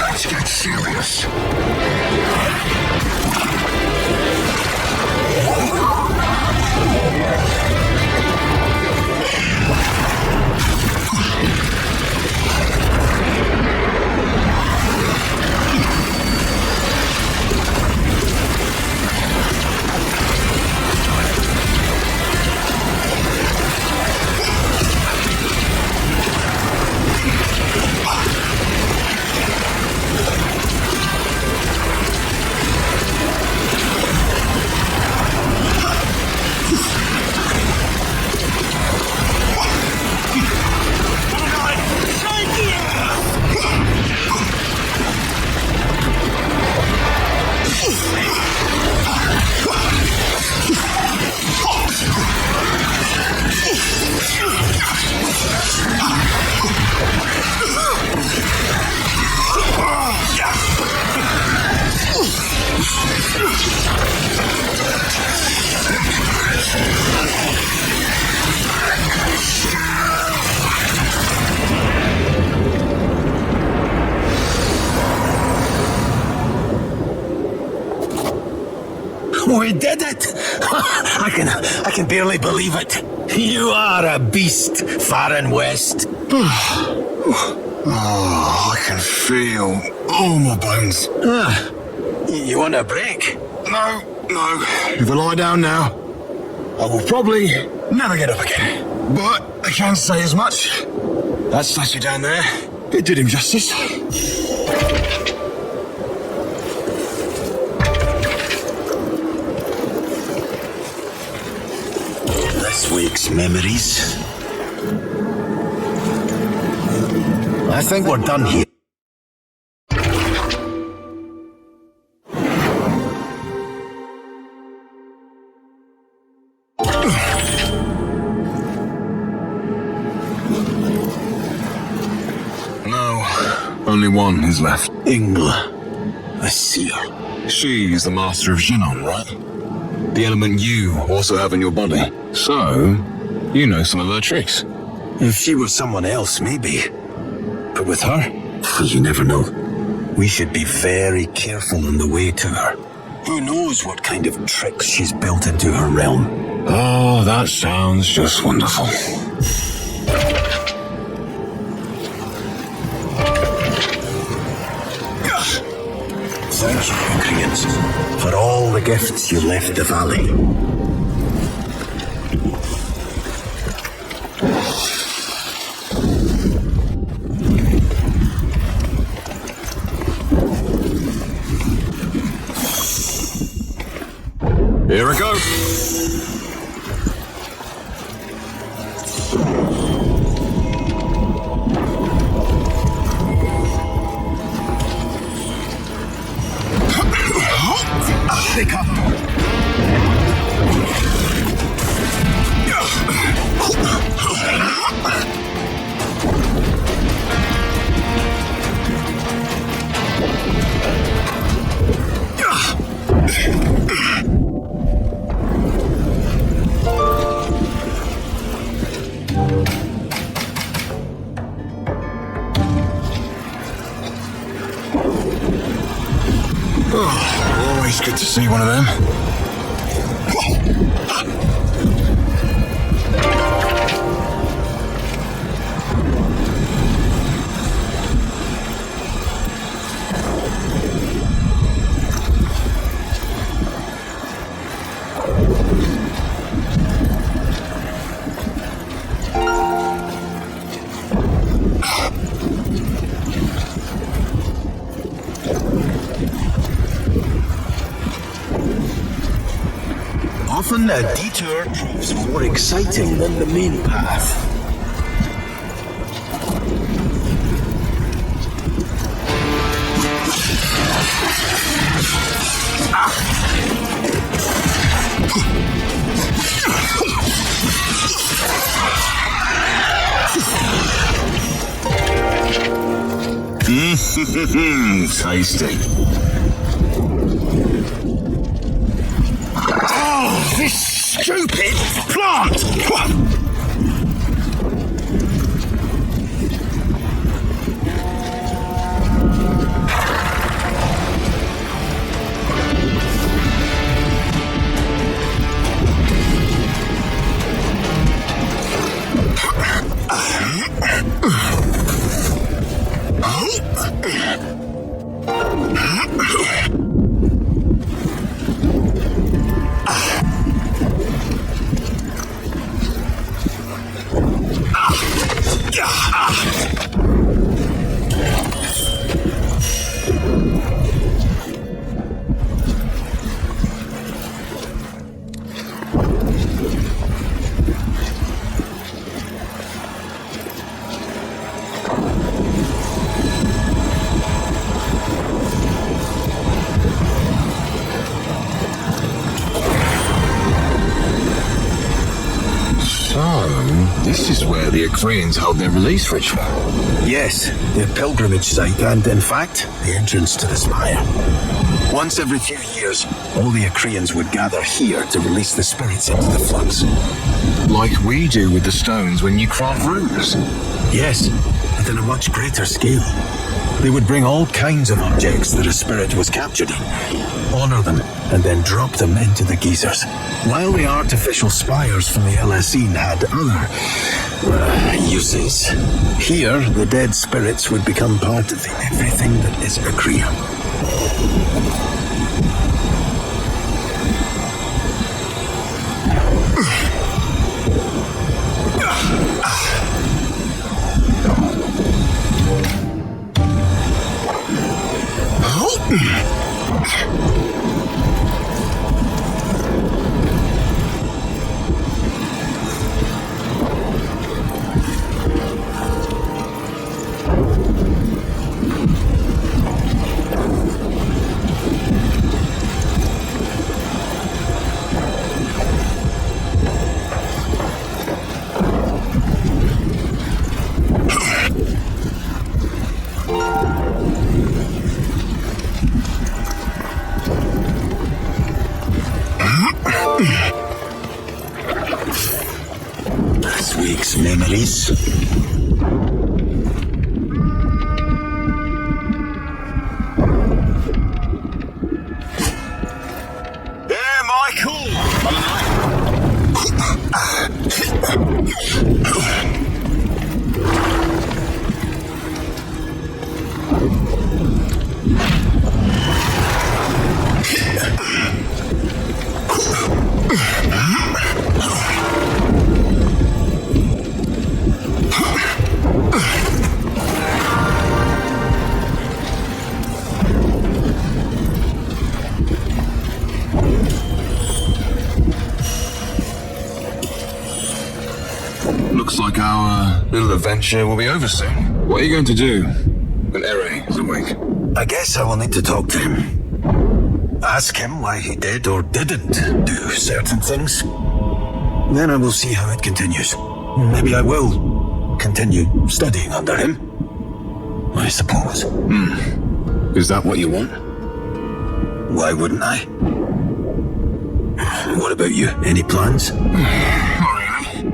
Let's get serious. We did it! I can barely believe it. You are a beast, far and west. Oh, I can feel all my bones. You want a break? No. If I lie down now, I will probably never get up again. But I can say as much. That statue down there, it did him justice. This week's memories. I think we're done here. No, only one is left. Ingla, the seer. She is the master of Jinon, right? The element you also have in your body. So, you know some of her tricks. If she were someone else, maybe. But with her, you never know. We should be very careful on the way to her. Who knows what kind of tricks she's built into her realm? Oh, that sounds just wonderful. Thank you, Recreants, for all the gifts you left the valley. Here I go. Pick up. Always good to see one of them. Often a detour proves more exciting than the main path. Tasty. Oh, this stupid plant! This is where the Akrians held their release ritual. Yes, the pilgrimage site and, in fact, the entrance to the spire. Once every few years, all the Akrians would gather here to release the spirits into the flux. Like we do with the stones when you craft runes. Yes, but on a much greater scale. They would bring all kinds of objects that a spirit was captured in, honor them, and then drop them into the geysers. While the artificial spires from the LSE had other uses, here the dead spirits would become part of the everything that is Akria. Last week's memories. Yeah, Michael! Looks like our little adventure will be over soon. What are you going to do when Ere is awake? I guess I will need to talk to him. Ask him why he did or didn't do certain things. Then I will see how it continues. Maybe I will continue studying under him. I suppose. Is that what you want? Why wouldn't I? What about you? Any plans? Not really.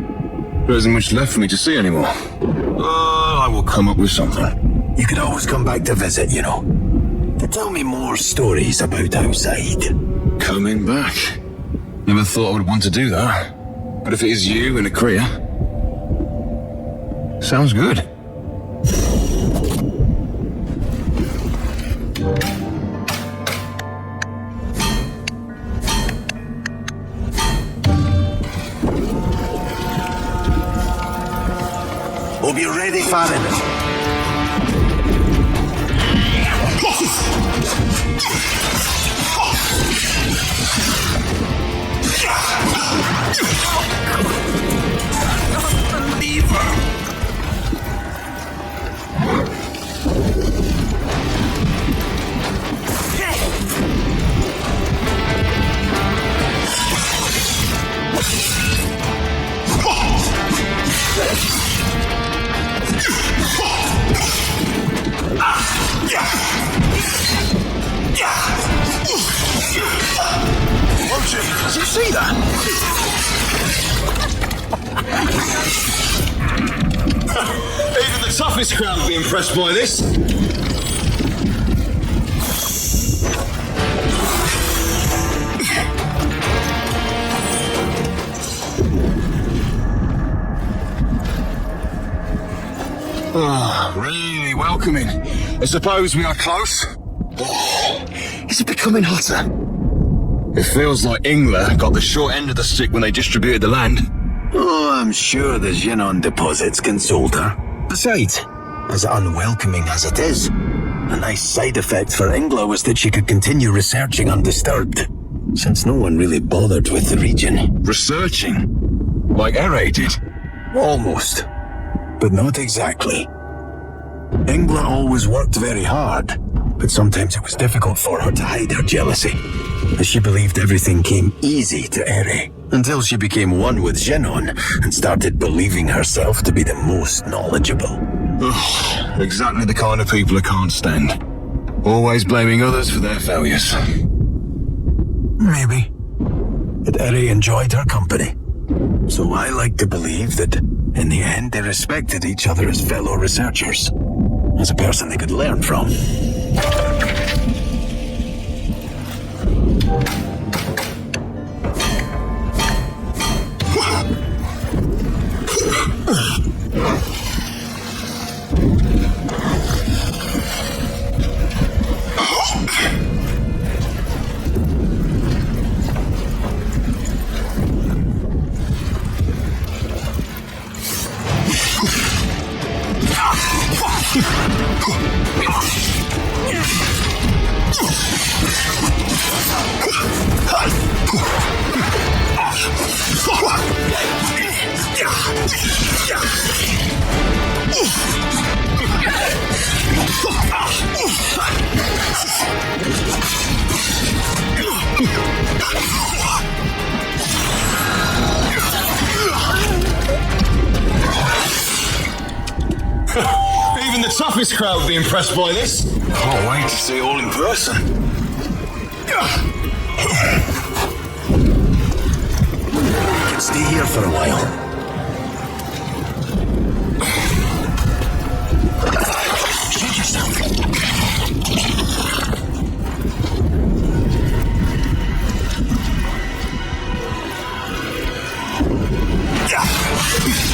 There isn't much left for me to see anymore. I will come up with something. You could always come back to visit, you know. Tell me more stories about outside. Coming back. Never thought I would want to do that. But if it is you and a career, sounds good. Hope you're ready, Farron. Did you see that? Even the toughest crowd would be impressed by this. Really welcoming. I suppose we are close. Is it becoming hotter? It feels like Ingler got the short end of the stick when they distributed the land. Oh, I'm sure the Xenon deposits consoled her. Besides, as unwelcoming as it is, a nice side effect for Ingler was that she could continue researching undisturbed, since no one really bothered with the region. Researching? Like Ere did? Almost, but not exactly. Ingler always worked very hard, but sometimes it was difficult for her to hide her jealousy, as she believed everything came easy to Ere, until she became one with Xenon and started believing herself to be the most knowledgeable. Ugh, exactly the kind of people I can't stand. Always blaming others for their failures. Maybe. But Ere enjoyed her company. So I like to believe that, in the end, they respected each other as fellow researchers, as a person they could learn from. Even the toughest crowd would be impressed by this. Can't wait to see it all in person. You can stay here for a while. Shake yourself.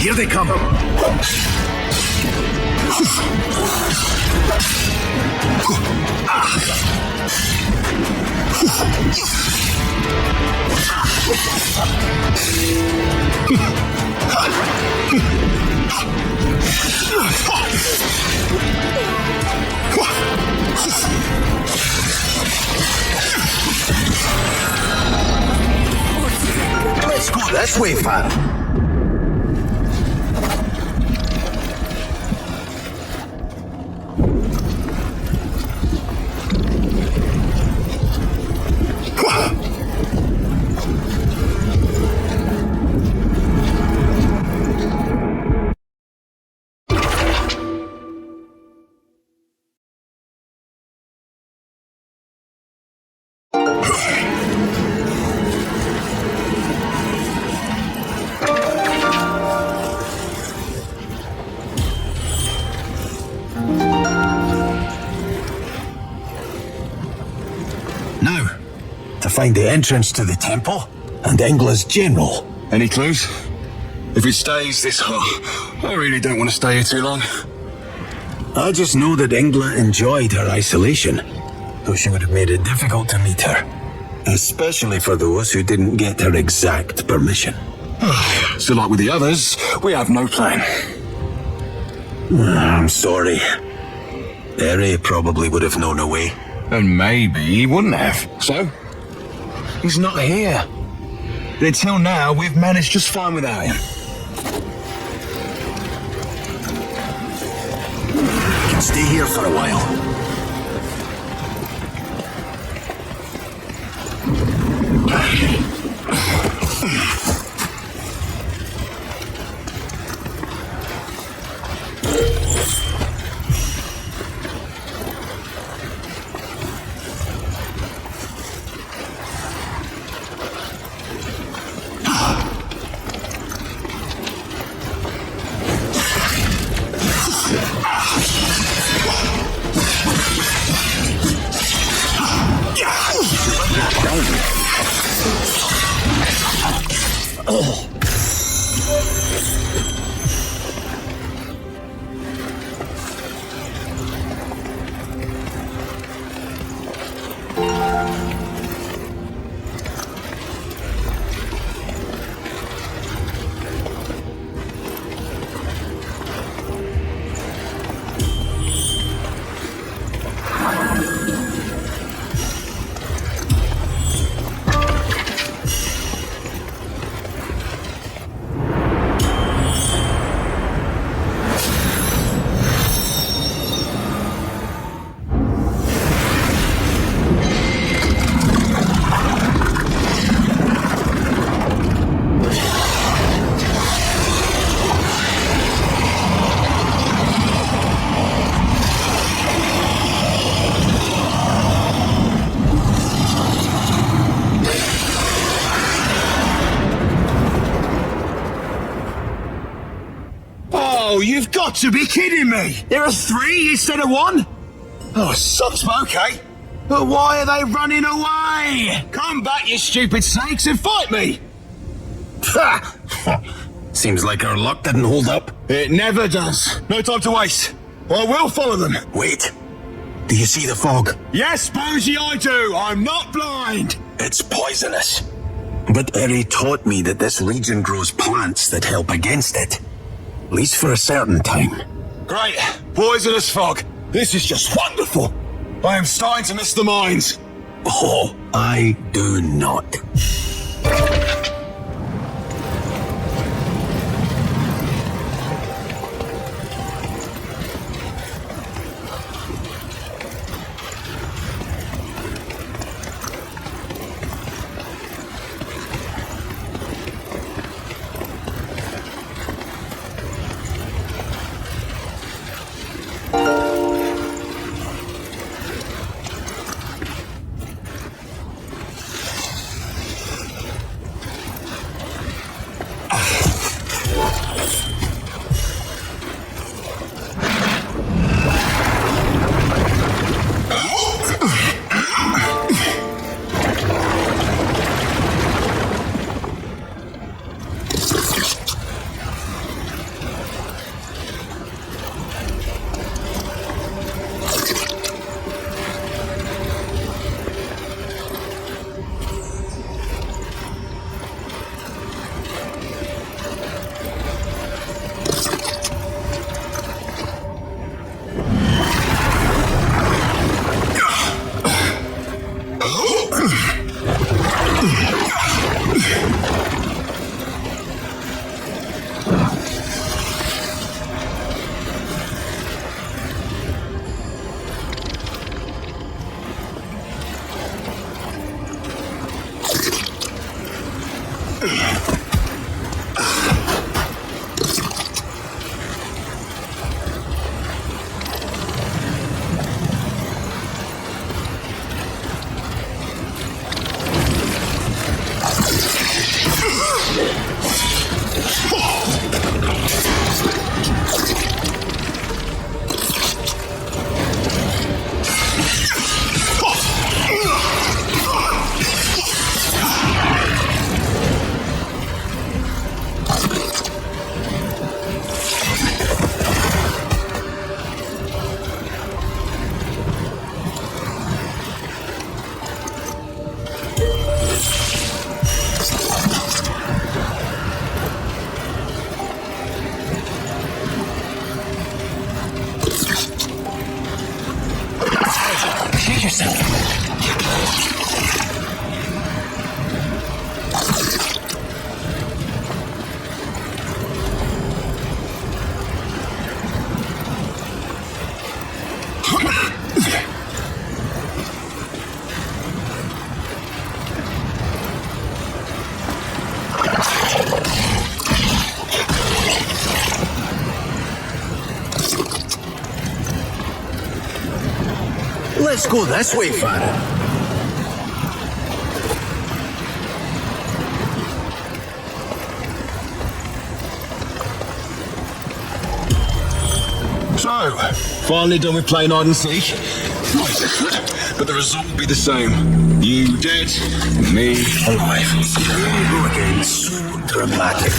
Here they come. Let's go this way, fam. find the entrance to the temple and Engla's general. Any clues? If it stays this hot, I really don't want to stay here too long. I just know that Engla enjoyed her isolation, though she would have made it difficult to meet her. Especially for those who didn't get her exact permission. So like with the others, we have no plan. I'm sorry. Eri probably would have known a way. And maybe he wouldn't have. So, he's not here. Until now, we've managed just fine without him. Can stay here for a while. Oh, you've got to be kidding me! There are 3 instead of 1? Oh, sucks, but okay. But why are they running away? Come back, you stupid snakes, and fight me! Seems like our luck didn't hold up. It never does. No time to waste. I will follow them. Wait. Do you see the fog? Yes, Posey, I do. I'm not blind. It's poisonous. But Eri taught me that this region grows plants that help against it. At least for a certain time. Great. Poisonous fog. This is just wonderful. I am starting to miss the mines. Oh, I do not. yourself. Let's go this way, Farron. So, finally done with playing hide and seek. Nice effort, but the result will be the same. You dead, me alive. Here you go again. So dramatic.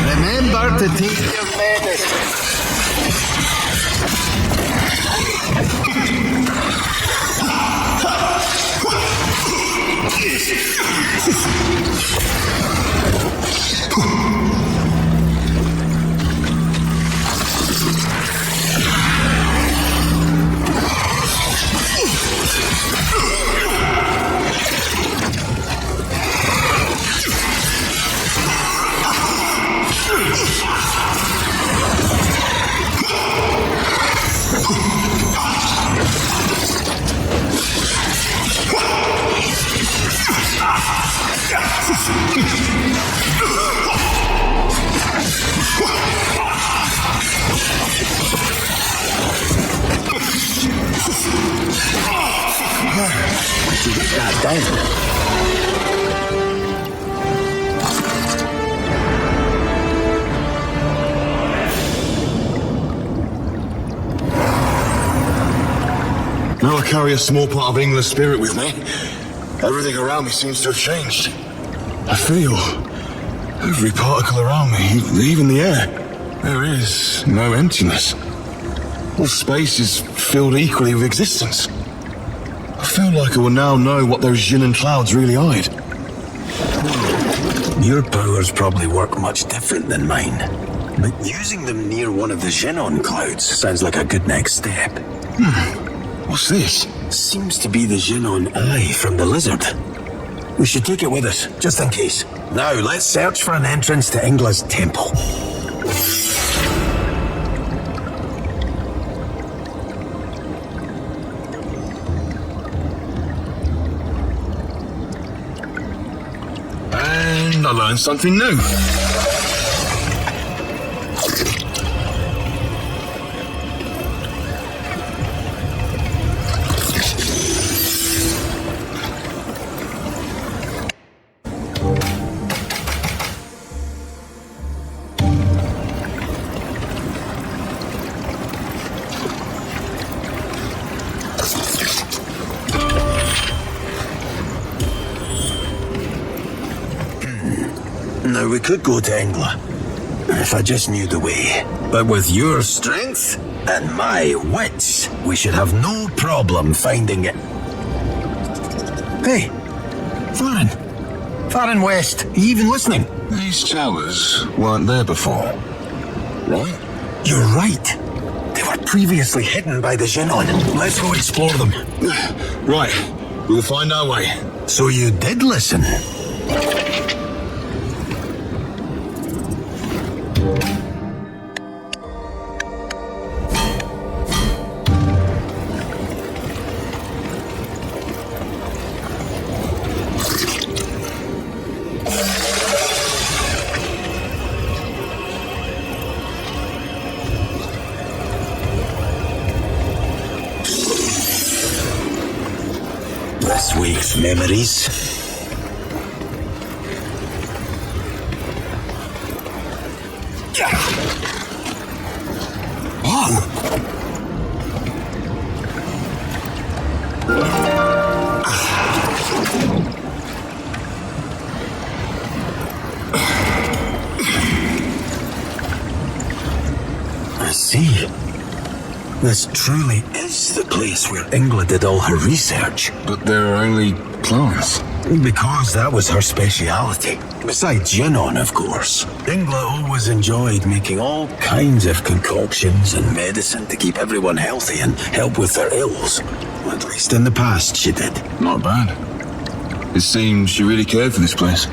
Remember to take your medicine. God damn. Now I carry a small part of England's spirit with me. Everything around me seems to have changed. I feel every particle around me, even the air. There is no emptiness. All space is filled equally with existence. I feel like I will now know what those yin and clouds really hide. Your powers probably work much different than mine, but using them near one of the Xenon clouds sounds like a good next step. What's this? Seems to be the Xenon eye from the lizard. We should take it with us, just in case. Now, let's search for an entrance to Ingla's temple. And I learned something new. Now, we could go to Ingla, if I just knew the way. But with your strength and my wits, we should have no problem finding it. Hey, Farron. Farron West, are you even listening? These towers weren't there before, right? You're right. They were previously hidden by the Xenon. Let's go explore them. Right, we'll find our way. So you did listen? This week's memories. I see. This truly is the place where Ingla did all her research. But there are only plants? Because that was her speciality. Besides gin on, of course. Ingla always enjoyed making all kinds of concoctions and medicine to keep everyone healthy and help with their ills. At least in the past, she did. Not bad. It seems she really cared for this place.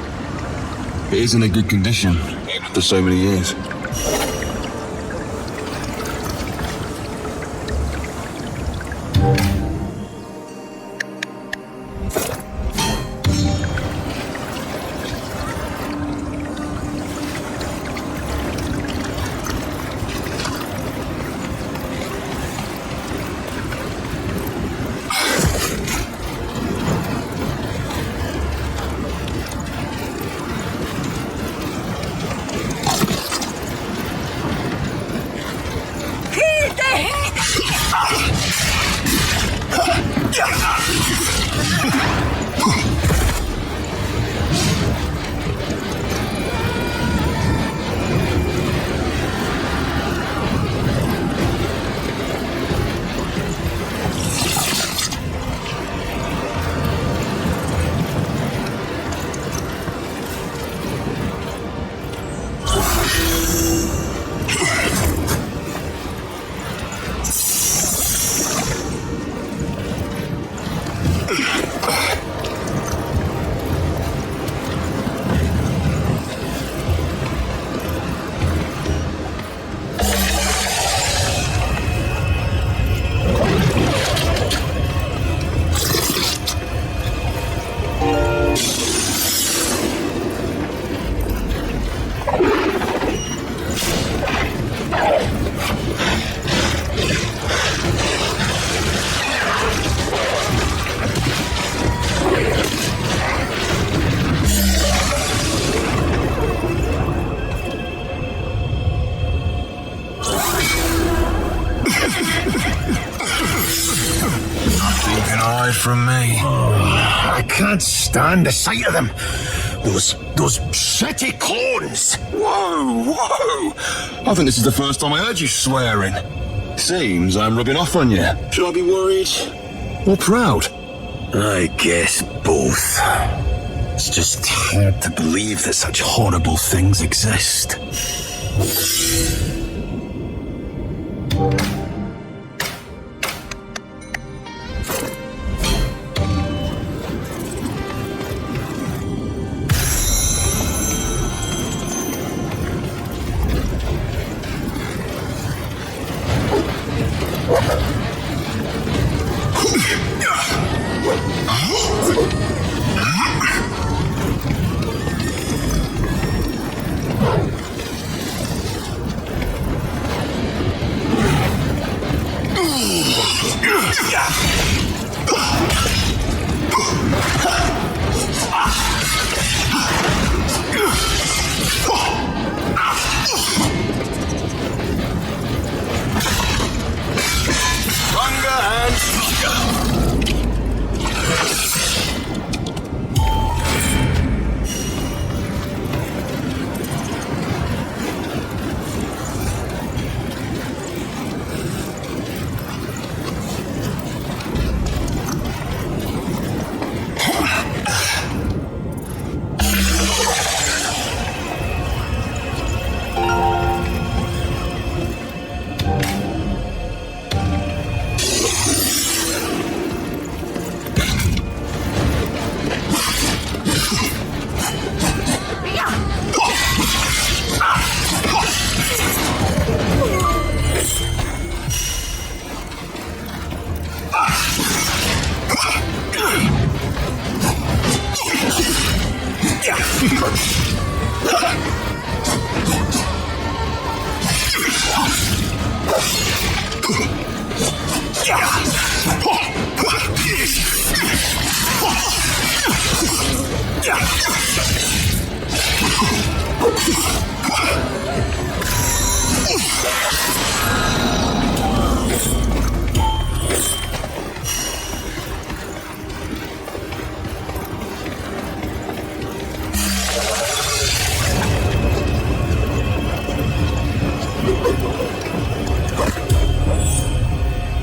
It is in a good condition, even after so many years. From me. I can't stand the sight of them. Those shitty clones. Whoa! I think this is the first time I heard you swearing. Seems I'm rubbing off on you. Should I be worried or proud? I guess both. It's just hard to believe that such horrible things exist.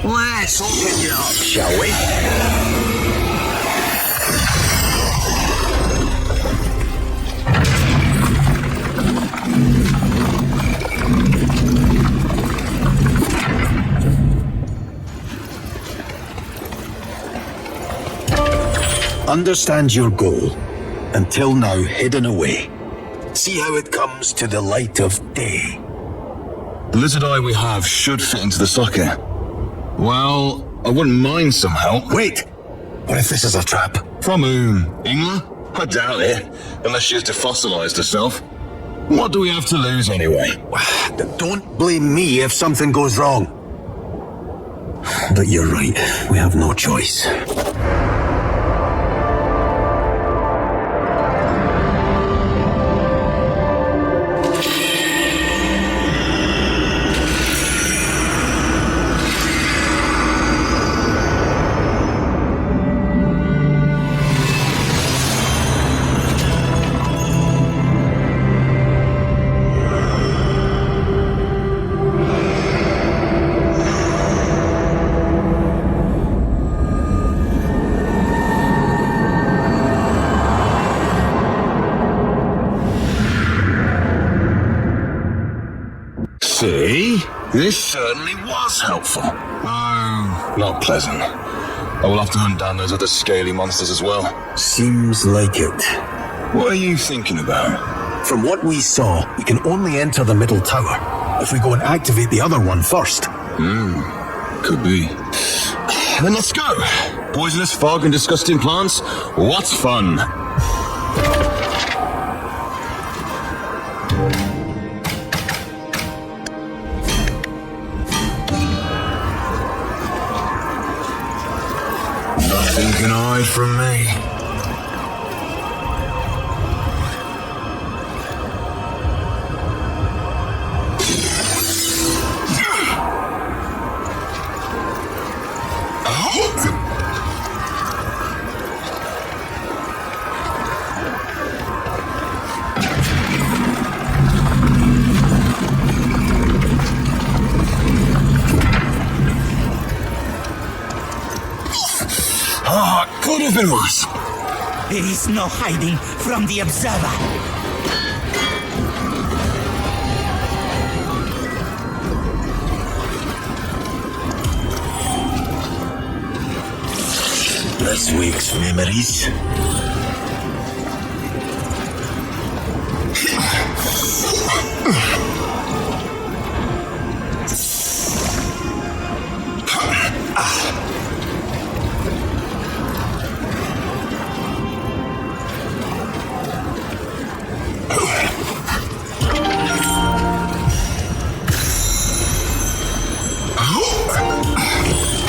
Let's open you up, shall we? Understand your goal, until now hidden away. See how it comes to the light of day. The lizard eye we have should fit into the socket. Well, I wouldn't mind some help. Wait! What if this is a trap? From whom? Ingla? I doubt it, unless she's defossilized herself. What do we have to lose anyway? Don't blame me if something goes wrong. But you're right, we have no choice. See? This certainly was helpful. Oh, not pleasant. I will have to hunt down those other scaly monsters as well. Seems like it. What are you thinking about? From what we saw, we can only enter the middle tower. If we go and activate the other one first. Could be. Then let's go. Poisonous fog and disgusting plants? What's fun? Nothing can hide from me. Could have been worse. There is no hiding from the observer. This week's memories.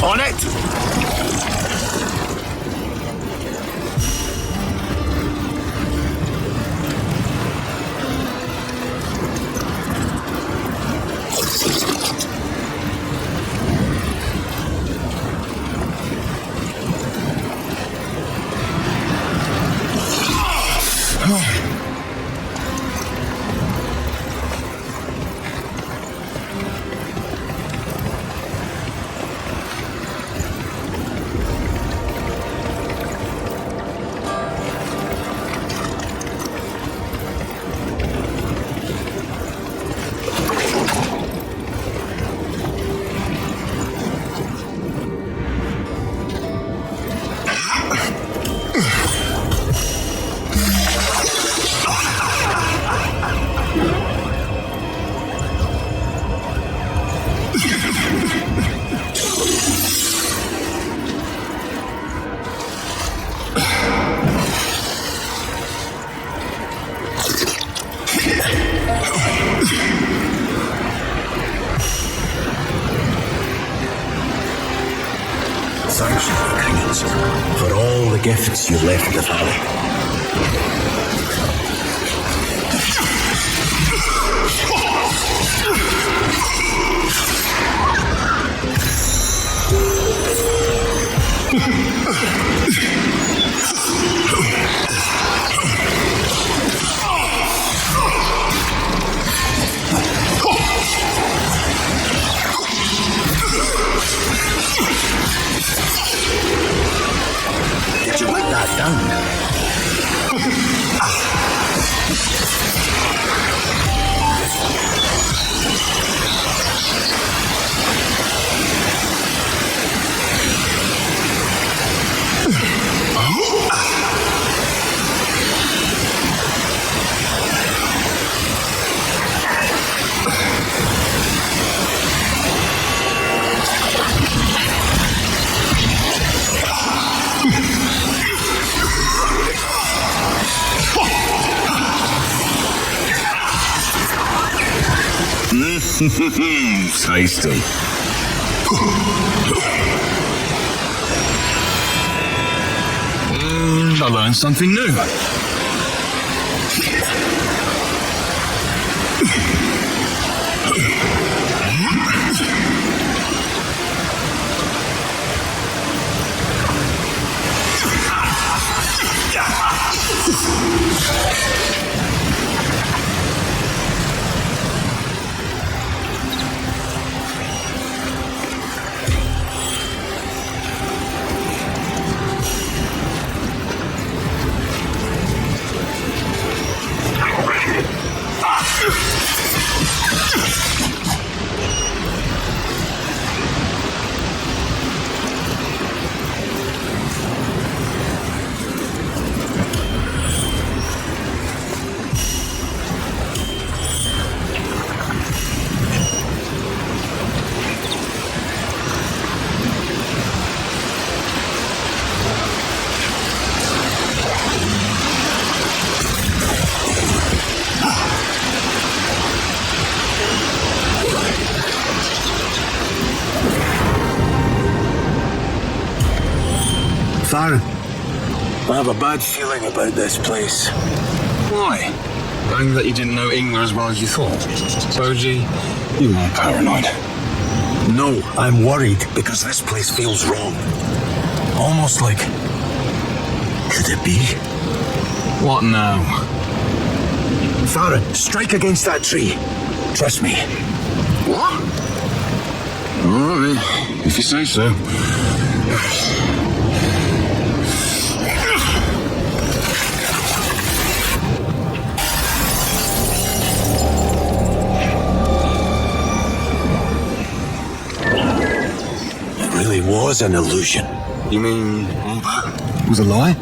On it! Thank you, Credence, for all the gifts you left the valley. Did you write that down? Tasty. I learned something new. Farron, I have a bad feeling about this place. Why? Knowing that you didn't know Ingvar as well as you thought. Boji, you are paranoid. No, I'm worried because this place feels wrong. Almost like... Could it be? What now? Farron, strike against that tree. Trust me. What? Alright, if you say so. It really was an illusion. You mean all that? Was a lie?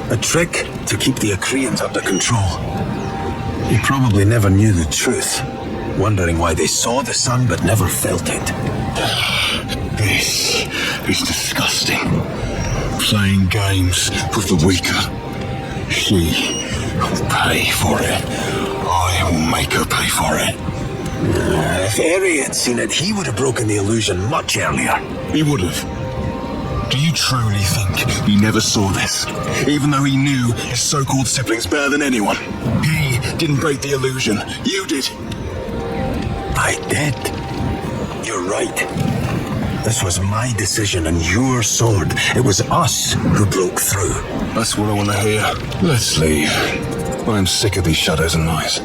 A trick to keep the Akrians under control. They probably never knew the truth, wondering why they saw the sun but never felt it. This is disgusting. Playing games with the weaker. She will pay for it. I will make her pay for it. If Eri had seen it, he would have broken the illusion much earlier. He would have. Do you truly think he never saw this? Even though he knew his so-called siblings better than anyone. He didn't break the illusion. You did. I did. You're right. This was my decision and your sword. It was us who broke through. That's what I want to hear. Let's leave. I'm sick of these shadows and lies.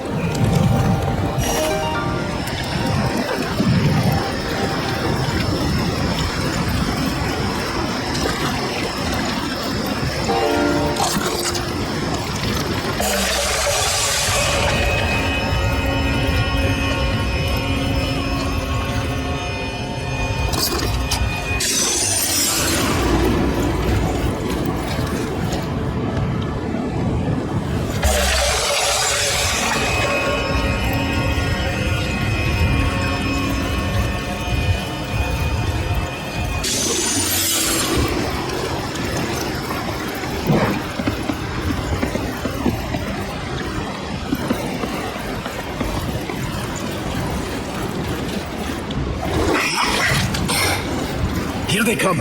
Here they come.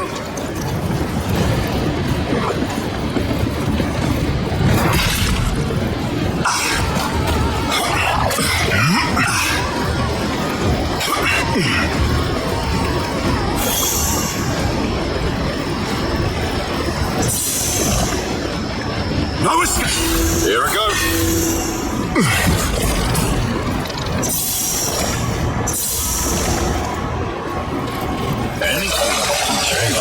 Here we go. Anything can change.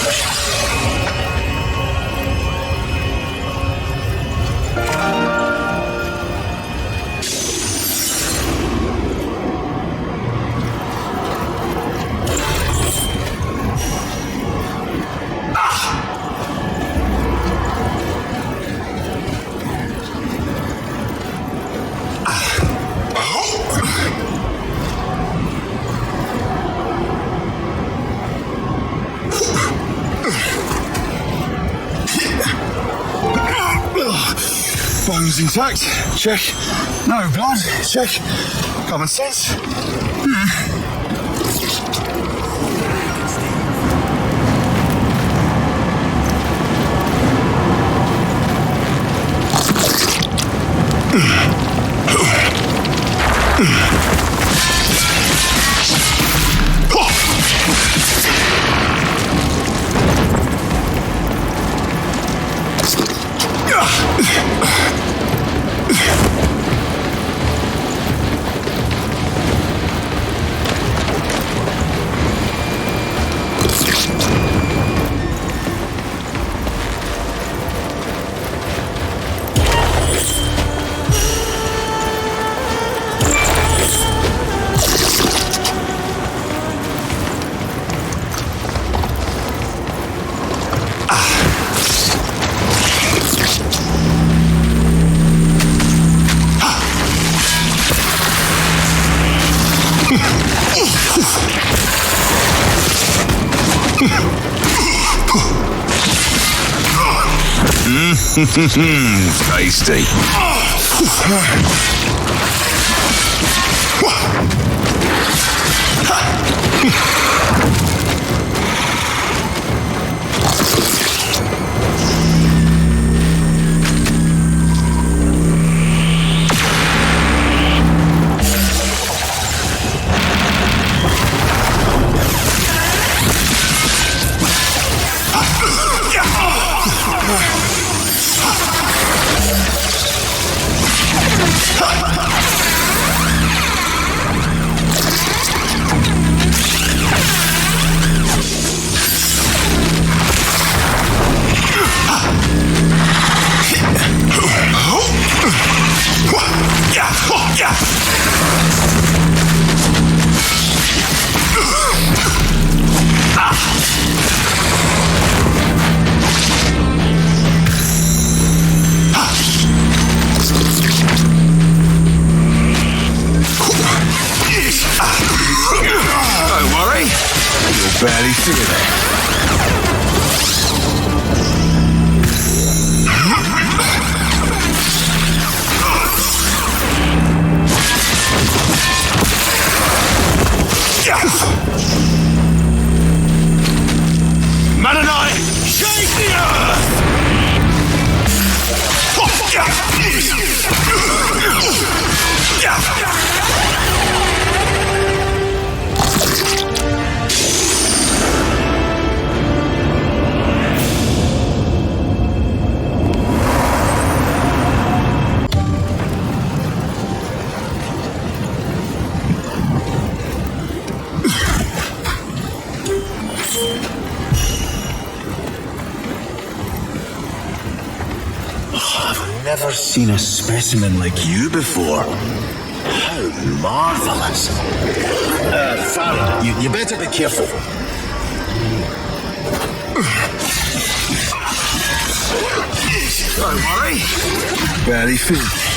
Bones intact. Check. No blood. Check. Common sense. Tasty. Don't worry, you'll barely feel it. Man and I, shake the earth! Never seen a specimen like you before. How marvelous. Farron, you better be careful. Don't worry, Barely feel it.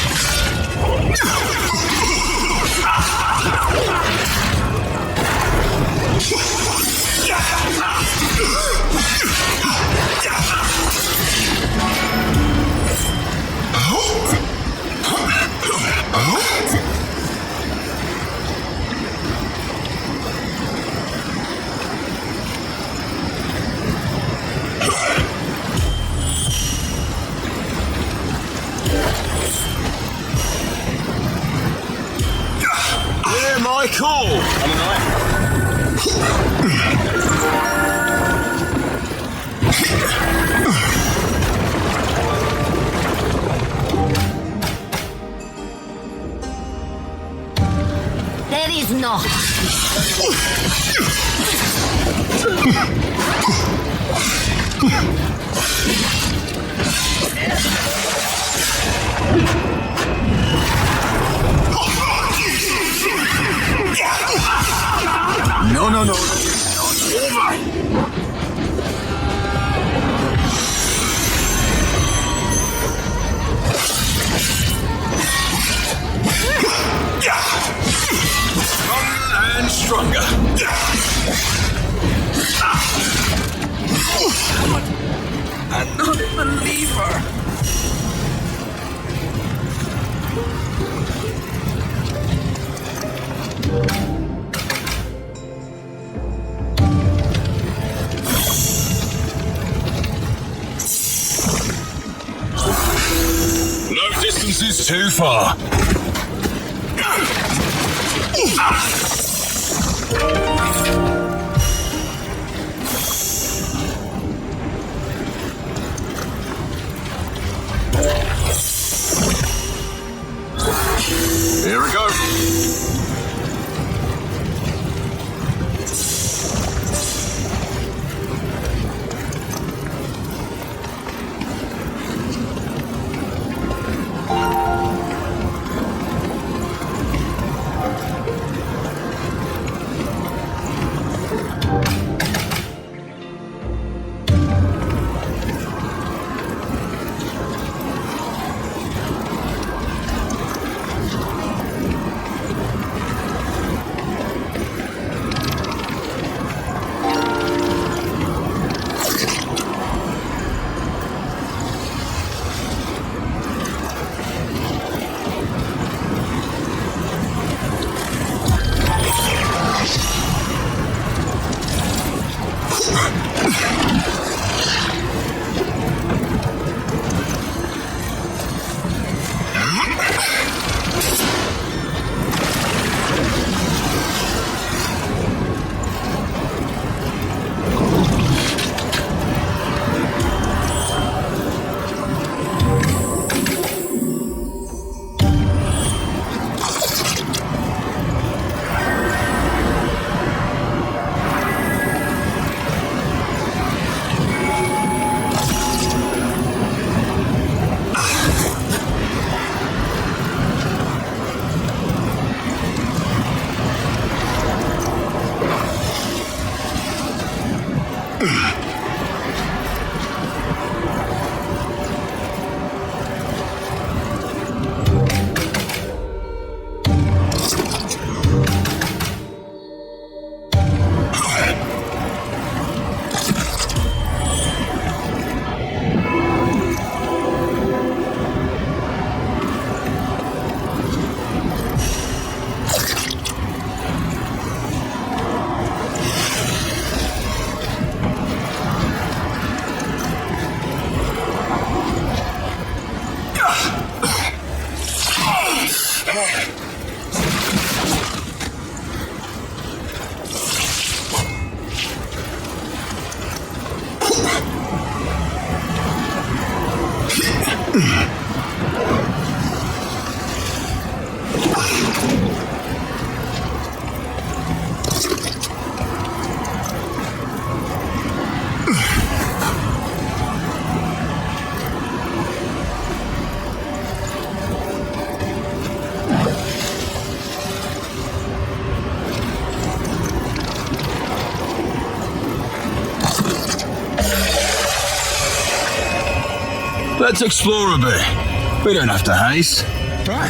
hear my call. There is no. No. And stronger. I'm not a believer. This is too far. Here we go. Let's explore a bit. We don't have to haste. Right.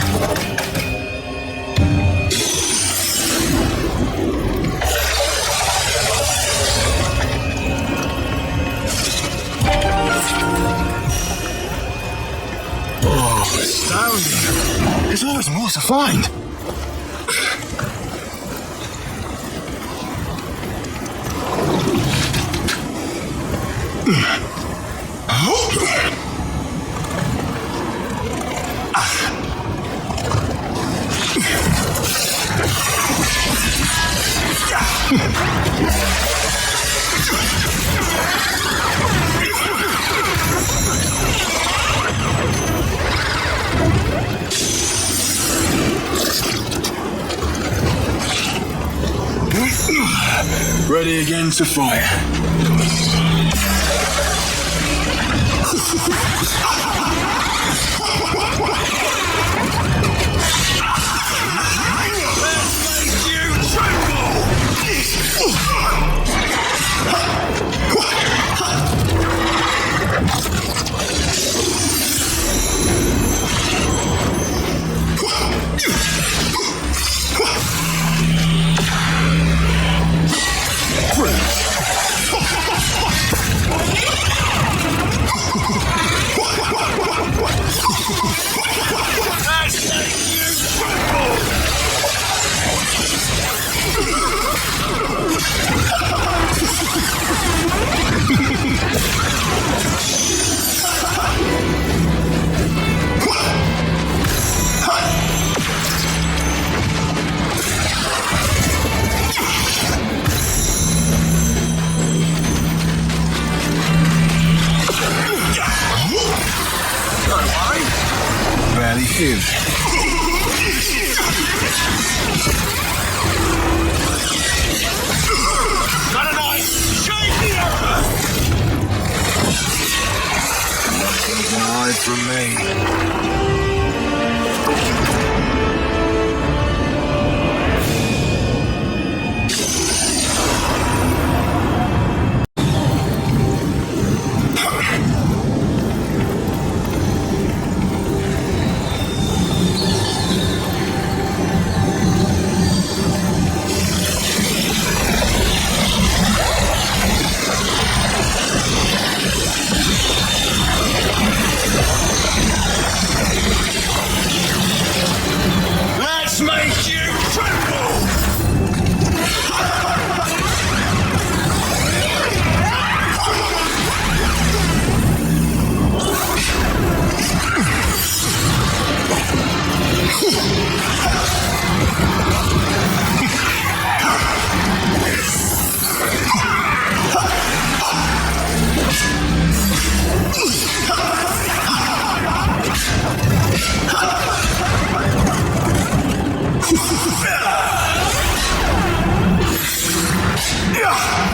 Oh, astounding. There's always more to find. Ready again to fire. effective. Got a knife! Shake the earth! Nothing can hide from me. Let's make you tremble!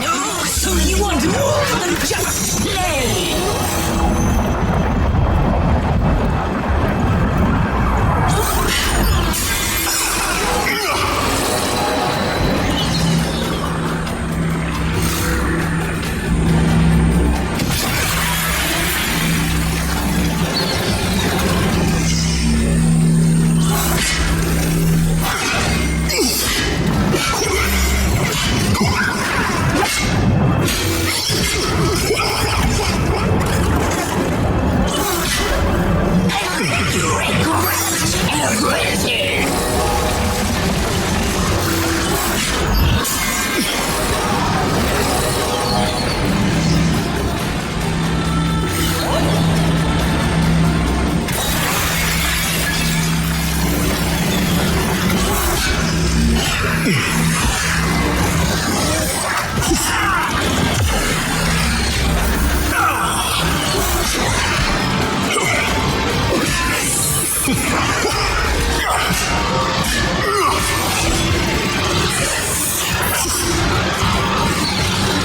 Oh, so you want more than just play?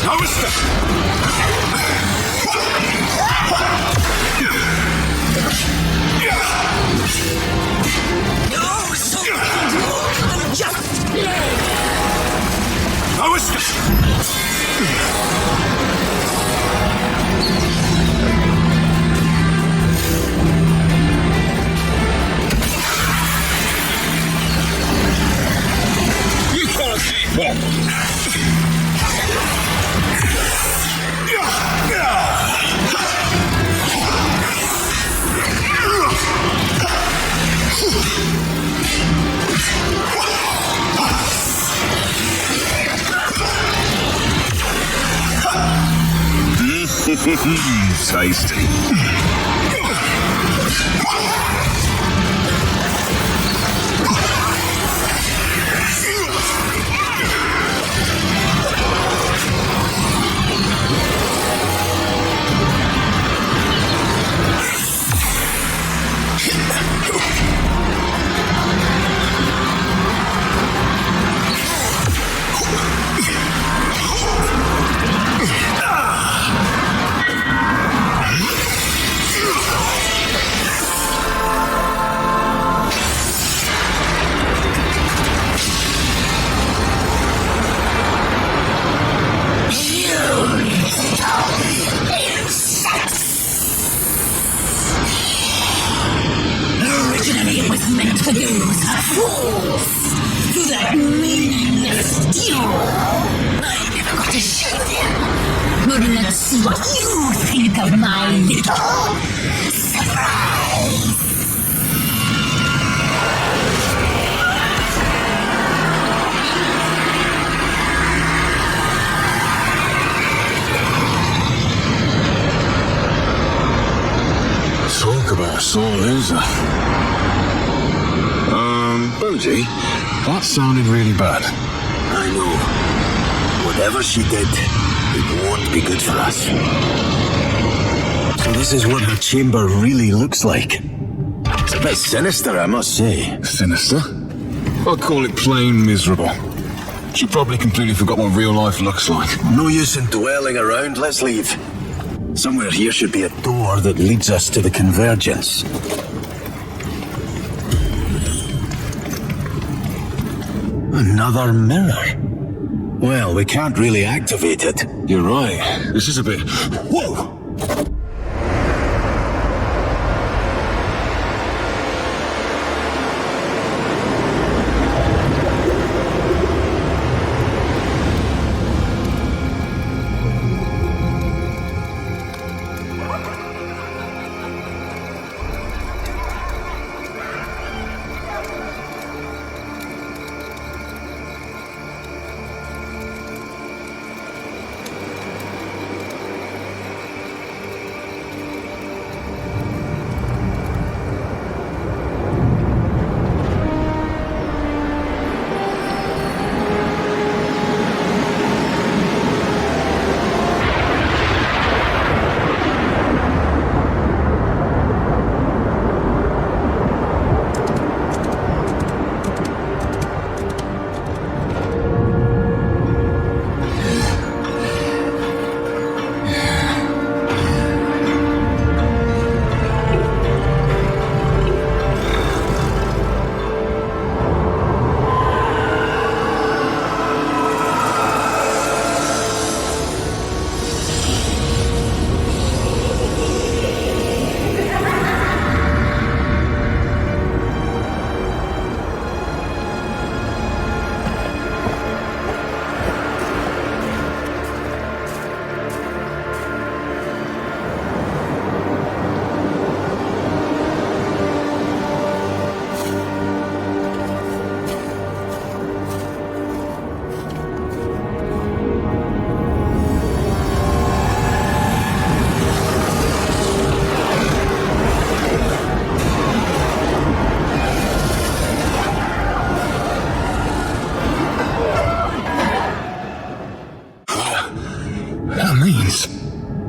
Everything! No, so you want more than just play? You can't keep up! Tasty. Originally it was meant to use fools through that meaningless duel. I never got to show them. But let's see what you think of my little surprise. Talk about a sore loser. Boozy, that sounded really bad. I know. Whatever she did, it won't be good for us. So this is what the chamber really looks like. It's a bit sinister, I must say. Sinister? I'd call it plain miserable. She probably completely forgot what real life looks like. No use in dwelling around, let's leave. Somewhere here should be a door that leads us to the convergence. Another mirror. Well, we can't really activate it. You're right. This is a bit... Whoa!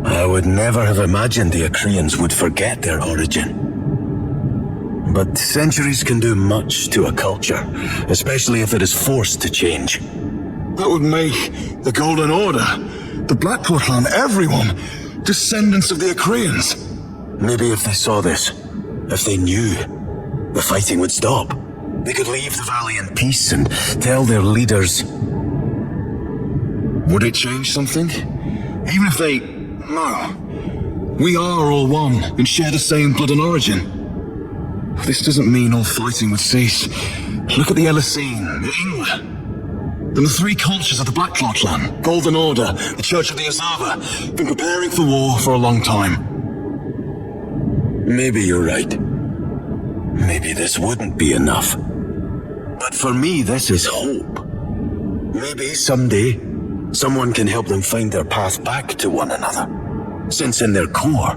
I would never have imagined the Akrians would forget their origin. But centuries can do much to a culture, especially if it is forced to change. That would make the Golden Order, the Blackclaw clan, everyone, descendants of the Akrians. Maybe if they saw this, if they knew, the fighting would stop. They could leave the valley in peace and tell their leaders... Would it change something? Even if they... No. We are all one and share the same blood and origin. This doesn't mean all fighting would cease. Look at the Elisine, the Ingwer. Then the three cultures of the Blackclaw clan, Golden Order, the Church of the Azava, been preparing for war for a long time. Maybe you're right. Maybe this wouldn't be enough. But for me, this is hope. Maybe someday, someone can help them find their path back to one another. Since in their core,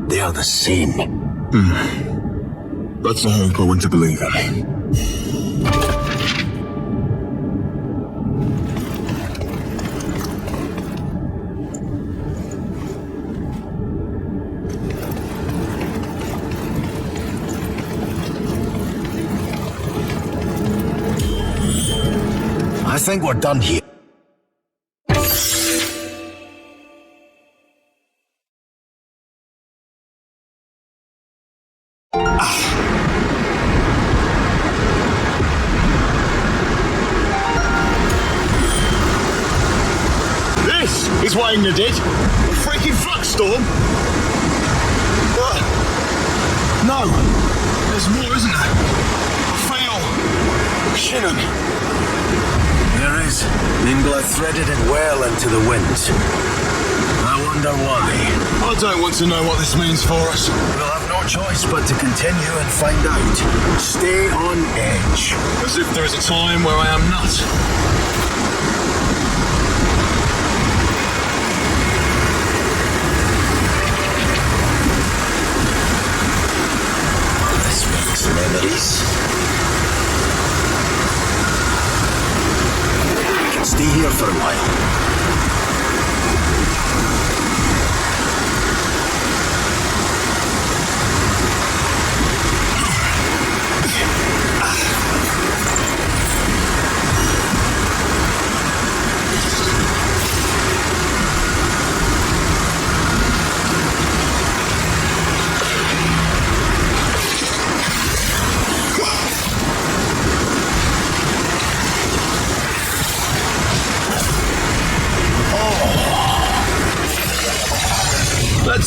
they are the same. That's a hope I want to believe in. I think we're done here. This is what Ingrid did. A freaking flux storm. No, there's more, isn't there? I feel Shinnon. There is. Ingla threaded it well into the winds. I wonder why. I don't want to know what this means for us. We'll have no choice but to continue and find out. Stay on edge. As if there is a time where I am not. This makes memories. I can stay here for a while.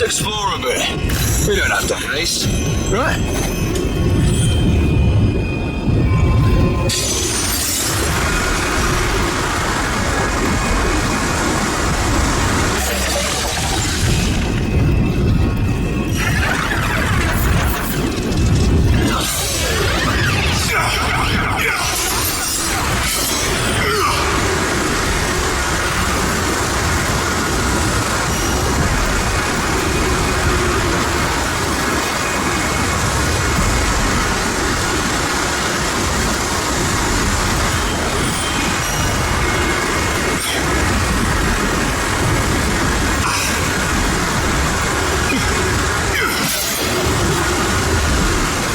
Let's explore a bit. We don't have to haste, right?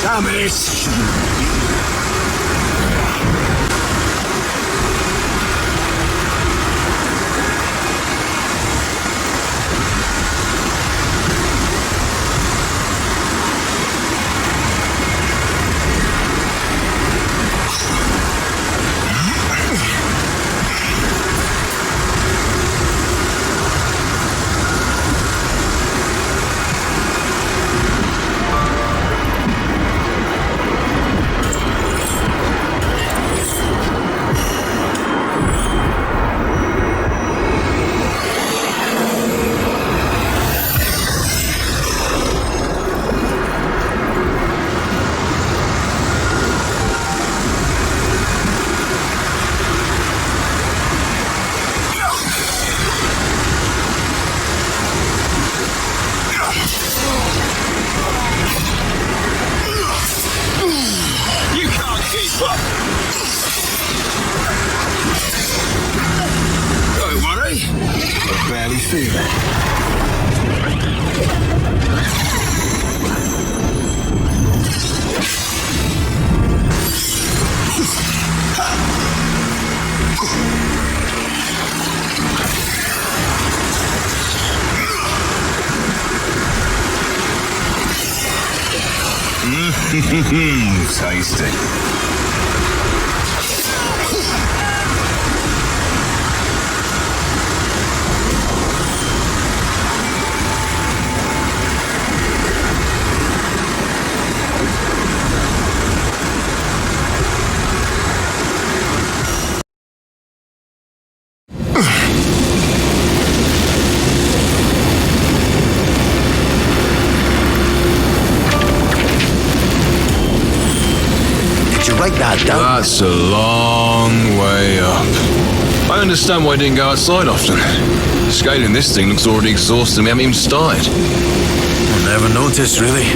Damn it! You can't keep up. Don't worry, I barely feel it. Tasty. Write that down. That's a long way up. I understand why I didn't go outside often. Scaling this thing looks already exhausting. We haven't even started. I never noticed, really.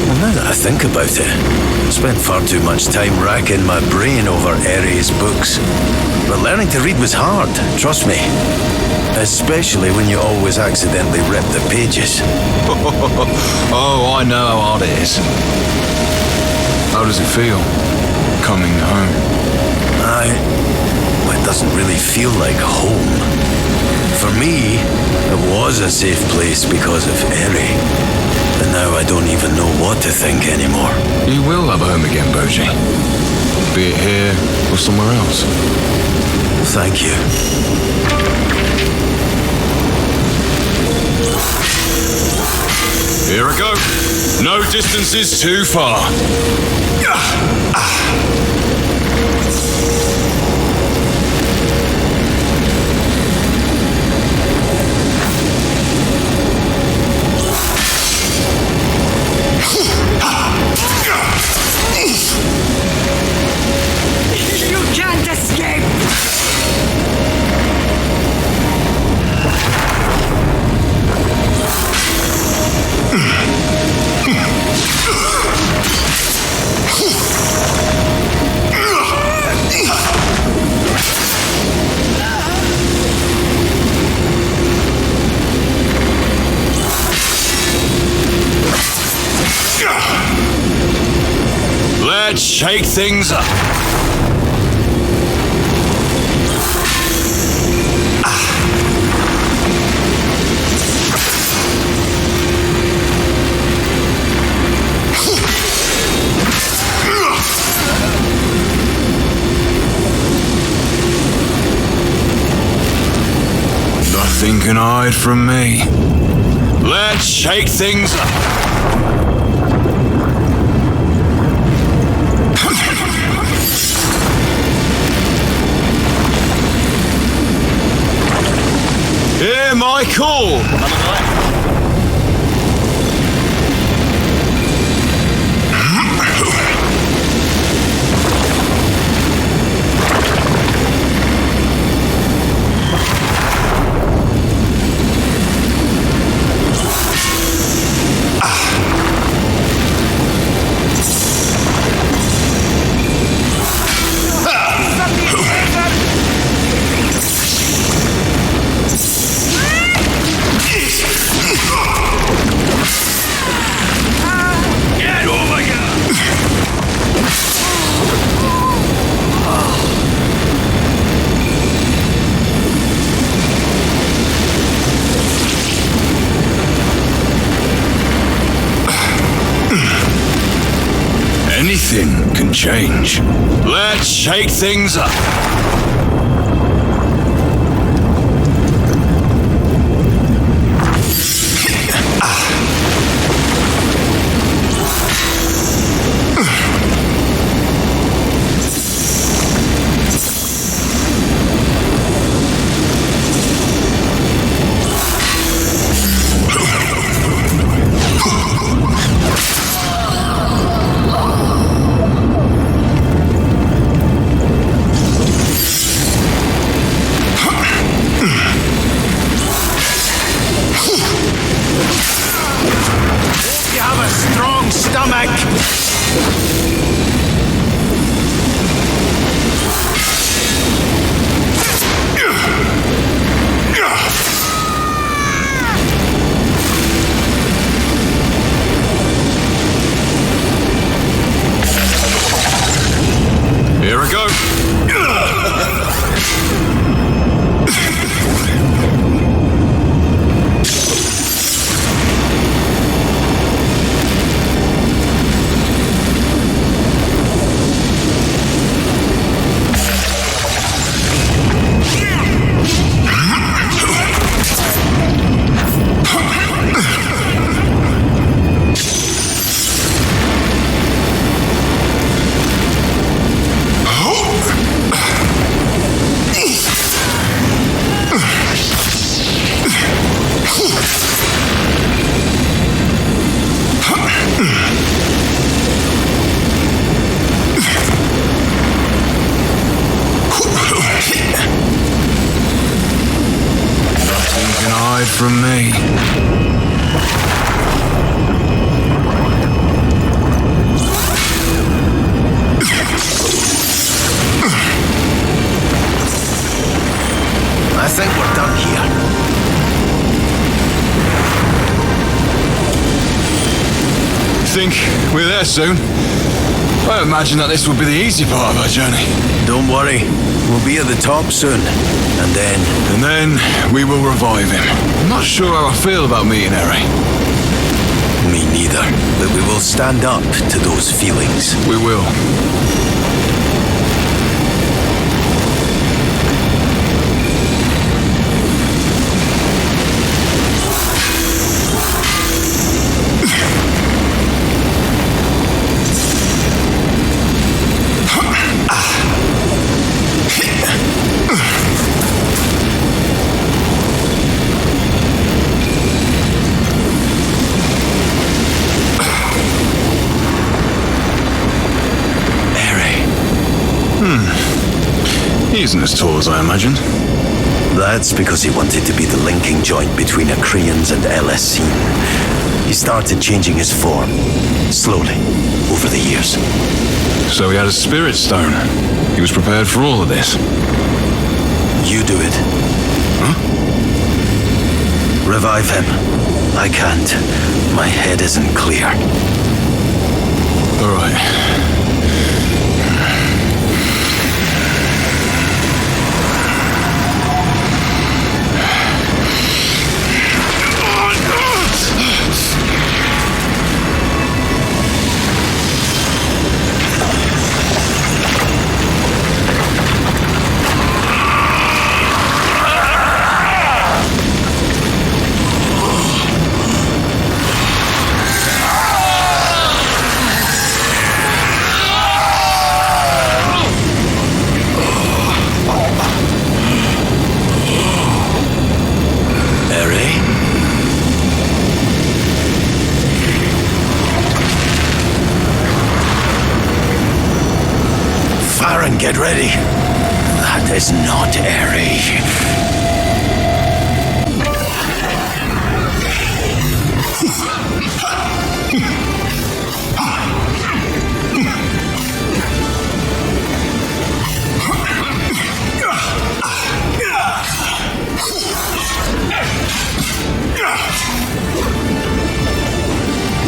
Well, now that I think about it, I spent far too much time racking my brain over Ares' books. But learning to read was hard, trust me. Especially when you always accidentally rip the pages. Oh, I know how hard it is. How does it feel, coming home? Well, it doesn't really feel like home. For me, it was a safe place because of Eri. And now I don't even know what to think anymore. You will have a home again, Boji. Be it here or somewhere else. Thank you. Here I go. No distance is too far. You can't escape! Let's shake things up. Nothing can hide from me. Let's shake things up. Hear my call! Get over here! Anything can change. Let's shake things up. You have a strong stomach. Here we go. Nothing can hide from me. I think we're done here. Think we're there soon? I imagine that this will be the easy part of our journey. Don't worry, we'll be at the top soon. And then we will revive him. I'm not sure how I feel about meeting Eri. me neither. But we will stand up to those feelings. We will. He isn't as tall as I imagined. That's because he wanted to be the linking joint between Akrians and LSC. He started changing his form, slowly, over the years. So he had a spirit stone. He was prepared for all of this. You do it. Huh? Revive him. I can't. My head isn't clear. All right. ready. That is not airy.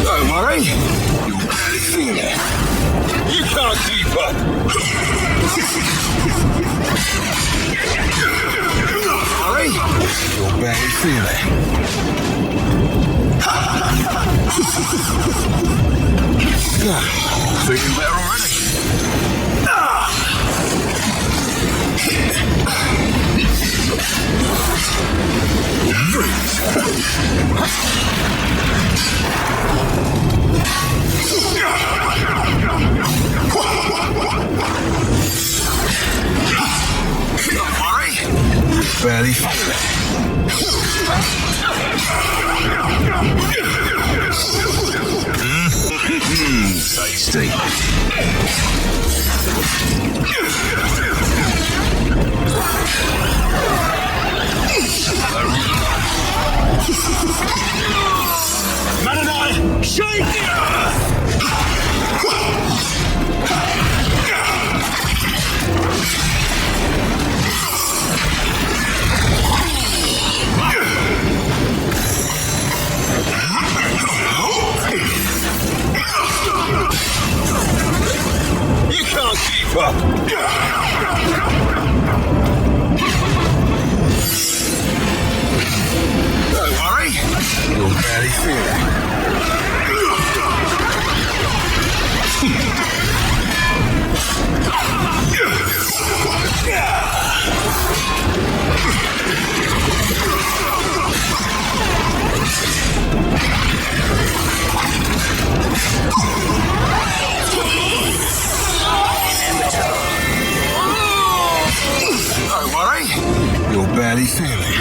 Don't worry, you'll barely feel it. You can't keep up. Don't worry, you'll barely feel it. Feeling better already. Don't worry, barely feel it. Tasty. Man and I, shake the earth! You can't keep up. Don't worry, you'll barely feel it. Don't worry, you'll barely feel it.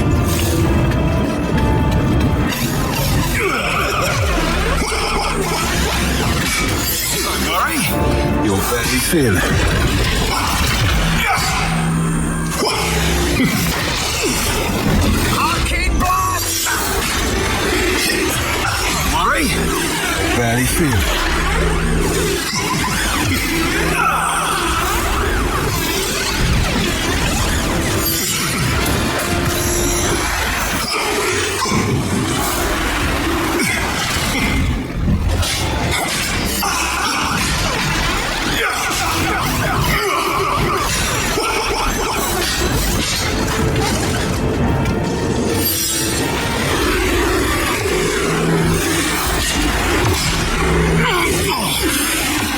Don't worry, you'll barely feel it. Arcade blast! Don't worry, barely feel it.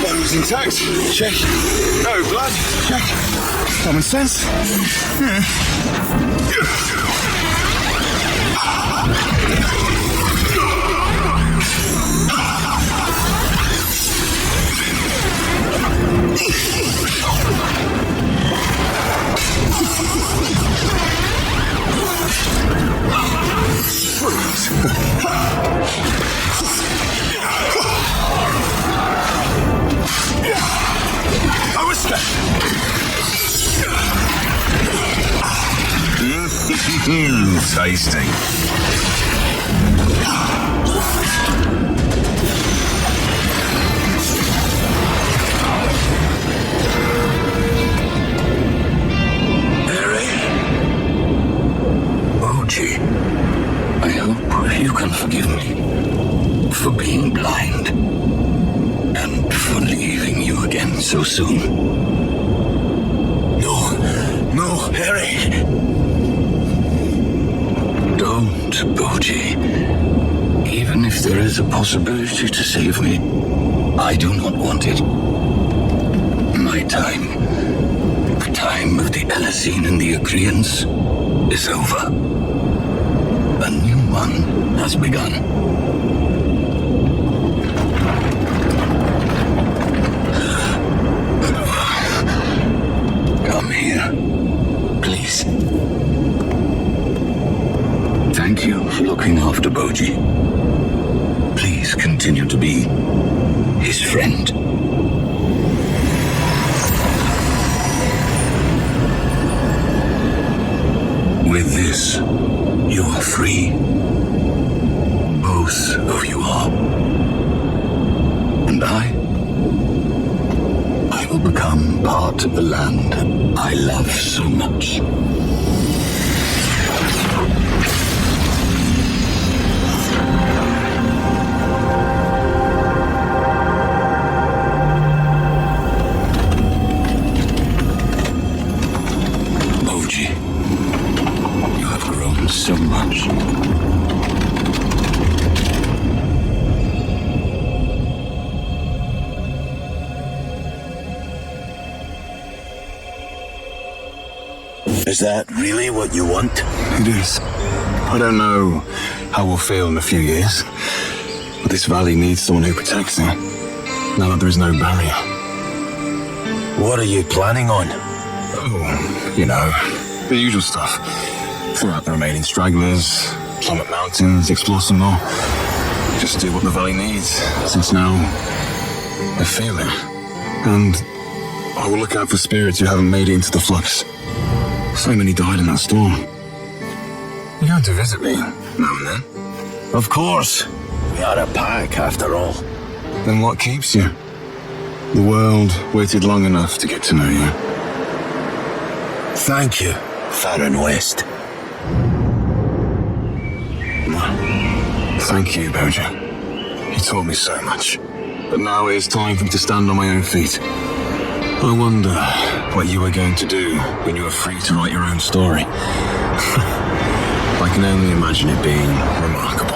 Bones intact. Check. No blood. Check. Common sense. I was tasty. Boji, I hope you can forgive me for being blind and for leaving you again so soon. No, Harry. Don't, Boji. Even if there is a possibility to save me, I do not want it. My time, the time of the Elisine and the Agrians, is over. A new one has begun. Come here, please. Thank you for looking after Boji. Please continue to be his friend. With this, you are free. Both of you are. And I will become part of the land I love so much. Boji, you have grown so much. Is that really what you want? It is. I don't know how we'll feel in a few years, but this valley needs someone who protects it, now that there is no barrier. What are you planning on? Oh, you know, the usual stuff. Throw out the remaining stragglers, plummet mountains, explore some more. Just do what the valley needs, since now I feel it. And I will look out for spirits who haven't made it into the flux. So many died in that storm. You're going to visit me now and then? Of course. We are a pack, after all. Then what keeps you? The world waited long enough to get to know you. Thank you, Far and West. Thank you, Boja. You taught me so much. But now it is time for me to stand on my own feet. I wonder what you are going to do when you are free to write your own story. I can only imagine it being remarkable.